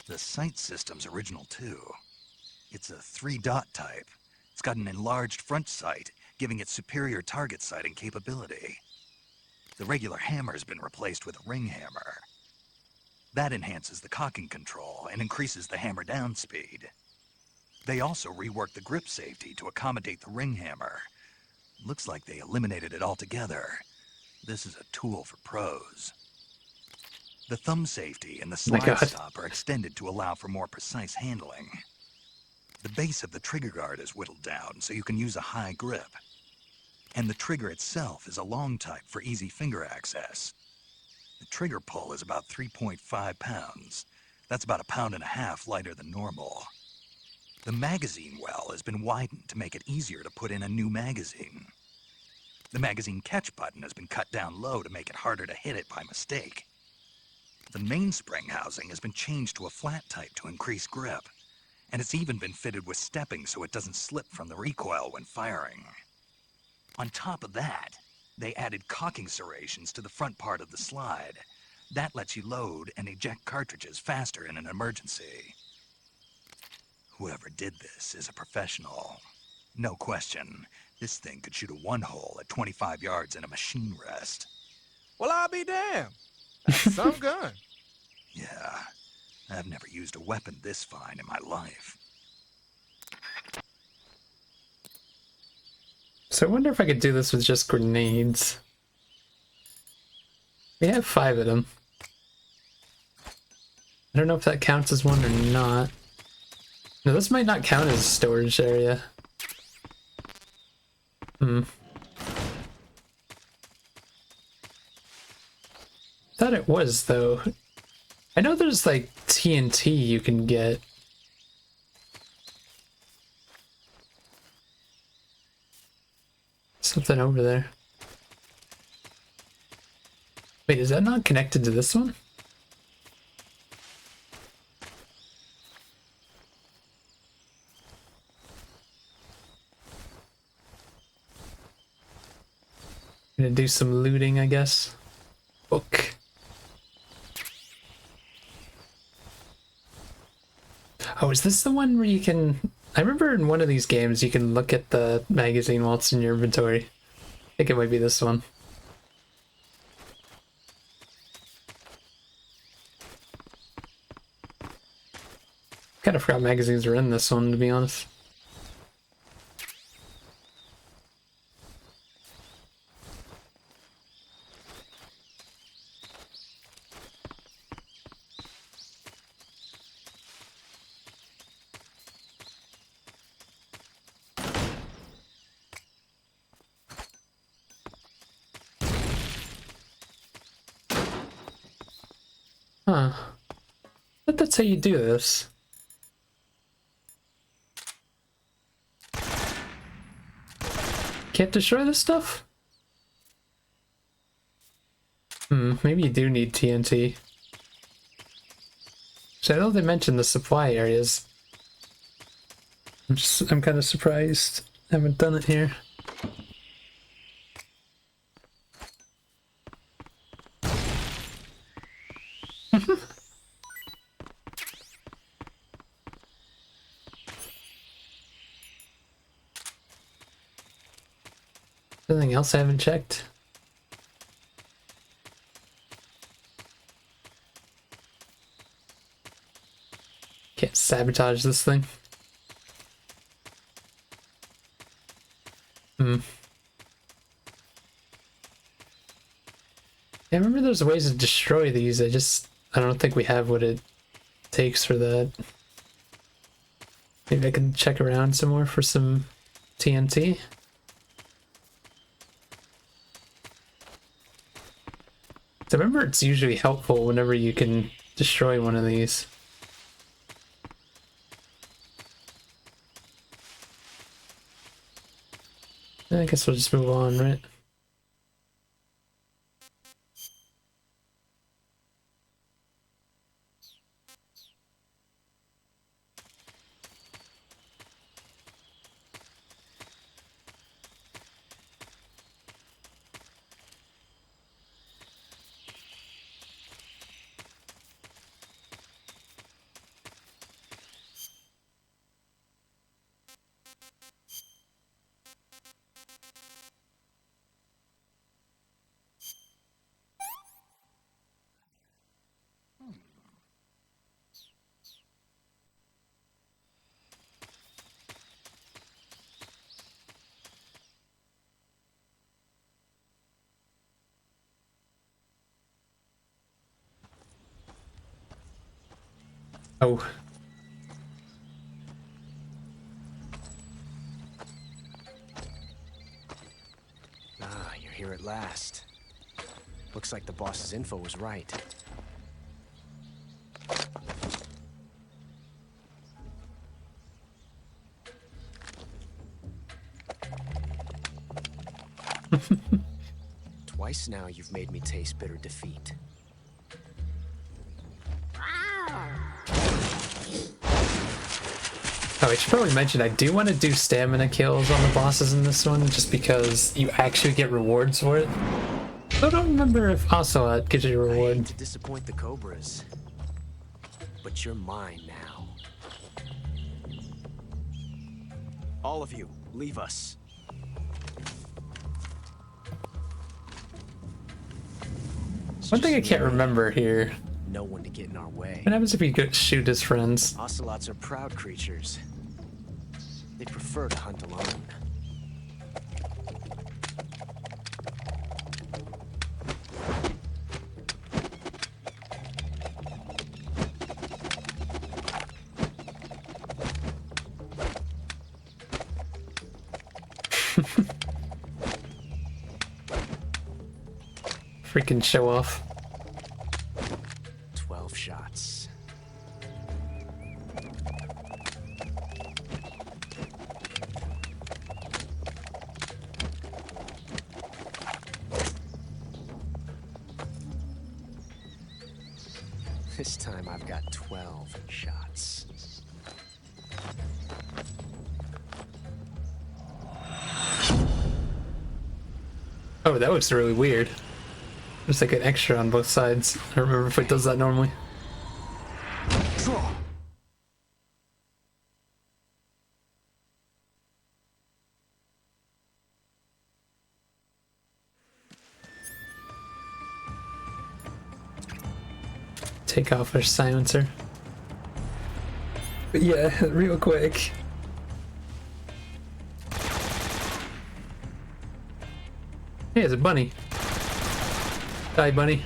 Speaker 4: The sight system's original too. It's a 3-dot type. It's got an enlarged front sight, giving it superior target sighting capability. The regular hammer's been replaced with a ring hammer. That enhances the cocking control and increases the hammer down speed. They also reworked the grip safety to accommodate the ring hammer. Looks like they eliminated it altogether. This is a tool for pros. The thumb safety and the slide stop are extended to allow for more precise handling. The base of the trigger guard is whittled down so you can use a high grip. And the trigger itself is a long type for easy finger access. The trigger pull is about 3.5 pounds. That's about 1.5 pounds lighter than normal. The magazine well has been widened to make it easier to put in a new magazine. The magazine catch button has been cut down low to make it harder to hit it by mistake. The mainspring housing has been changed to a flat type to increase grip. And it's even been fitted with stepping so it doesn't slip from the recoil when firing. On top of that, they added cocking serrations to the front part of the slide. That lets you load and eject cartridges faster in an emergency. Whoever did this is a professional. No question, this thing could shoot a one-hole at 25 yards in a machine rest.
Speaker 10: Well, I'll be damned. That's some gun.
Speaker 4: Yeah, I've never used a weapon this fine in my life.
Speaker 1: So I wonder if I could do this with just grenades. We have 5 of them. I don't know if that counts as one or not. No, this might not count as a storage area. Thought it was, though. I know there's like TNT you can get. Something over there. Wait, is that not connected to this one? Gonna do some looting, I guess. Book. Oh, is this the one where you can... I remember in one of these games you can look at the magazine while it's in your inventory. I think it might be this one. Kind of forgot magazines were in this one, to be honest. Huh. But that's how you do this. Can't destroy this stuff? Maybe you do need TNT. So I know they mentioned the supply areas. I'm kind of surprised I haven't done it here. Anything else I haven't checked? Can't sabotage this thing. Yeah, I remember there's ways to destroy these. I don't think we have what it takes for that. Maybe I can check around some more for some TNT. I remember it's usually helpful whenever you can destroy one of these. I guess we'll just move on, right? Oh.
Speaker 5: Ah, you're here at last. Looks like the boss's info was right. Twice now you've made me taste bitter defeat.
Speaker 1: Oh, I should probably mention I do want to do stamina kills on the bosses in this one, just because you actually get rewards for it. I don't remember if Ocelot gives you a reward.
Speaker 5: I hate to disappoint the Cobras, but you're mine now. All of you, leave us.
Speaker 1: One thing I can't remember here.
Speaker 5: No one to get in our way.
Speaker 1: What happens if you go shoot his friends?
Speaker 5: Ocelots are proud creatures. They prefer to hunt alone.
Speaker 1: Freaking show off.
Speaker 5: 12 shots.
Speaker 15: This time I've got 12 shots.
Speaker 1: Oh, that looks really weird. There's like an extra on both sides. I don't remember if it does that normally.
Speaker 15: Draw.
Speaker 1: Take off our silencer. But yeah, real quick. Hey, it's a bunny. Die, bunny.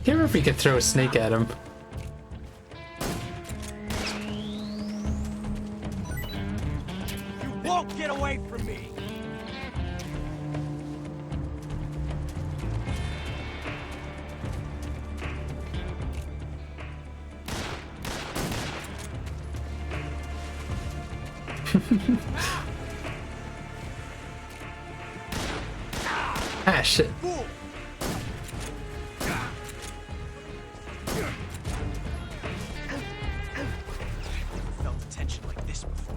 Speaker 1: Can't remember if we could throw a snake at him.
Speaker 13: You won't get away from me!
Speaker 1: Ah, shit.
Speaker 13: Felt a tension like this before.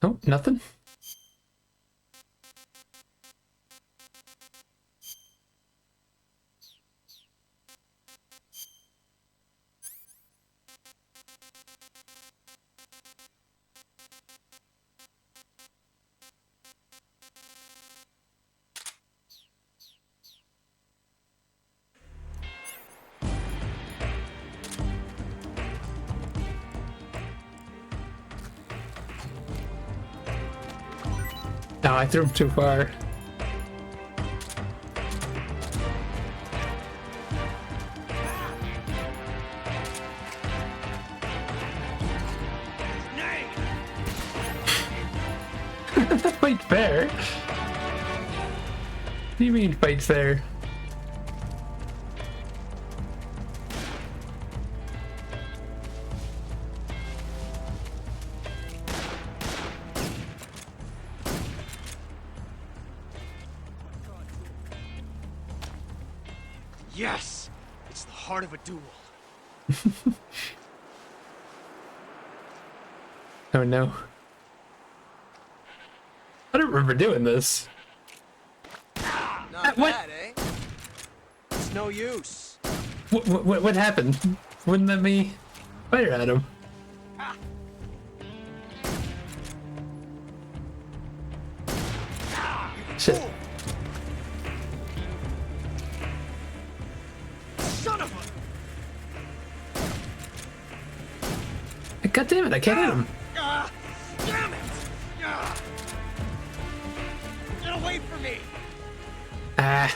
Speaker 1: Oh, nothing? No, I threw him too far. Fight fair? What do you mean fight fair?
Speaker 13: Yes! It's the heart of a duel.
Speaker 1: Oh no. I don't remember doing this.
Speaker 10: Not bad, eh? It's no use.
Speaker 1: What happened? Wouldn't let me fire at him. Shit.
Speaker 13: Son of a...
Speaker 1: God damn it, I can't hit him.
Speaker 13: Damn it! Get away from me!
Speaker 1: Ah.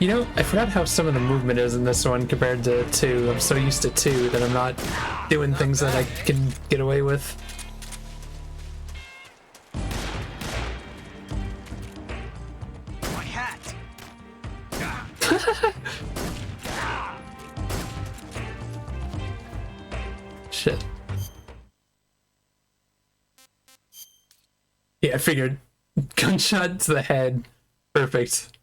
Speaker 1: You know, I forgot how some of the movement is in this one compared to 2. I'm so used to 2 that I'm not doing things that I can get away with.
Speaker 13: My hat!
Speaker 1: Shit. Yeah, I figured. Gunshot to the head. Perfect.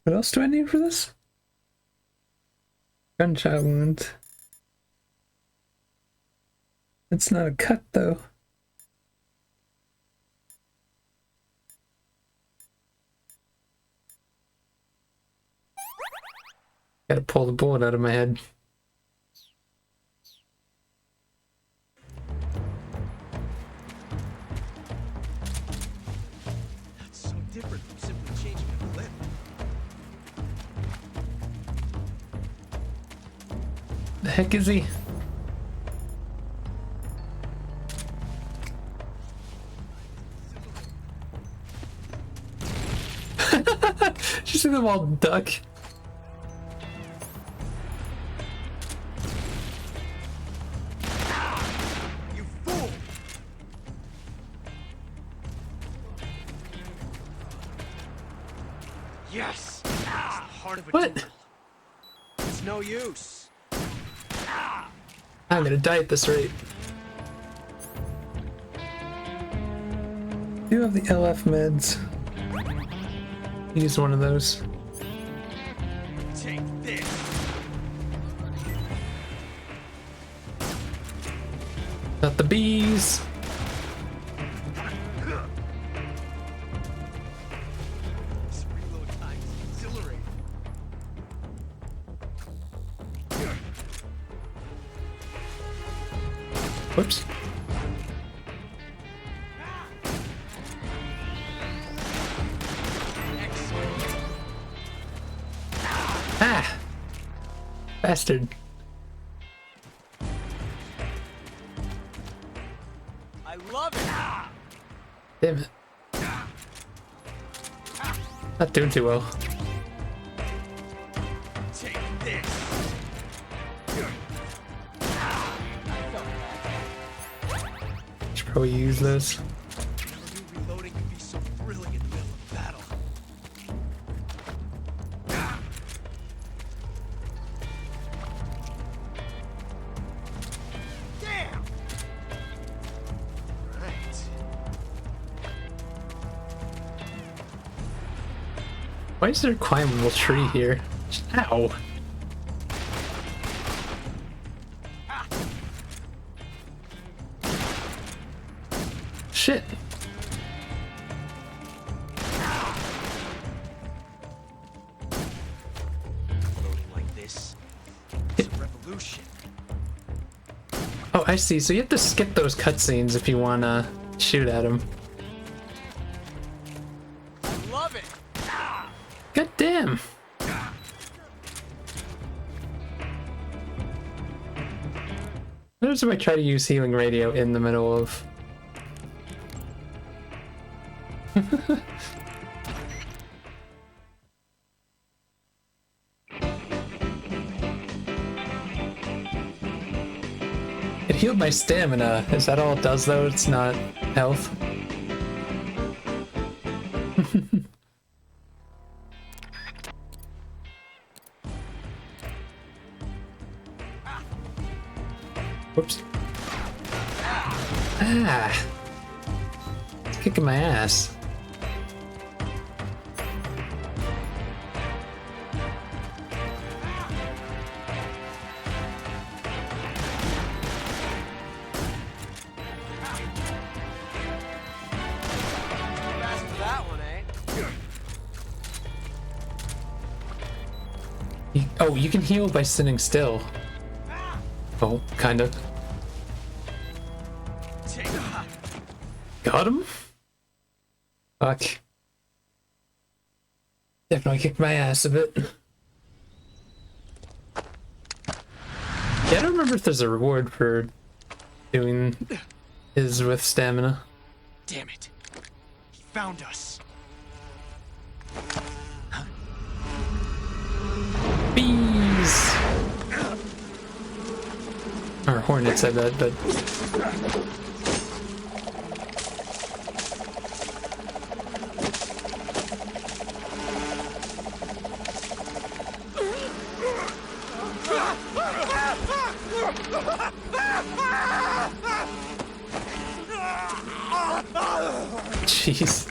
Speaker 1: What else do I need for this? Gunshot wound. It's not a cut though. Gotta pull the bullet out of my head.
Speaker 13: That's so different from simply changing a clip.
Speaker 1: The heck is he? you see them all duck?
Speaker 10: You fool! Yes! It's the heart of a
Speaker 1: What?
Speaker 10: duel. It's no use.
Speaker 1: I'm gonna die at this rate. Do you have the LF meds? Use one of those.
Speaker 10: Take this.
Speaker 1: Not the bees.
Speaker 10: This reload time is exhilarating.
Speaker 1: Whoops. Ah! Bastard.
Speaker 10: I love it.
Speaker 1: Damn it. Not doing too well.
Speaker 10: Take this.
Speaker 1: Should probably use those.
Speaker 10: Reloading can be so thrilling in the middle of battle. Damn! Right.
Speaker 1: Why is there a climbable tree here? Ow! Shit!
Speaker 10: Reloading like this. It's a revolution.
Speaker 1: Oh, I see. So you have to skip those cutscenes if you wanna shoot at them.
Speaker 10: I love it.
Speaker 1: God damn! Notice if I try to use healing radio in the middle of... It healed my stamina. Is that all it does though? It's not health? Whoops. Ah! It's kicking my ass.
Speaker 10: Fast for that one, eh?
Speaker 1: Oh, you can heal by sitting still. Oh, kinda.
Speaker 10: Take that.
Speaker 1: Got him? Fuck. Definitely kicked my ass a bit. Yeah, I don't remember if there's a reward for doing his with stamina.
Speaker 10: Damn it. He found us.
Speaker 1: Bees! Or hornets, I bet, but... Jeez.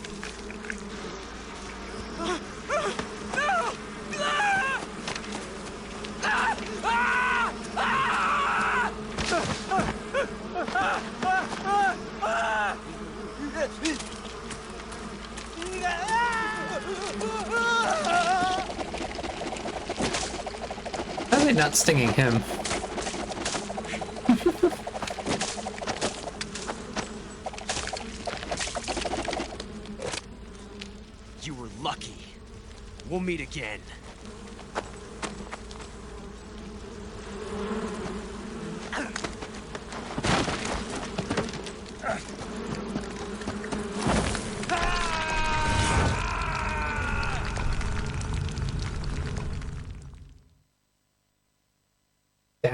Speaker 1: How are they not stinging him?
Speaker 10: You were lucky. We'll meet again.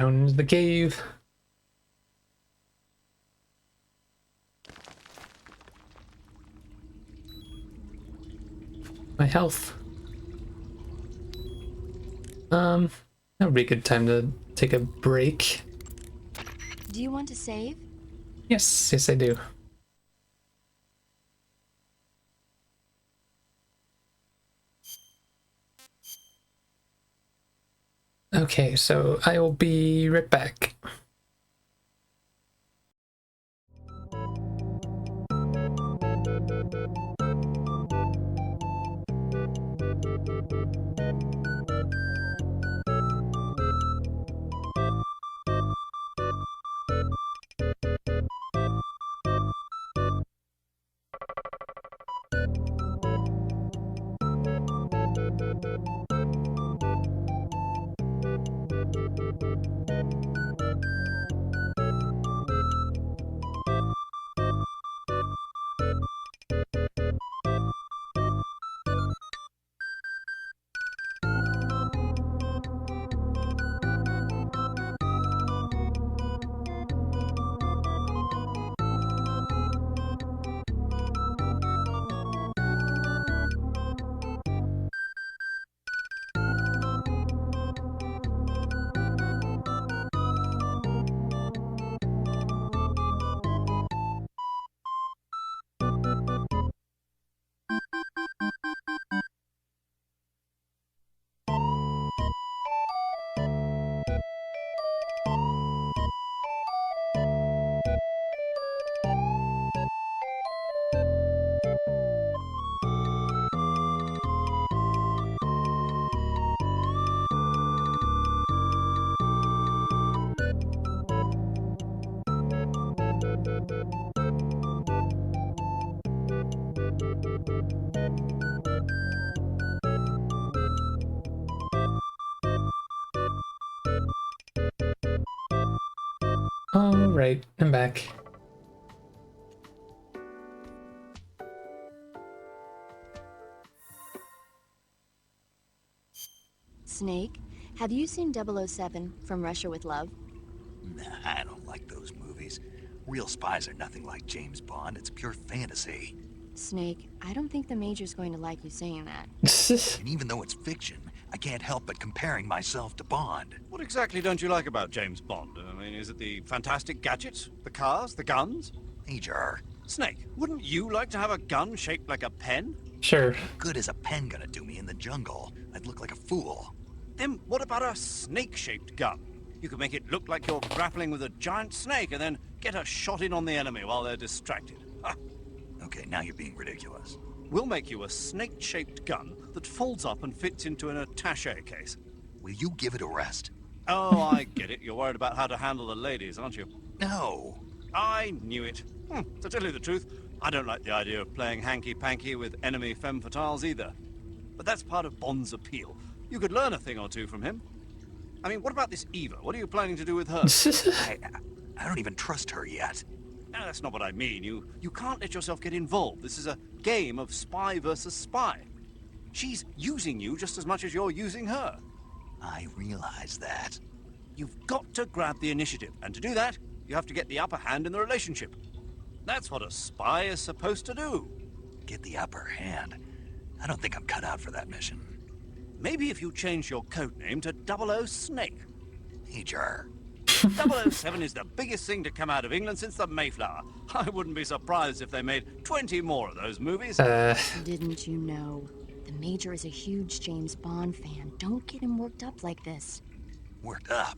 Speaker 1: down into the cave. My health. That would be a good time to take a break.
Speaker 9: Do you want to save?
Speaker 1: Yes, yes I do. Okay, so I will be right back. Alright, I'm back.
Speaker 9: Snake, have you seen 007 From Russia with Love?
Speaker 4: Nah, I don't like those movies. Real spies are nothing like James Bond. It's pure fantasy.
Speaker 9: Snake, I don't think the Major's going to like you saying that.
Speaker 4: And even though it's fiction, I can't help but comparing myself to Bond.
Speaker 12: What exactly don't you like about James Bond? I mean, is it the fantastic gadgets? The cars? The guns?
Speaker 4: Major.
Speaker 12: Snake, wouldn't you like to have a gun shaped like a pen?
Speaker 1: Sure.
Speaker 4: What good is a pen gonna do me in the jungle? I'd look like a fool.
Speaker 12: Then what about a snake-shaped gun? You could make it look like you're grappling with a giant snake and then get a shot in on the enemy while they're distracted. Ha!
Speaker 4: Okay, now you're being ridiculous.
Speaker 12: We'll make you a snake-shaped gun that folds up and fits into an attaché case.
Speaker 4: Will you give it a rest?
Speaker 12: Oh, I get it. You're worried about how to handle the ladies, aren't you?
Speaker 4: No.
Speaker 12: I knew it. To tell you the truth, I don't like the idea of playing hanky-panky with enemy femme fatales either. But that's part of Bond's appeal. You could learn a thing or two from him. I mean, what about this Eva? What are you planning to do with her?
Speaker 4: I don't even trust her yet.
Speaker 12: No, that's not what I mean. You can't let yourself get involved. This is a game of spy versus spy. She's using you just as much as you're using her.
Speaker 4: I realize that.
Speaker 12: You've got to grab the initiative, and to do that, you have to get the upper hand in the relationship. That's what a spy is supposed to do.
Speaker 4: Get the upper hand? I don't think I'm cut out for that mission.
Speaker 12: Maybe if you change your code name to 00 Snake.
Speaker 4: Major.
Speaker 12: 007 is the biggest thing to come out of England since the Mayflower. I wouldn't be surprised if they made 20 more of those movies.
Speaker 9: Didn't you know? The Major is a huge James Bond fan. Don't get him worked up like this.
Speaker 4: Worked up?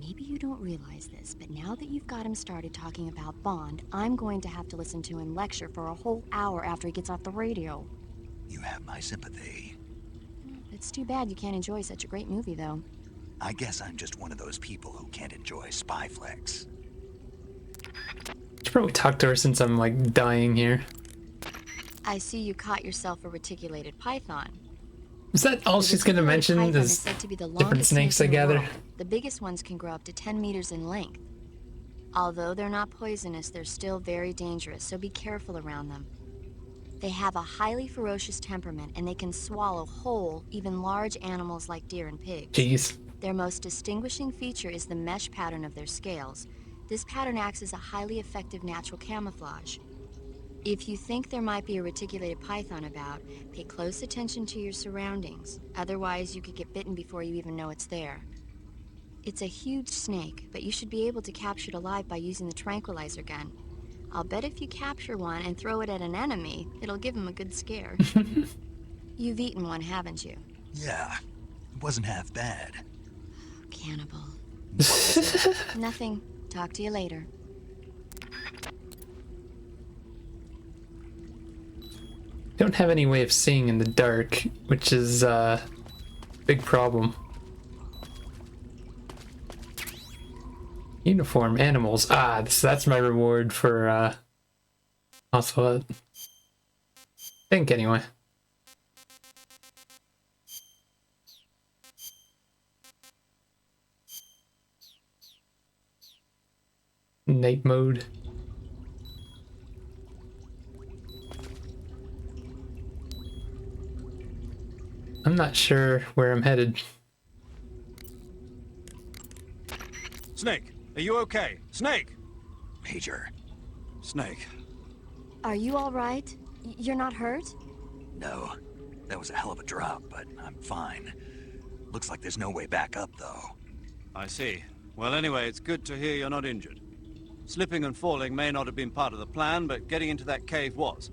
Speaker 9: Maybe you don't realize this, but now that you've got him started talking about Bond, I'm going to have to listen to him lecture for a whole hour after he gets off the radio.
Speaker 4: You have my sympathy.
Speaker 9: It's too bad you can't enjoy such a great movie, though.
Speaker 4: I guess I'm just one of those people who can't enjoy spy flicks.
Speaker 1: Should probably talk to her since I'm like dying here.
Speaker 9: I see you caught yourself a reticulated python.
Speaker 1: Is that all she's gonna mention?
Speaker 9: Python
Speaker 1: There's
Speaker 9: is said to be the
Speaker 1: different
Speaker 9: longest
Speaker 1: snakes, I
Speaker 9: snake in the
Speaker 1: gather.
Speaker 9: world. The biggest ones can grow up to 10 meters in length. Although they're not poisonous, they're still very dangerous, so be careful around them. They have a highly ferocious temperament, and they can swallow whole, even large animals like deer and pigs.
Speaker 1: Jeez.
Speaker 9: Their most distinguishing feature is the mesh pattern of their scales. This pattern acts as a highly effective natural camouflage. If you think there might be a reticulated python about, pay close attention to your surroundings. Otherwise, you could get bitten before you even know it's there. It's a huge snake, but you should be able to capture it alive by using the tranquilizer gun. I'll bet if you capture one and throw it at an enemy, it'll give him a good scare. You've eaten one, haven't you?
Speaker 4: Yeah, it wasn't half bad.
Speaker 9: Cannibal. Nothing. Talk to you later.
Speaker 1: Don't have any way of seeing in the dark, which is a big problem. Uniform animals. Ah, that's my reward for Ocelot. Think anyway. Night mode. I'm not sure where I'm headed.
Speaker 12: Snake, are you okay? Snake!
Speaker 4: Major.
Speaker 12: Snake.
Speaker 9: Are you all right? You're not hurt?
Speaker 4: No. That was a hell of a drop, but I'm fine. Looks like there's no way back up, though.
Speaker 12: I see. Well, anyway, it's good to hear you're not injured. Slipping and falling may not have been part of the plan, but getting into that cave was.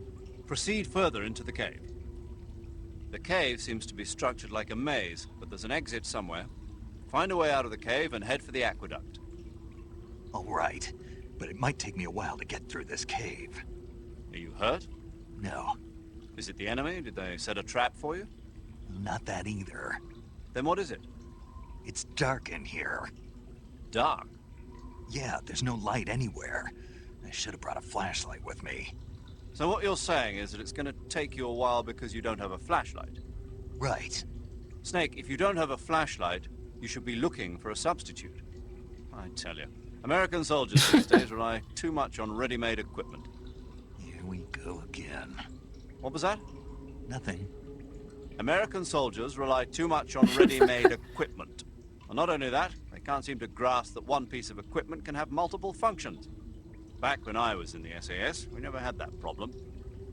Speaker 12: Proceed further into the cave. The cave seems to be structured like a maze, but there's an exit somewhere. Find a way out of the cave and head for the aqueduct.
Speaker 4: All right, but it might take me a while to get through this cave.
Speaker 12: Are you hurt?
Speaker 4: No.
Speaker 12: Is it the enemy? Did they set a trap for you?
Speaker 4: Not that either.
Speaker 12: Then what is it?
Speaker 4: It's dark in here.
Speaker 12: Dark?
Speaker 4: Yeah, there's no light anywhere. I should have brought a flashlight with me.
Speaker 12: So what you're saying is that it's going to take you a while because you don't have a flashlight?
Speaker 4: Right.
Speaker 12: Snake, if you don't have a flashlight, you should be looking for a substitute. I tell you, American soldiers these days rely too much on ready-made equipment.
Speaker 4: Here we go again.
Speaker 12: What was that?
Speaker 4: Nothing.
Speaker 12: American soldiers rely too much on ready-made equipment. And not only that, they can't seem to grasp that one piece of equipment can have multiple functions. Back when I was in the SAS, we never had that problem.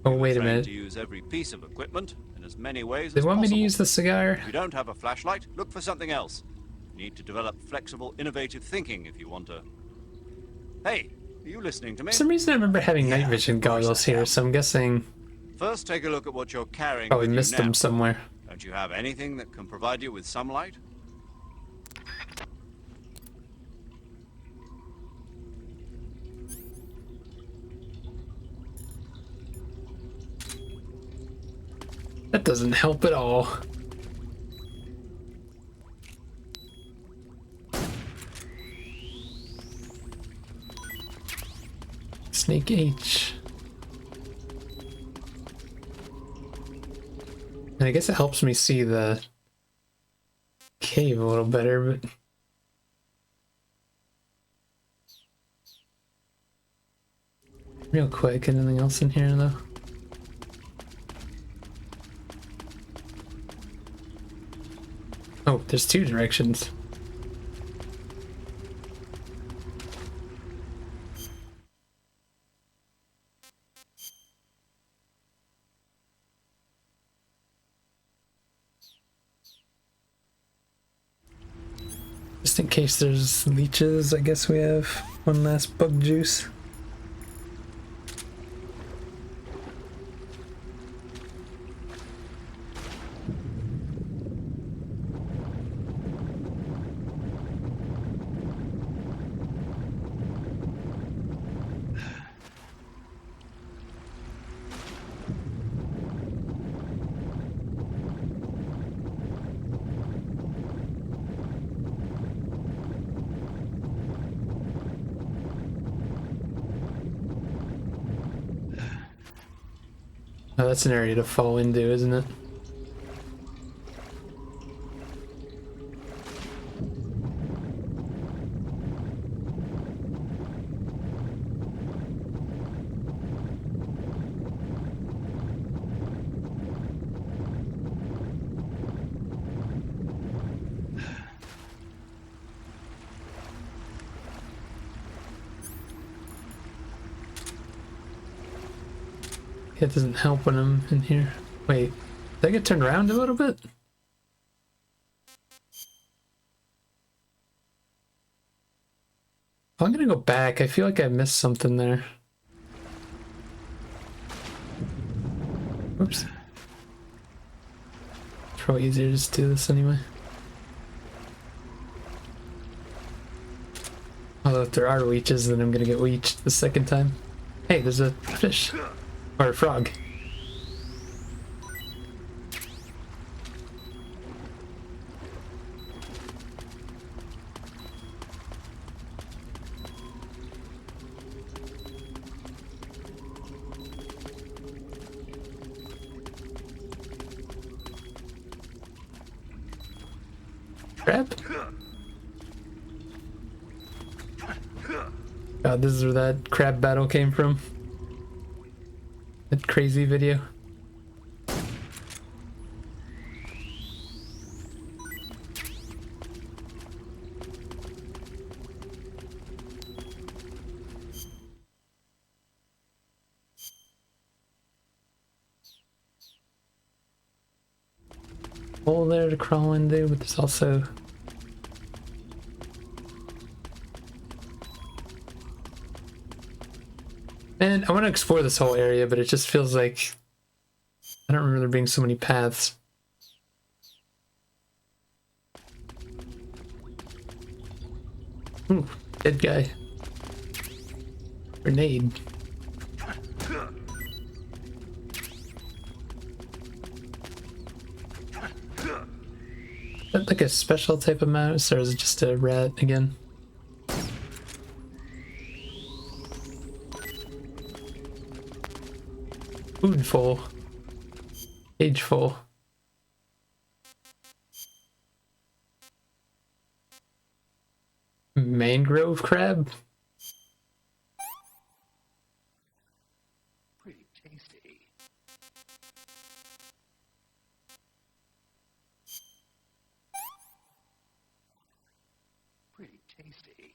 Speaker 1: Oh, wait a
Speaker 12: Trained
Speaker 1: minute.
Speaker 12: to use every piece of equipment in as many ways
Speaker 1: They
Speaker 12: as
Speaker 1: want me to
Speaker 12: possible.
Speaker 1: use the cigar?
Speaker 12: If you don't have a flashlight, look for something else. You need to develop flexible, innovative thinking if you want to... Hey, are you listening to me?
Speaker 1: For some reason I remember having night vision goggles here, so I'm guessing
Speaker 12: First, take a look at what you're carrying
Speaker 1: probably
Speaker 12: with
Speaker 1: missed
Speaker 12: you now.
Speaker 1: them somewhere.
Speaker 12: Don't you have anything that can provide you with some light?
Speaker 1: That doesn't help at all. Snake H. And I guess it helps me see the cave a little better, but real quick, anything else in here though? Oh, there's two directions. Just in case there's leeches, I guess we have one last bug juice. Oh, that's an area to fall into, isn't it? It doesn't help when I'm in here. Wait, did I get turned around a little bit? I'm gonna go back. I feel like I missed something there. Oops. It's probably easier to just do this anyway. Although if there are leeches, then I'm gonna get leeched the second time. Hey, there's a fish. Or a frog. Crab? God, this is where that crab battle came from. That crazy video. Hole there to crawl into, but there's also man, I want to explore this whole area, but it just feels like I don't remember there being so many paths. Ooh, dead guy. Grenade. Is that like a special type of mouse, or is it just a rat again? Food full. Cage full. Mangrove crab?
Speaker 14: Pretty tasty. Pretty tasty.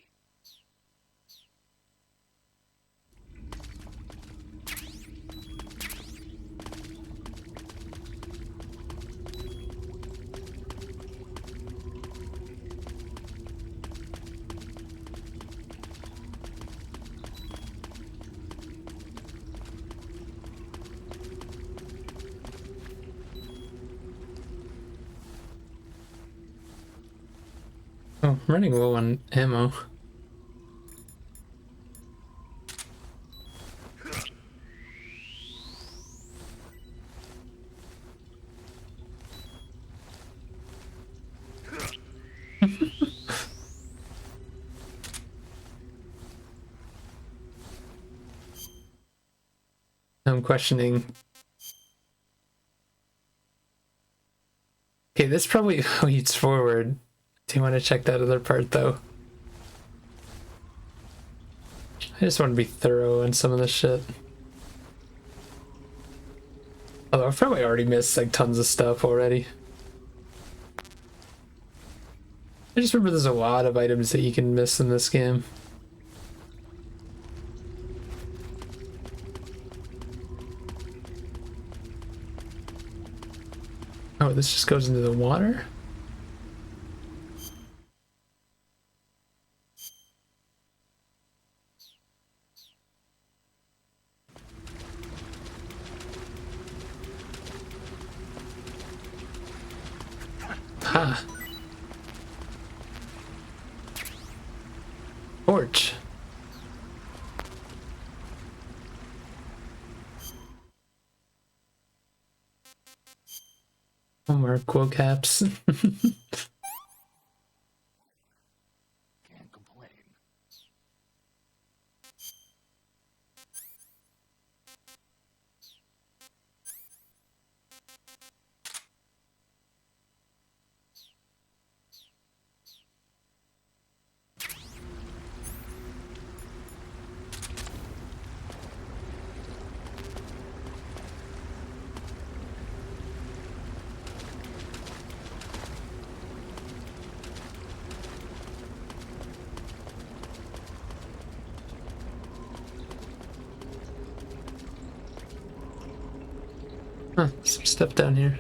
Speaker 1: Oh, I'm running low on ammo. I'm questioning. Okay, this probably leads forward. Do you want to check that other part though? I just want to be thorough on some of this shit. Although I've probably already missed like tons of stuff already. I just remember there's a lot of items that you can miss in this game. Oh, this just goes into the water? Ha! Torch. Oh, more quill caps.
Speaker 14: Can't complain.
Speaker 1: Huh, some stuff down here.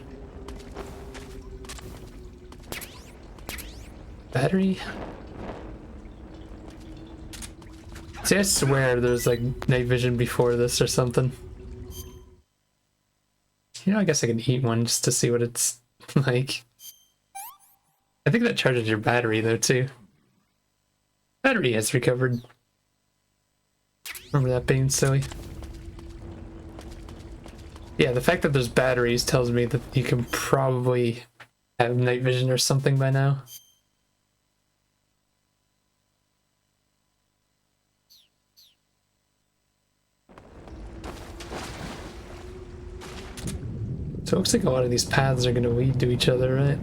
Speaker 1: Battery? See, I swear there's like night vision before this or something. You know, I guess I can eat one just to see what it's like. I think that charges your battery though too. Battery has recovered. Remember that being silly. Yeah, the fact that there's batteries tells me that you can probably have night vision or something by now. So it looks like a lot of these paths are going to lead to each other, right?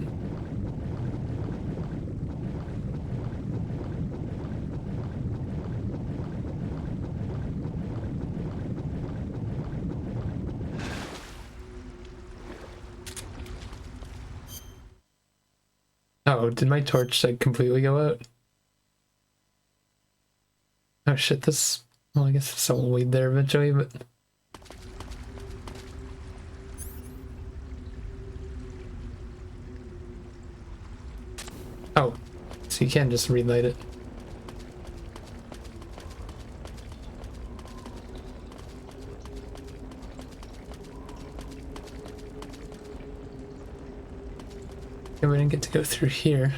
Speaker 1: Oh, did my torch like completely go out? Oh shit, this... Well, I guess this will lead there eventually, but... Oh, so you can just relight it. And we didn't get to go through here.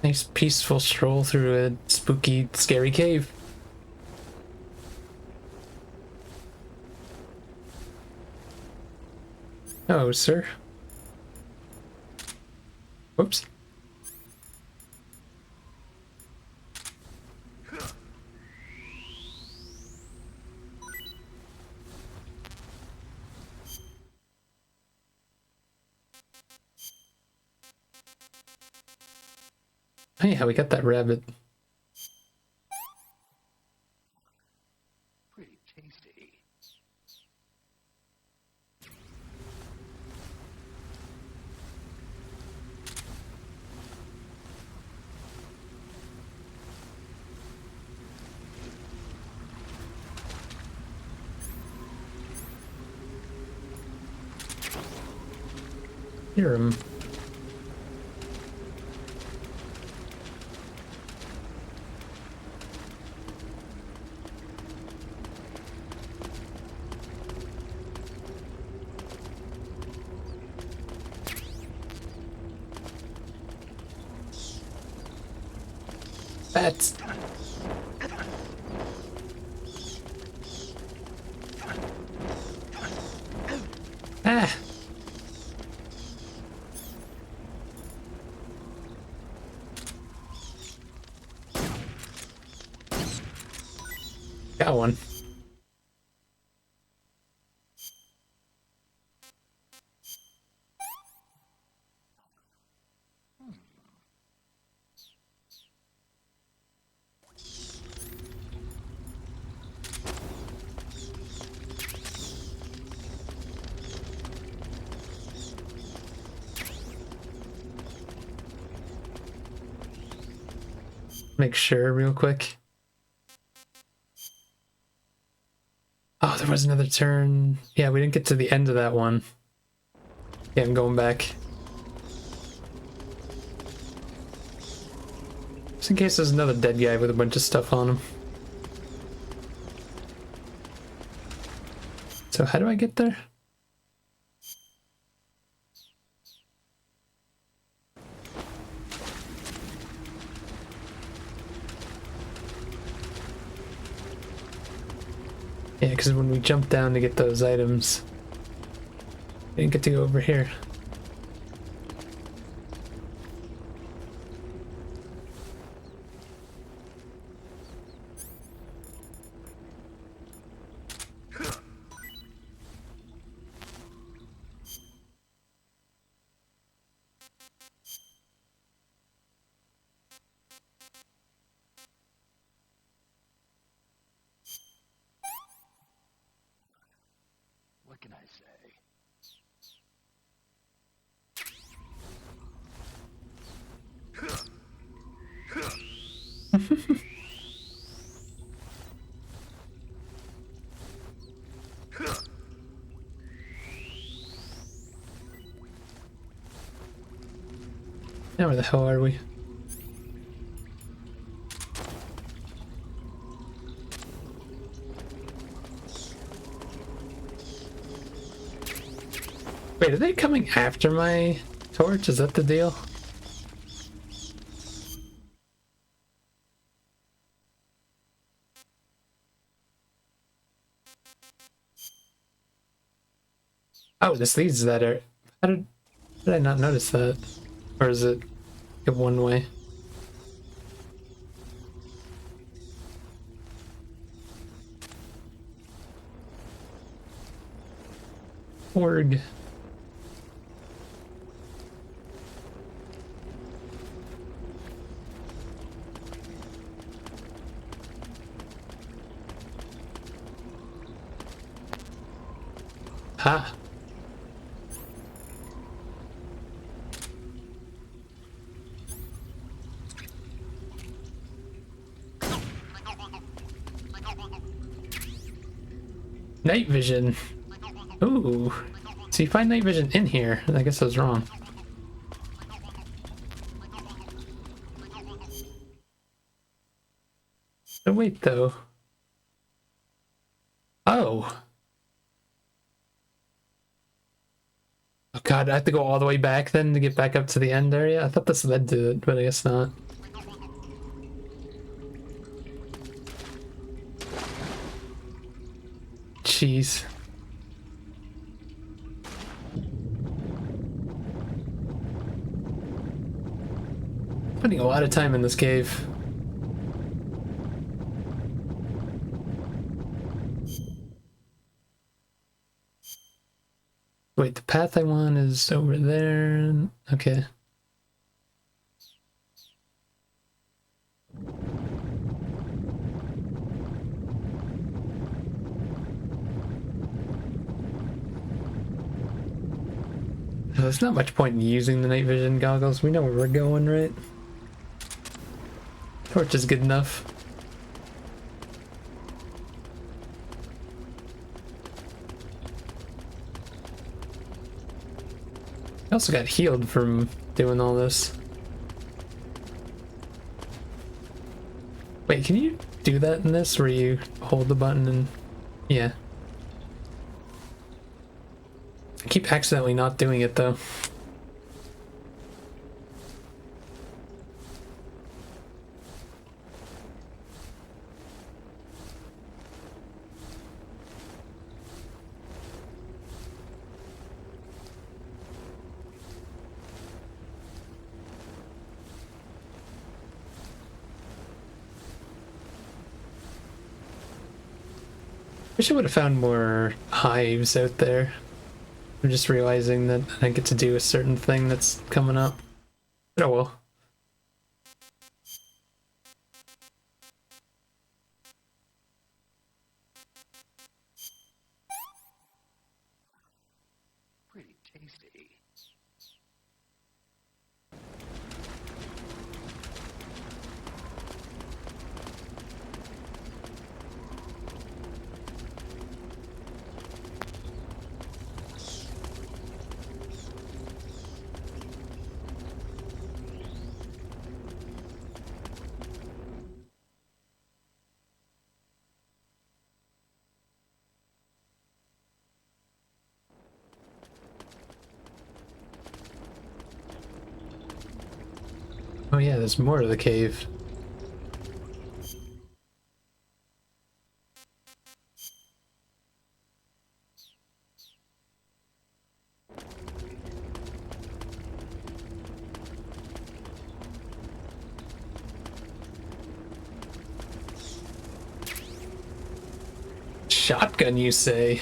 Speaker 1: Nice peaceful stroll through a spooky, scary cave. Oh, sir. Whoops. Oh yeah, we got that rabbit.
Speaker 14: Pretty tasty.
Speaker 1: Hear him. Bats. Ah. Got one. Make sure real quick. Oh, there was another turn. Yeah, we didn't get to the end of that one. Yeah, I'm going back. Just in case there's another dead guy with a bunch of stuff on him. So how do I get there? Yeah, because when we jumped down to get those items, we didn't get to go over here.
Speaker 14: What can I say?
Speaker 1: Now where the hell are we? Wait, are they coming after my torch? Is that the deal? Oh, this leads to that area. How did I not notice that? Or is it one way? Org. Ha. Night vision. Ooh. So you find night vision in here. I guess I was wrong. Oh, wait, though. Oh. Oh god, I have to go all the way back then to get back up to the end area? I thought this led to it, but I guess not. Jeez. Spending a lot of time in this cave. Wait, the path I want is over there. Okay. There's not much point in using the night vision goggles. We know where we're going, right? Torch is good enough. I also got healed from doing all this. Wait, can you do that in this where you hold the button and... yeah. I keep accidentally not doing it though. Wish I would have found more hives out there. I'm just realizing that I get to do a certain thing that's coming up. Oh well.
Speaker 14: Pretty tasty.
Speaker 1: Oh yeah, there's more to the cave. Shotgun, you say?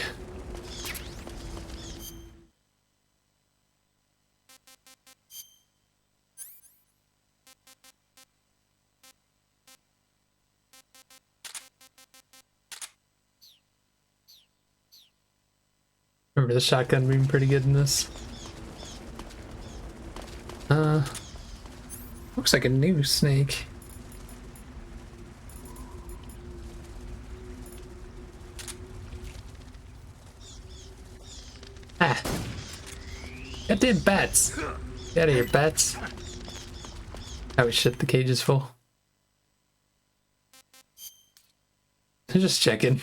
Speaker 1: Remember the shotgun being pretty good in this. Looks like a new snake. Ah. Goddamn bats. Get out of here, bats. Oh shit, the cage is full. I'm just checking.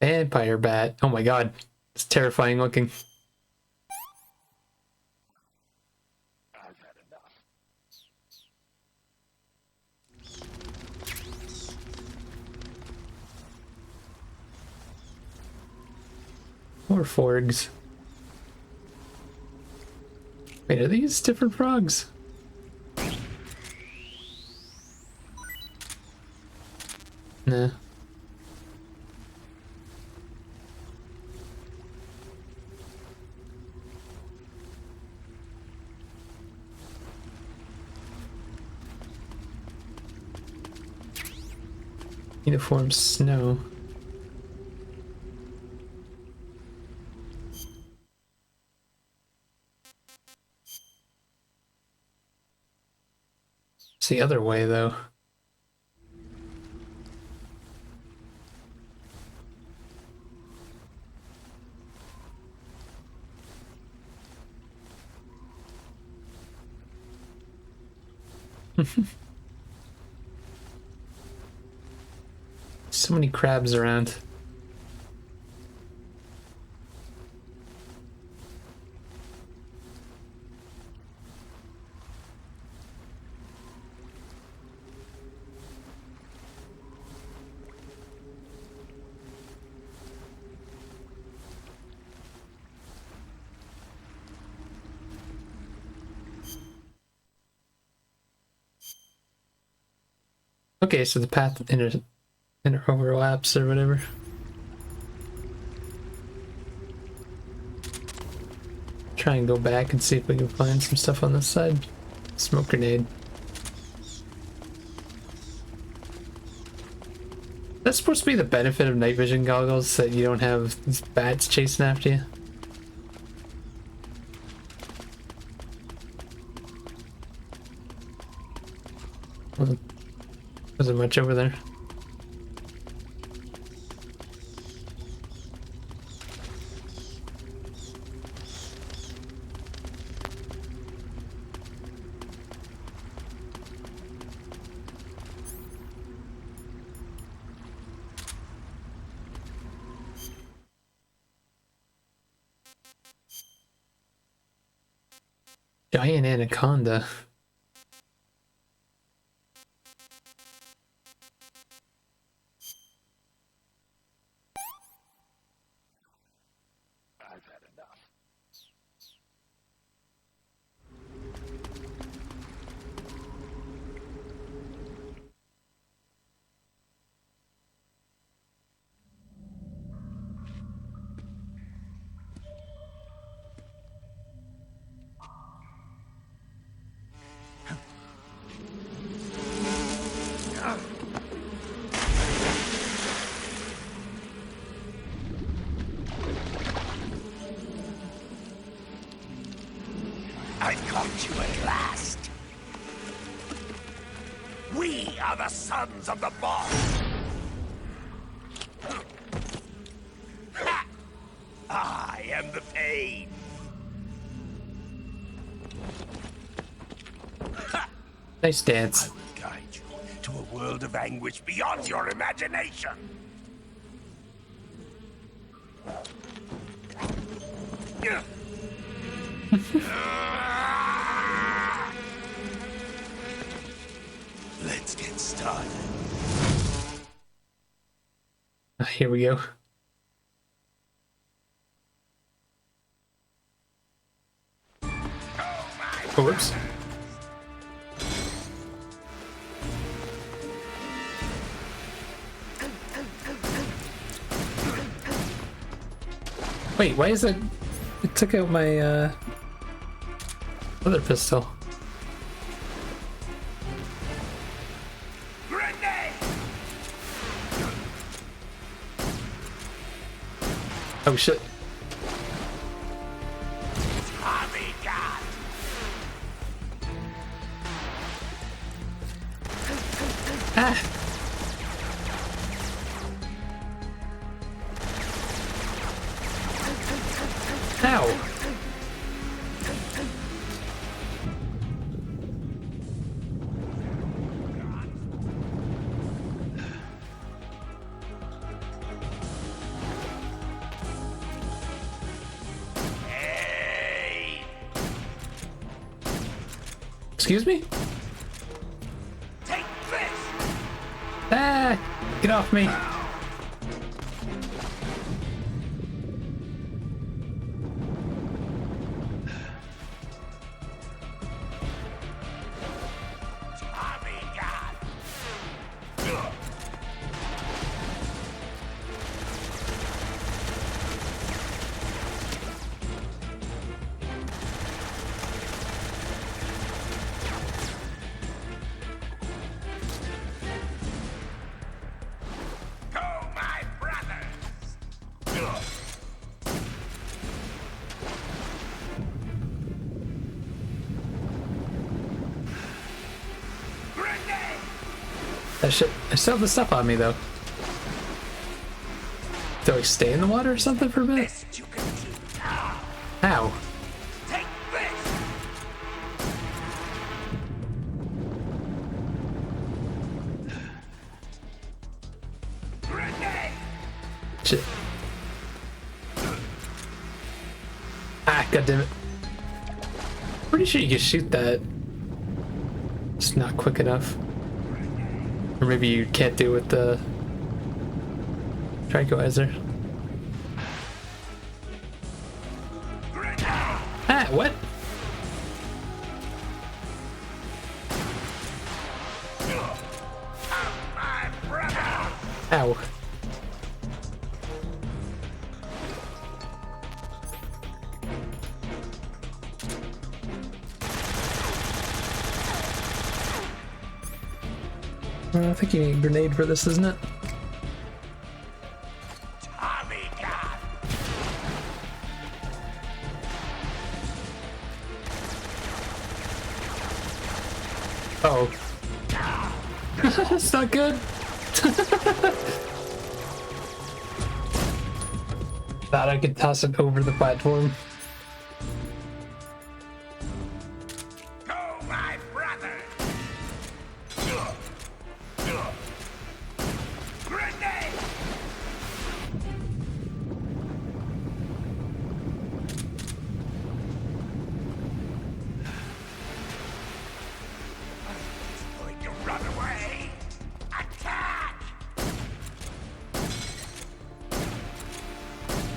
Speaker 1: Vampire bat. Oh my god. It's terrifying looking.
Speaker 14: I've had enough.
Speaker 1: More forgs. Wait, are these different frogs? Nah. Uniform snow. It's the other way, though. So many crabs around. Okay, so the path inter overlaps or whatever. Try and go back and see if we can find some stuff on this side. Smoke grenade. That's supposed to be the benefit of night vision goggles, that you don't have these bats chasing after you. Wasn't much over there. Giant anaconda.
Speaker 14: I've had enough.
Speaker 15: I caught you at last. We are the sons of the boss. Ha! I am the pain.
Speaker 1: Nice dance.
Speaker 15: I will guide you to a world of anguish beyond your imagination. Let's get started.
Speaker 1: Here we go. Oh, whoops. Wait, why is that? It took out my other pistol. Oh shit. Ah. Ow. Excuse me?
Speaker 15: Take this!
Speaker 1: Ah! Get off me! That shit. I still have the stuff on me though. Do I stay in the water or something for a bit? How?
Speaker 15: Take this! Grenade!
Speaker 1: Shit. Ah, goddammit. Pretty sure you can shoot that. Just not quick enough. Or maybe you can't do it with the tranquilizer. Ah, what? Ow. I think you need a grenade for this, isn't it? Oh. That's not good. Thought I could toss it over the platform.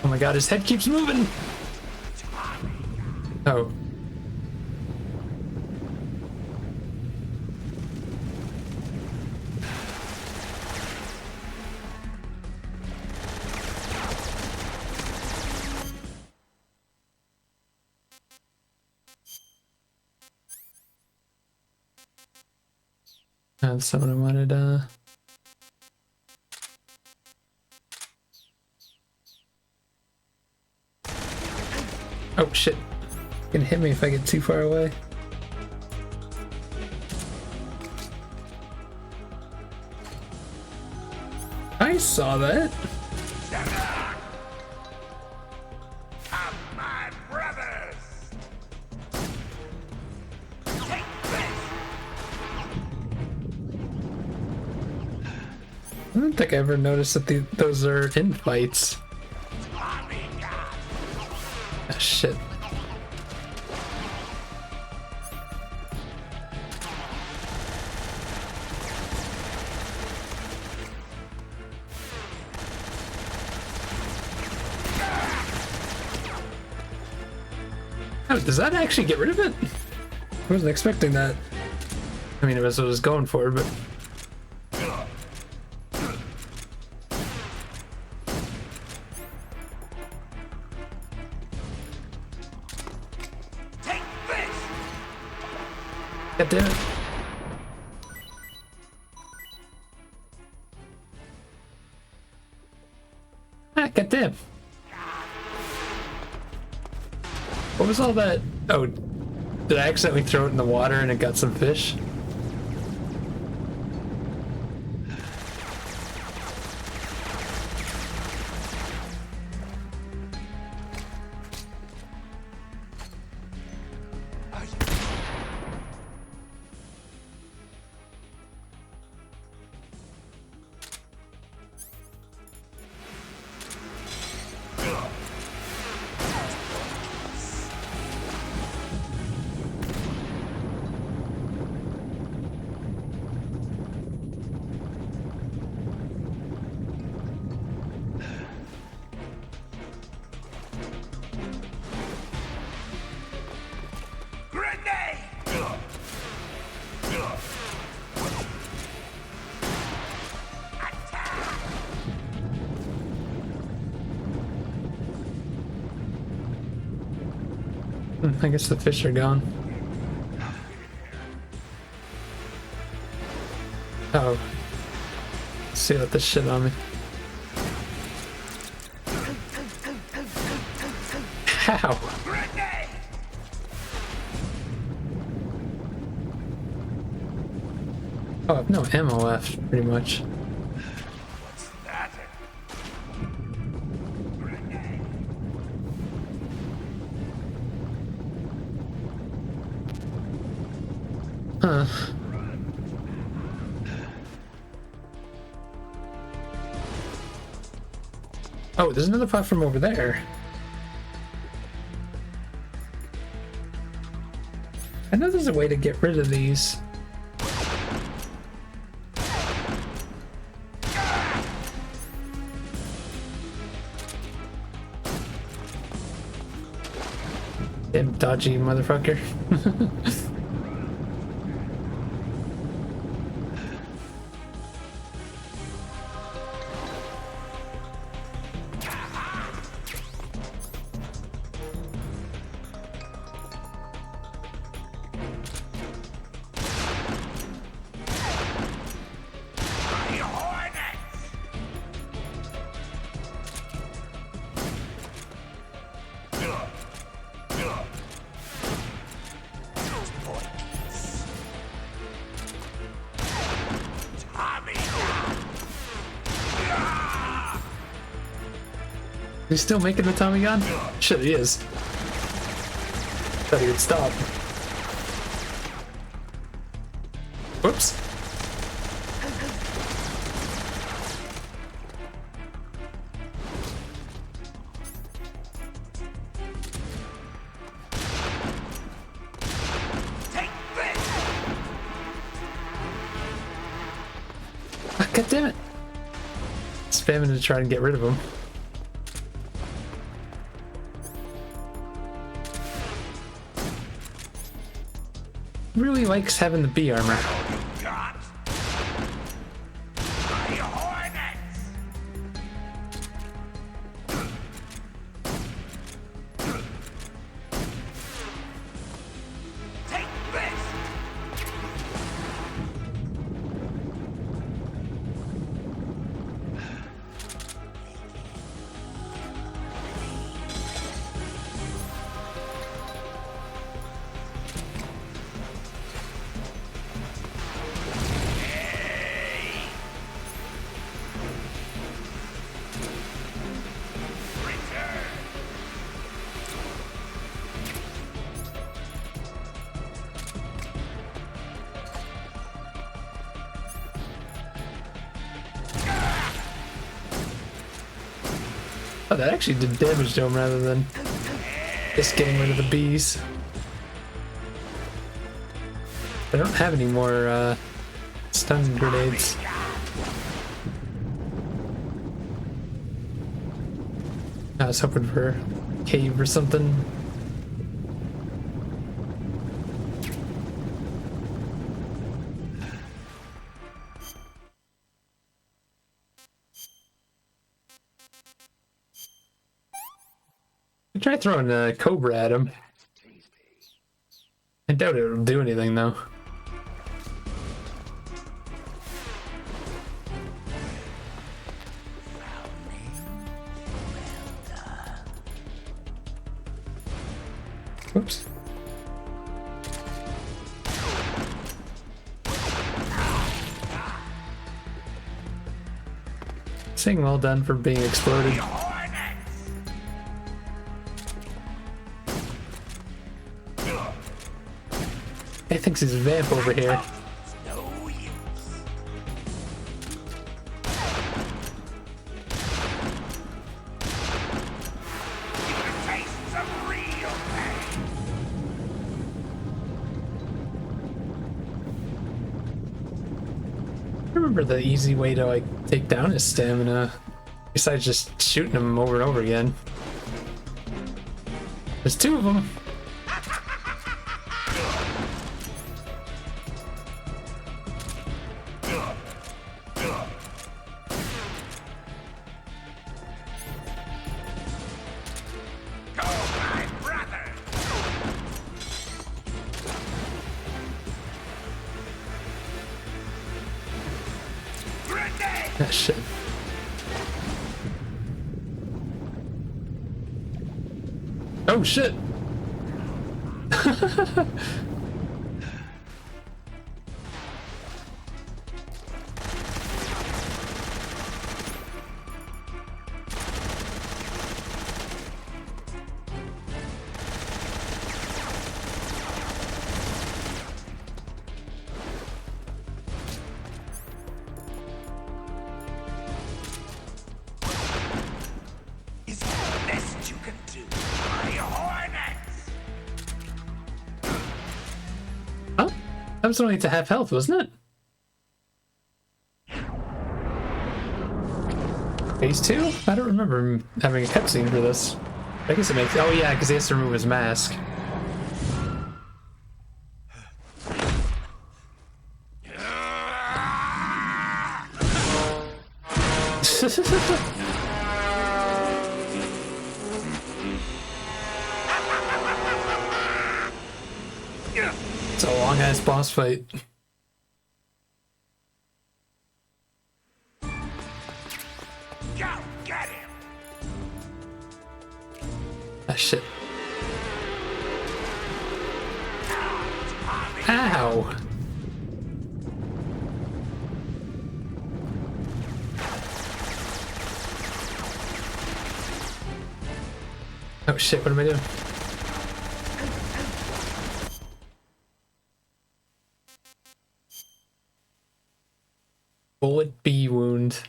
Speaker 1: Oh my god, his head keeps moving! Oh. That's what I wanted, Oh shit. Gonna hit me if I get too far away. I saw that.
Speaker 15: My brothers!
Speaker 1: I don't think I ever noticed that those are in fights. Ah, shit. Oh, does that actually get rid of it? I wasn't expecting that. I mean, it was what I was going for, but... God damn it. Ah, god damn. What was all that? Oh, did I accidentally throw it in the water and it got some fish? I guess the fish are gone. Oh. See, let this shit on me. How? Oh, I have no ammo left, pretty much. Huh. Oh, there's another platform over there. I know there's a way to get rid of these. Damn dodgy motherfucker. He's still making the Tommy gun? Shit, he is. Thought he would stop. Whoops. Ah, God damn it. Spamming to try and get rid of him. Really likes having the bee armor. Oh, that actually did damage to him rather than just getting rid of the bees. I don't have any more stun grenades. I was hoping for a cave or something. Try throwing a cobra at him. I doubt it'll do anything though. Whoops. Saying well done for being exploded. He thinks he's a vamp over here. I remember the easy way to like take down his stamina, besides just shooting him over and over again. There's two of them. shit. Oh shit!
Speaker 15: Is the best you can do, my hornets?
Speaker 1: Huh? That was only to half health, wasn't it? Phase 2? I don't remember him having a cutscene for this. I guess it makes. Oh yeah, because he has to remove his mask. It's a long ass boss fight.
Speaker 15: Go get him!
Speaker 1: Ah shit. Ow! Oh shit, what am I doing? Bullet B wound.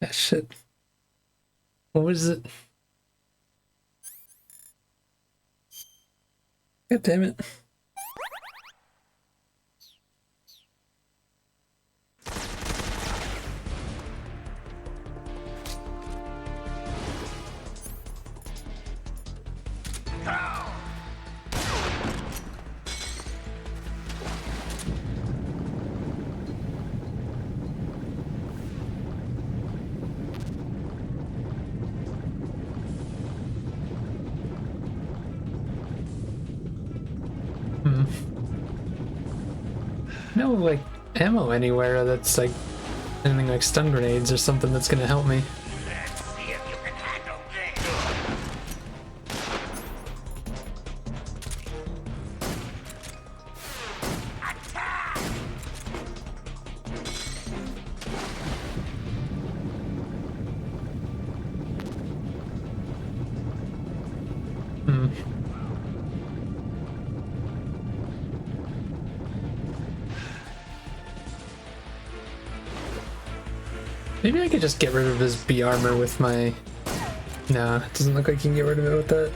Speaker 1: Ah shit. What was it? God damn it. No, like, ammo anywhere that's like anything like stun grenades or something that's gonna help me.
Speaker 15: Let's see if you can handle this! Attack!
Speaker 1: Hmm. Maybe I could just get rid of his B armor with my... Nah, it doesn't look like you can get rid of it with that.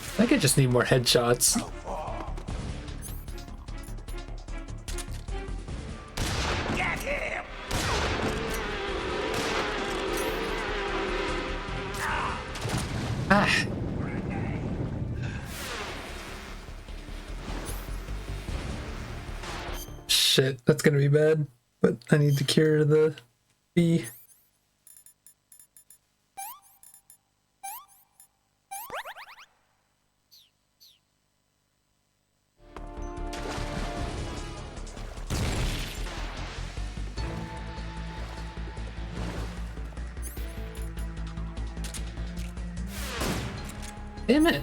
Speaker 1: I think I just need more headshots.
Speaker 15: Get him!
Speaker 1: Ah! Shit, that's gonna be bad. But I need to cure the B. Damn it!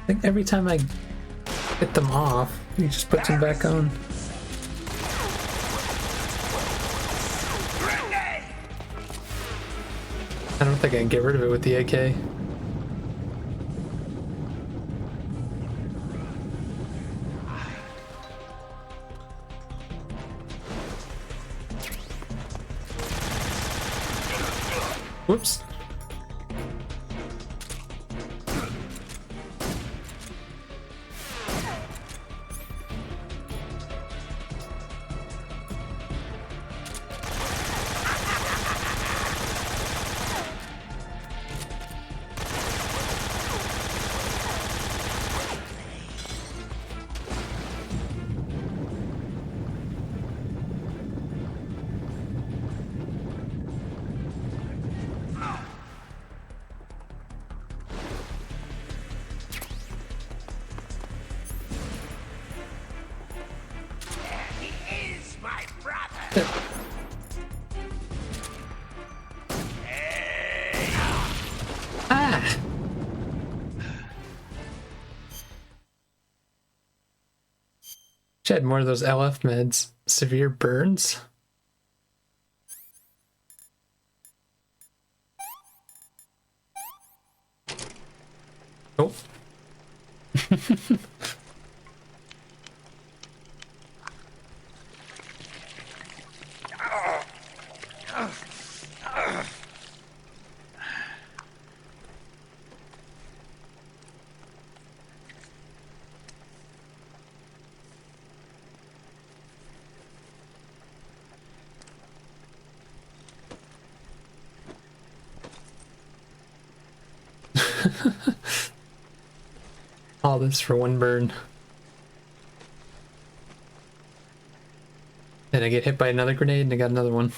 Speaker 1: I think every time I get them off, he just puts them back on. I don't think I can get rid of it with the AK. Whoops. Ah! She had more of those LF meds. Severe burns? Oh. All this for one burn. Then I get hit by another grenade and I got another one.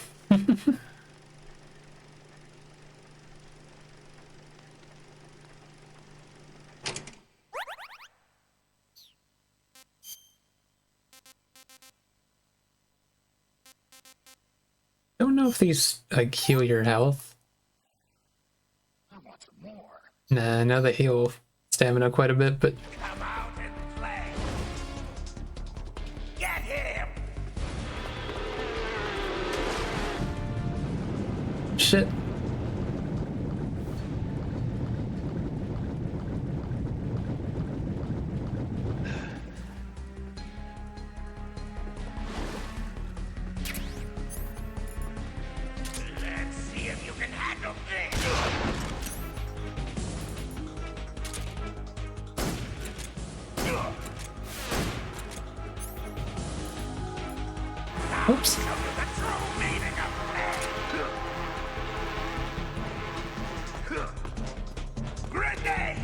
Speaker 1: Don't know if these like heal your health.
Speaker 15: I want some more.
Speaker 1: Nah, I know they heal stamina quite a bit, but
Speaker 15: Come out and play. Get him.
Speaker 1: shit.
Speaker 15: Let's see if you can handle this.
Speaker 1: Oops.
Speaker 15: Grenade!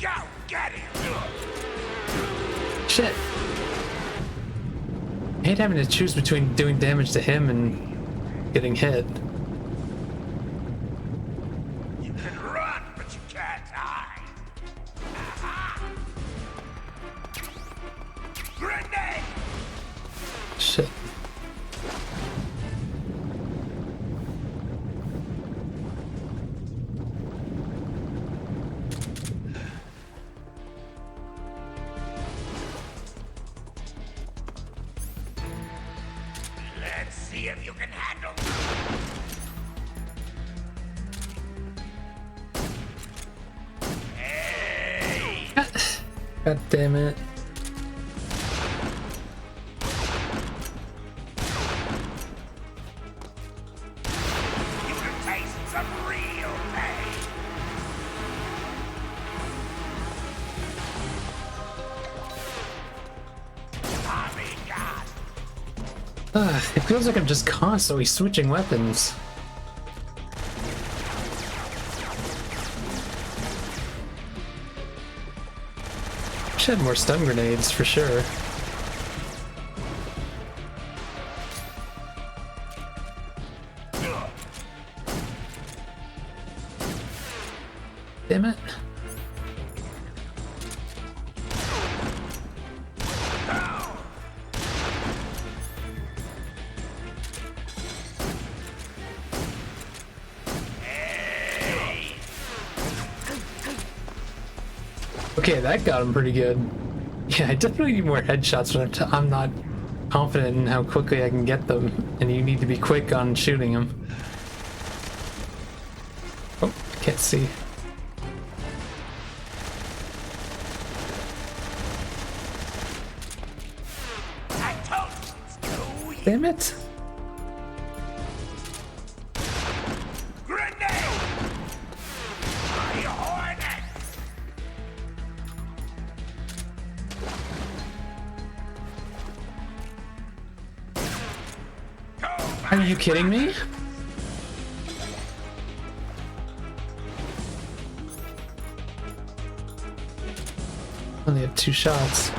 Speaker 15: Go get him!
Speaker 1: Shit. I hate having to choose between doing damage to him and getting hit.
Speaker 15: You can run, but you can't hide. Aha! Grenade!
Speaker 1: Shit.
Speaker 15: Let's see if you can handle Hey!
Speaker 1: God damn it.
Speaker 15: You can taste some real pain. Tommy God!
Speaker 1: It feels like I'm just constantly switching weapons. Should have more stun grenades for sure. Damn it. Okay, that got him pretty good. Yeah, I definitely need more headshots, but I'm not confident in how quickly I can get them, and you need to be quick on shooting them. Oh, I can't see.
Speaker 15: I told you it's too easy.
Speaker 1: Damn it!
Speaker 15: Grenade! My hornet!
Speaker 1: Are you kidding me? Only have 2 shots.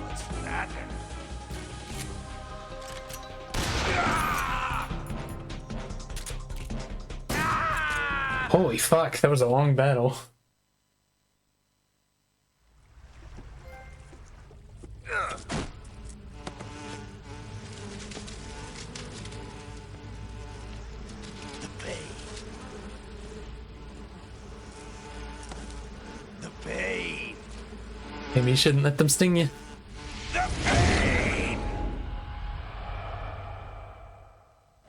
Speaker 15: What's that?
Speaker 1: Holy fuck, that was a long battle.
Speaker 15: The pain.
Speaker 1: Maybe you shouldn't let them sting you.
Speaker 15: The pain.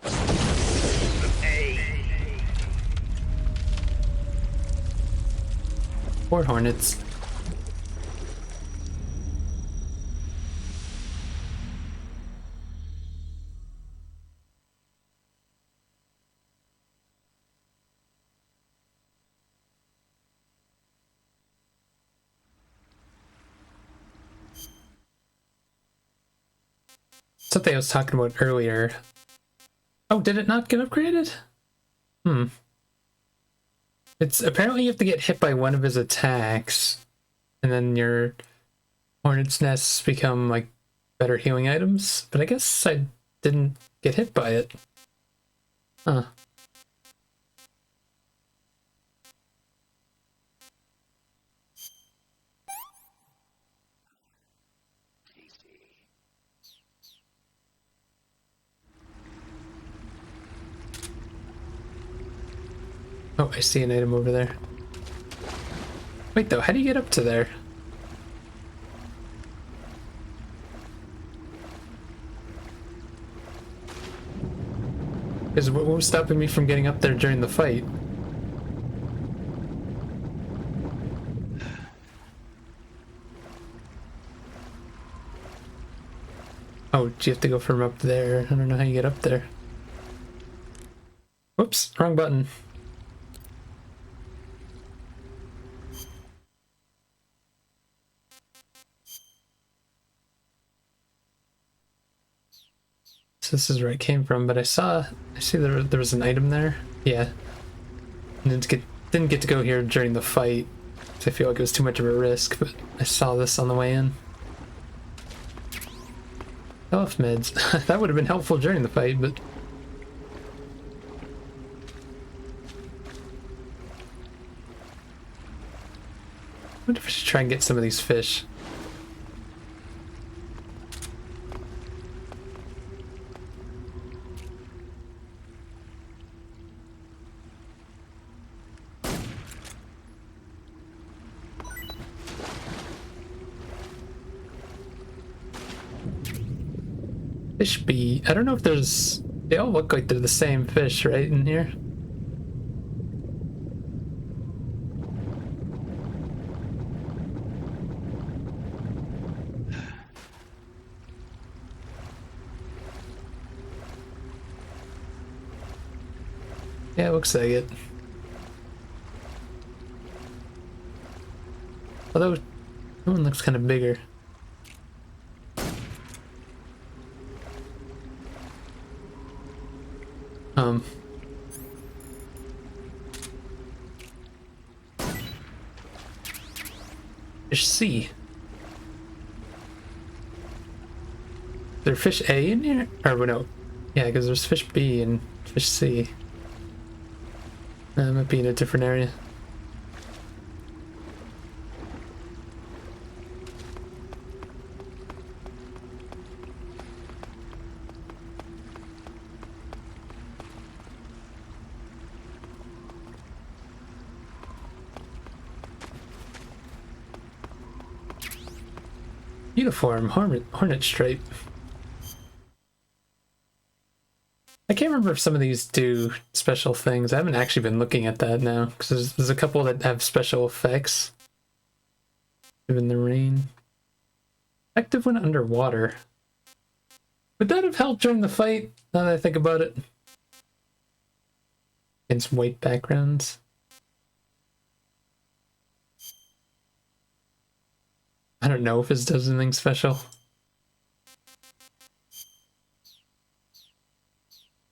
Speaker 15: The pain.
Speaker 1: Poor hornets. Something I was talking about earlier. Oh, did it not get upgraded? It's apparently you have to get hit by one of his attacks, and then your hornet's nests become like better healing items. But I guess I didn't get hit by it. Huh. Oh, I see an item over there. Wait though, how do you get up to there? Because what was stopping me from getting up there during the fight? Oh, do you have to go from up there? I don't know how you get up there. Whoops, wrong button. So this is where it came from, but I see there was an item there. Yeah. And didn't get to go here during the fight, so I feel like it was too much of a risk, but I saw this on the way in. Health meds. That would have been helpful during the fight, but... I wonder if I should try and get some of these fish. Fish bee. I don't know if there's... They all look like they're the same fish, right, in here? Yeah, it looks like it. Although, that one looks kind of bigger. Fish C. Is there fish A in here? Or no. Yeah, because there's fish B and fish C. That might be in a different area. Uniform, hornet stripe. I can't remember if some of these do special things. I haven't actually been looking at that now, because there's a couple that have special effects. Given the rain. Effective when underwater. Would that have helped during the fight, now that I think about it? Against white backgrounds. I don't know if this does anything special.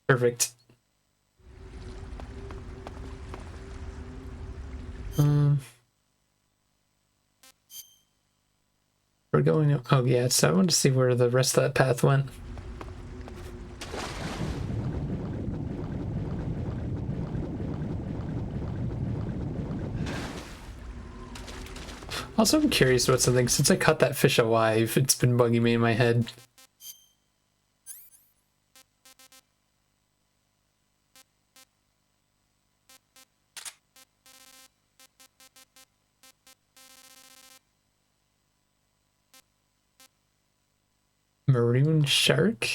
Speaker 1: Perfect. following up. Oh yeah, so I wanted to see where the rest of that path went. Also, I'm curious about something. Since I caught that fish alive, it's been bugging me in my head. Maroon shark?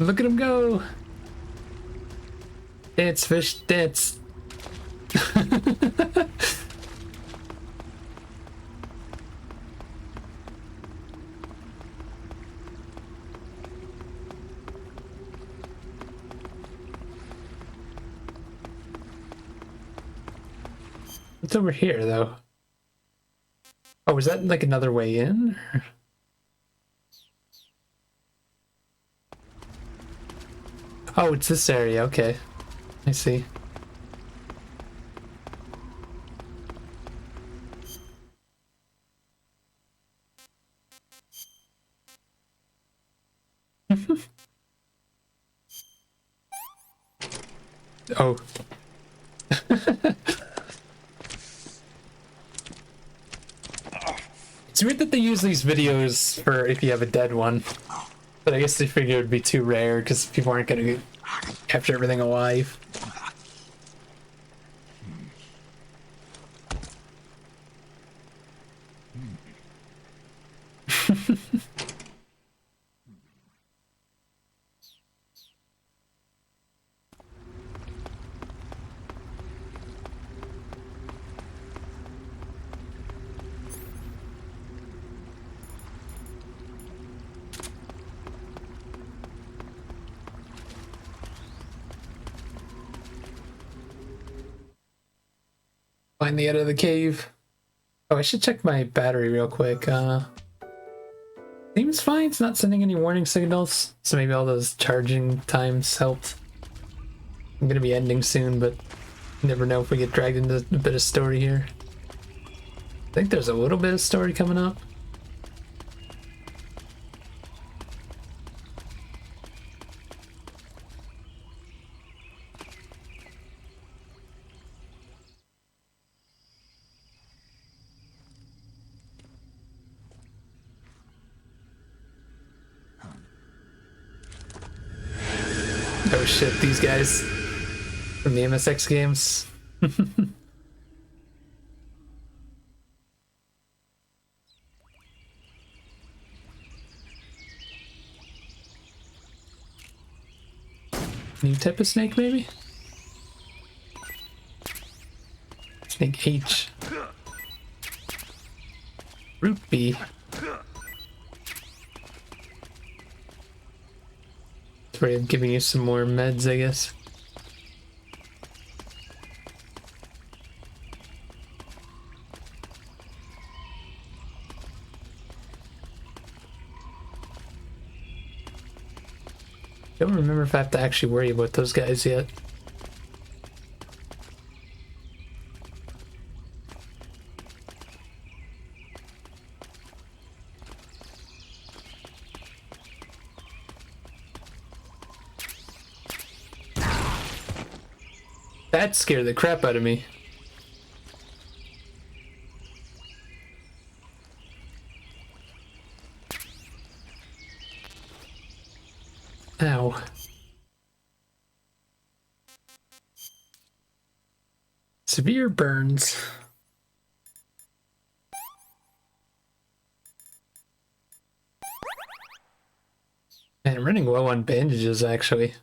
Speaker 1: Look at him go! Dance, fish, dance! What's over here, though? Oh, is that like another way in? Oh, it's this area, okay. I see. Oh. It's weird that they use these videos for if you have a dead one. But I guess they figured it would be too rare because people aren't going to capture everything alive. Finally out of the cave. Oh, I should check my battery real quick. Seems fine. It's not sending any warning signals. So maybe all those charging times helped. I'm gonna be ending soon, but you never know if we get dragged into a bit of story here. I think there's a little bit of story coming up. Oh shit, these guys from the MSX games. New type of snake, maybe? Snake H. Root B. Sorry, I'm giving you some more meds, I guess. Don't remember if I have to actually worry about those guys yet. That scared the crap out of me. Ow. Severe burns. Man, I'm running low on bandages, actually.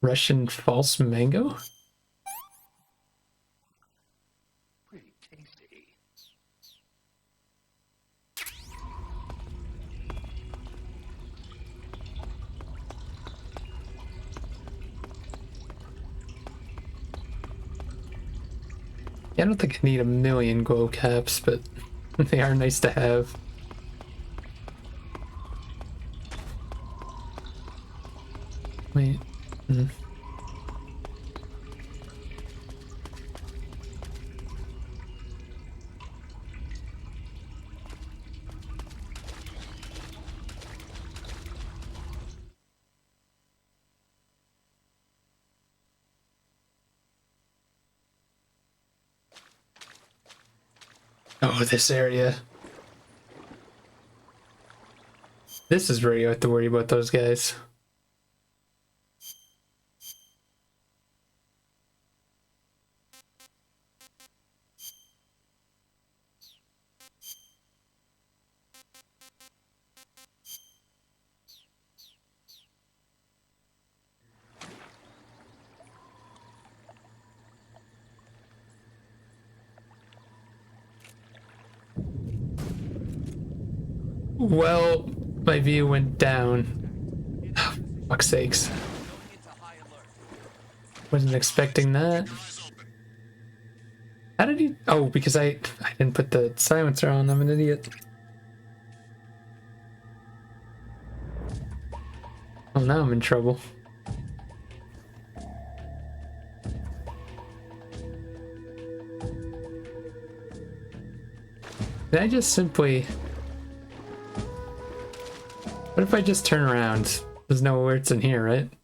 Speaker 1: Russian false mango?
Speaker 14: Pretty tasty.
Speaker 1: Yeah, I don't think I need a million glow caps, but they are nice to have. Wait. Oh, this area. This is where you have to worry about those guys. Well, my view went down. Fuck's sakes. Wasn't expecting that. How did he? Oh, because I didn't put the silencer on. I'm an idiot. Oh, now I'm in trouble. Did I just simply... What if I just turn around? There's no alerts in here, right? I'm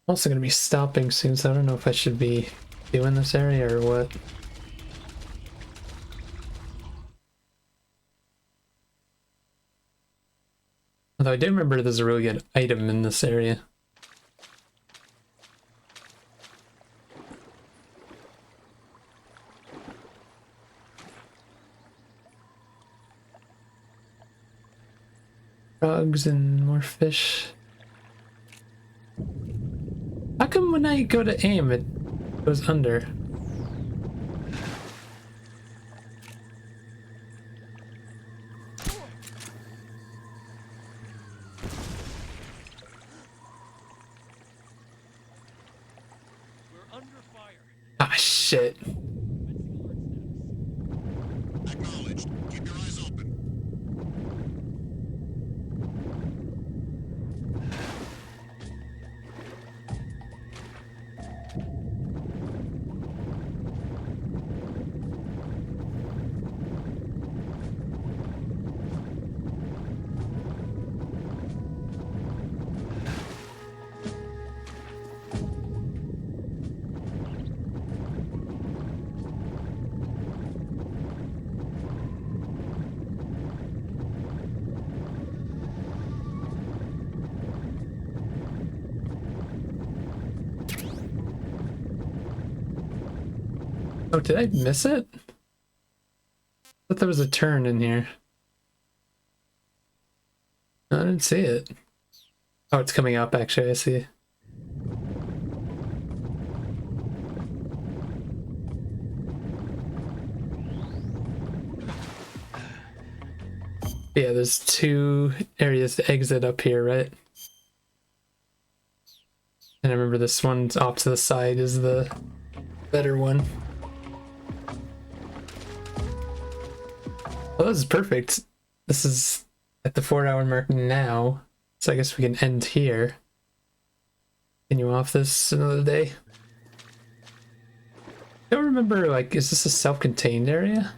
Speaker 1: also going to be stopping soon, so I don't know if I should be doing this area or what. Although I do remember there's a really good item in this area. Frogs and more fish. How come when I go to aim it goes under?
Speaker 13: We're under fire.
Speaker 1: Ah, shit.
Speaker 6: Acknowledged. Keep your eyes open.
Speaker 1: Oh, did I miss it? I thought there was a turn in here. No, I didn't see it. Oh, it's coming up actually, I see. Yeah, there's two areas to exit up here, right? And I remember this one off to the side is the better one. Well, this is perfect. This is at the 4-hour mark now, so I guess we can end here. Continue off this another day. I don't remember, like, is this a self-contained area?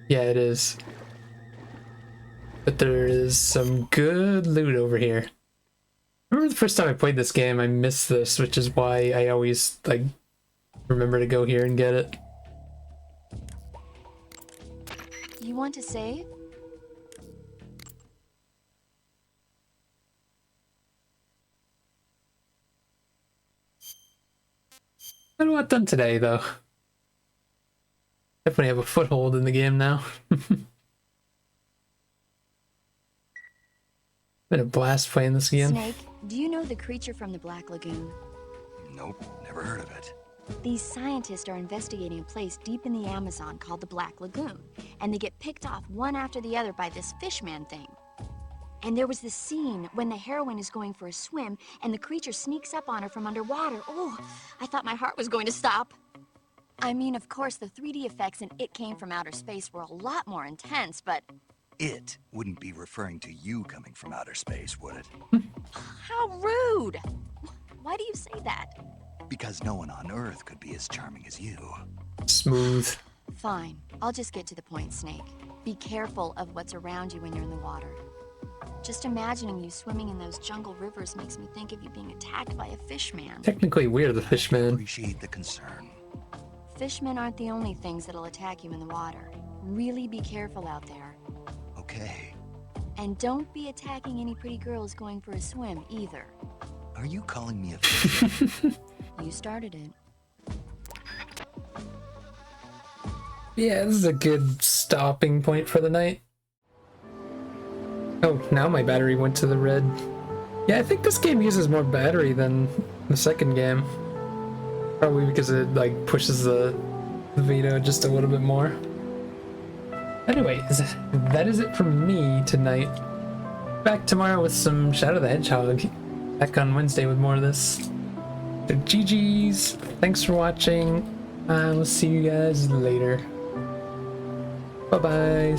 Speaker 1: Yeah, it is. But there is some good loot over here. I remember the first time I played this game, I missed this, which is why I always, like, remember to go here and get it.
Speaker 9: You want to save?
Speaker 1: Got a lot done today, though. Definitely have a foothold in the game now. Been a blast playing this again.
Speaker 9: Snake, do you know the creature from the Black Lagoon?
Speaker 4: Nope, never heard of it.
Speaker 9: These scientists are investigating a place deep in the Amazon called the Black Lagoon, and they get picked off one after the other by this fishman thing. And there was this scene when the heroine is going for a swim, and the creature sneaks up on her from underwater. Oh, I thought my heart was going to stop. I mean, of course, the 3D effects in It Came from Outer Space were a lot more intense, but...
Speaker 4: It wouldn't be referring to you coming from outer space, would it?
Speaker 9: How rude! Why do you say that?
Speaker 4: Because no one on Earth could be as charming as you.
Speaker 1: Smooth.
Speaker 9: Fine. I'll just get to the point, Snake. Be careful of what's around you when you're in the water. Just imagining you swimming in those jungle rivers makes me think of you being attacked by a fishman.
Speaker 1: Technically, we're the fishman.
Speaker 4: Appreciate the concern.
Speaker 9: Fishmen aren't the only things that'll attack you in the water. Really be careful out there.
Speaker 4: Okay.
Speaker 9: And don't be attacking any pretty girls going for a swim, either.
Speaker 4: Are you calling me a fisherman?
Speaker 9: You started it.
Speaker 1: Yeah, this is a good stopping point for the night. Oh, now my battery went to the red. Yeah, I think this game uses more battery than the second game. Probably because it, like, pushes the Vito just a little bit more. Anyways, that is it from me tonight. Back tomorrow with some Shadow the Hedgehog. Back on Wednesday with more of this. So GG's. Thanks for watching. We'll see you guys later. Bye-bye.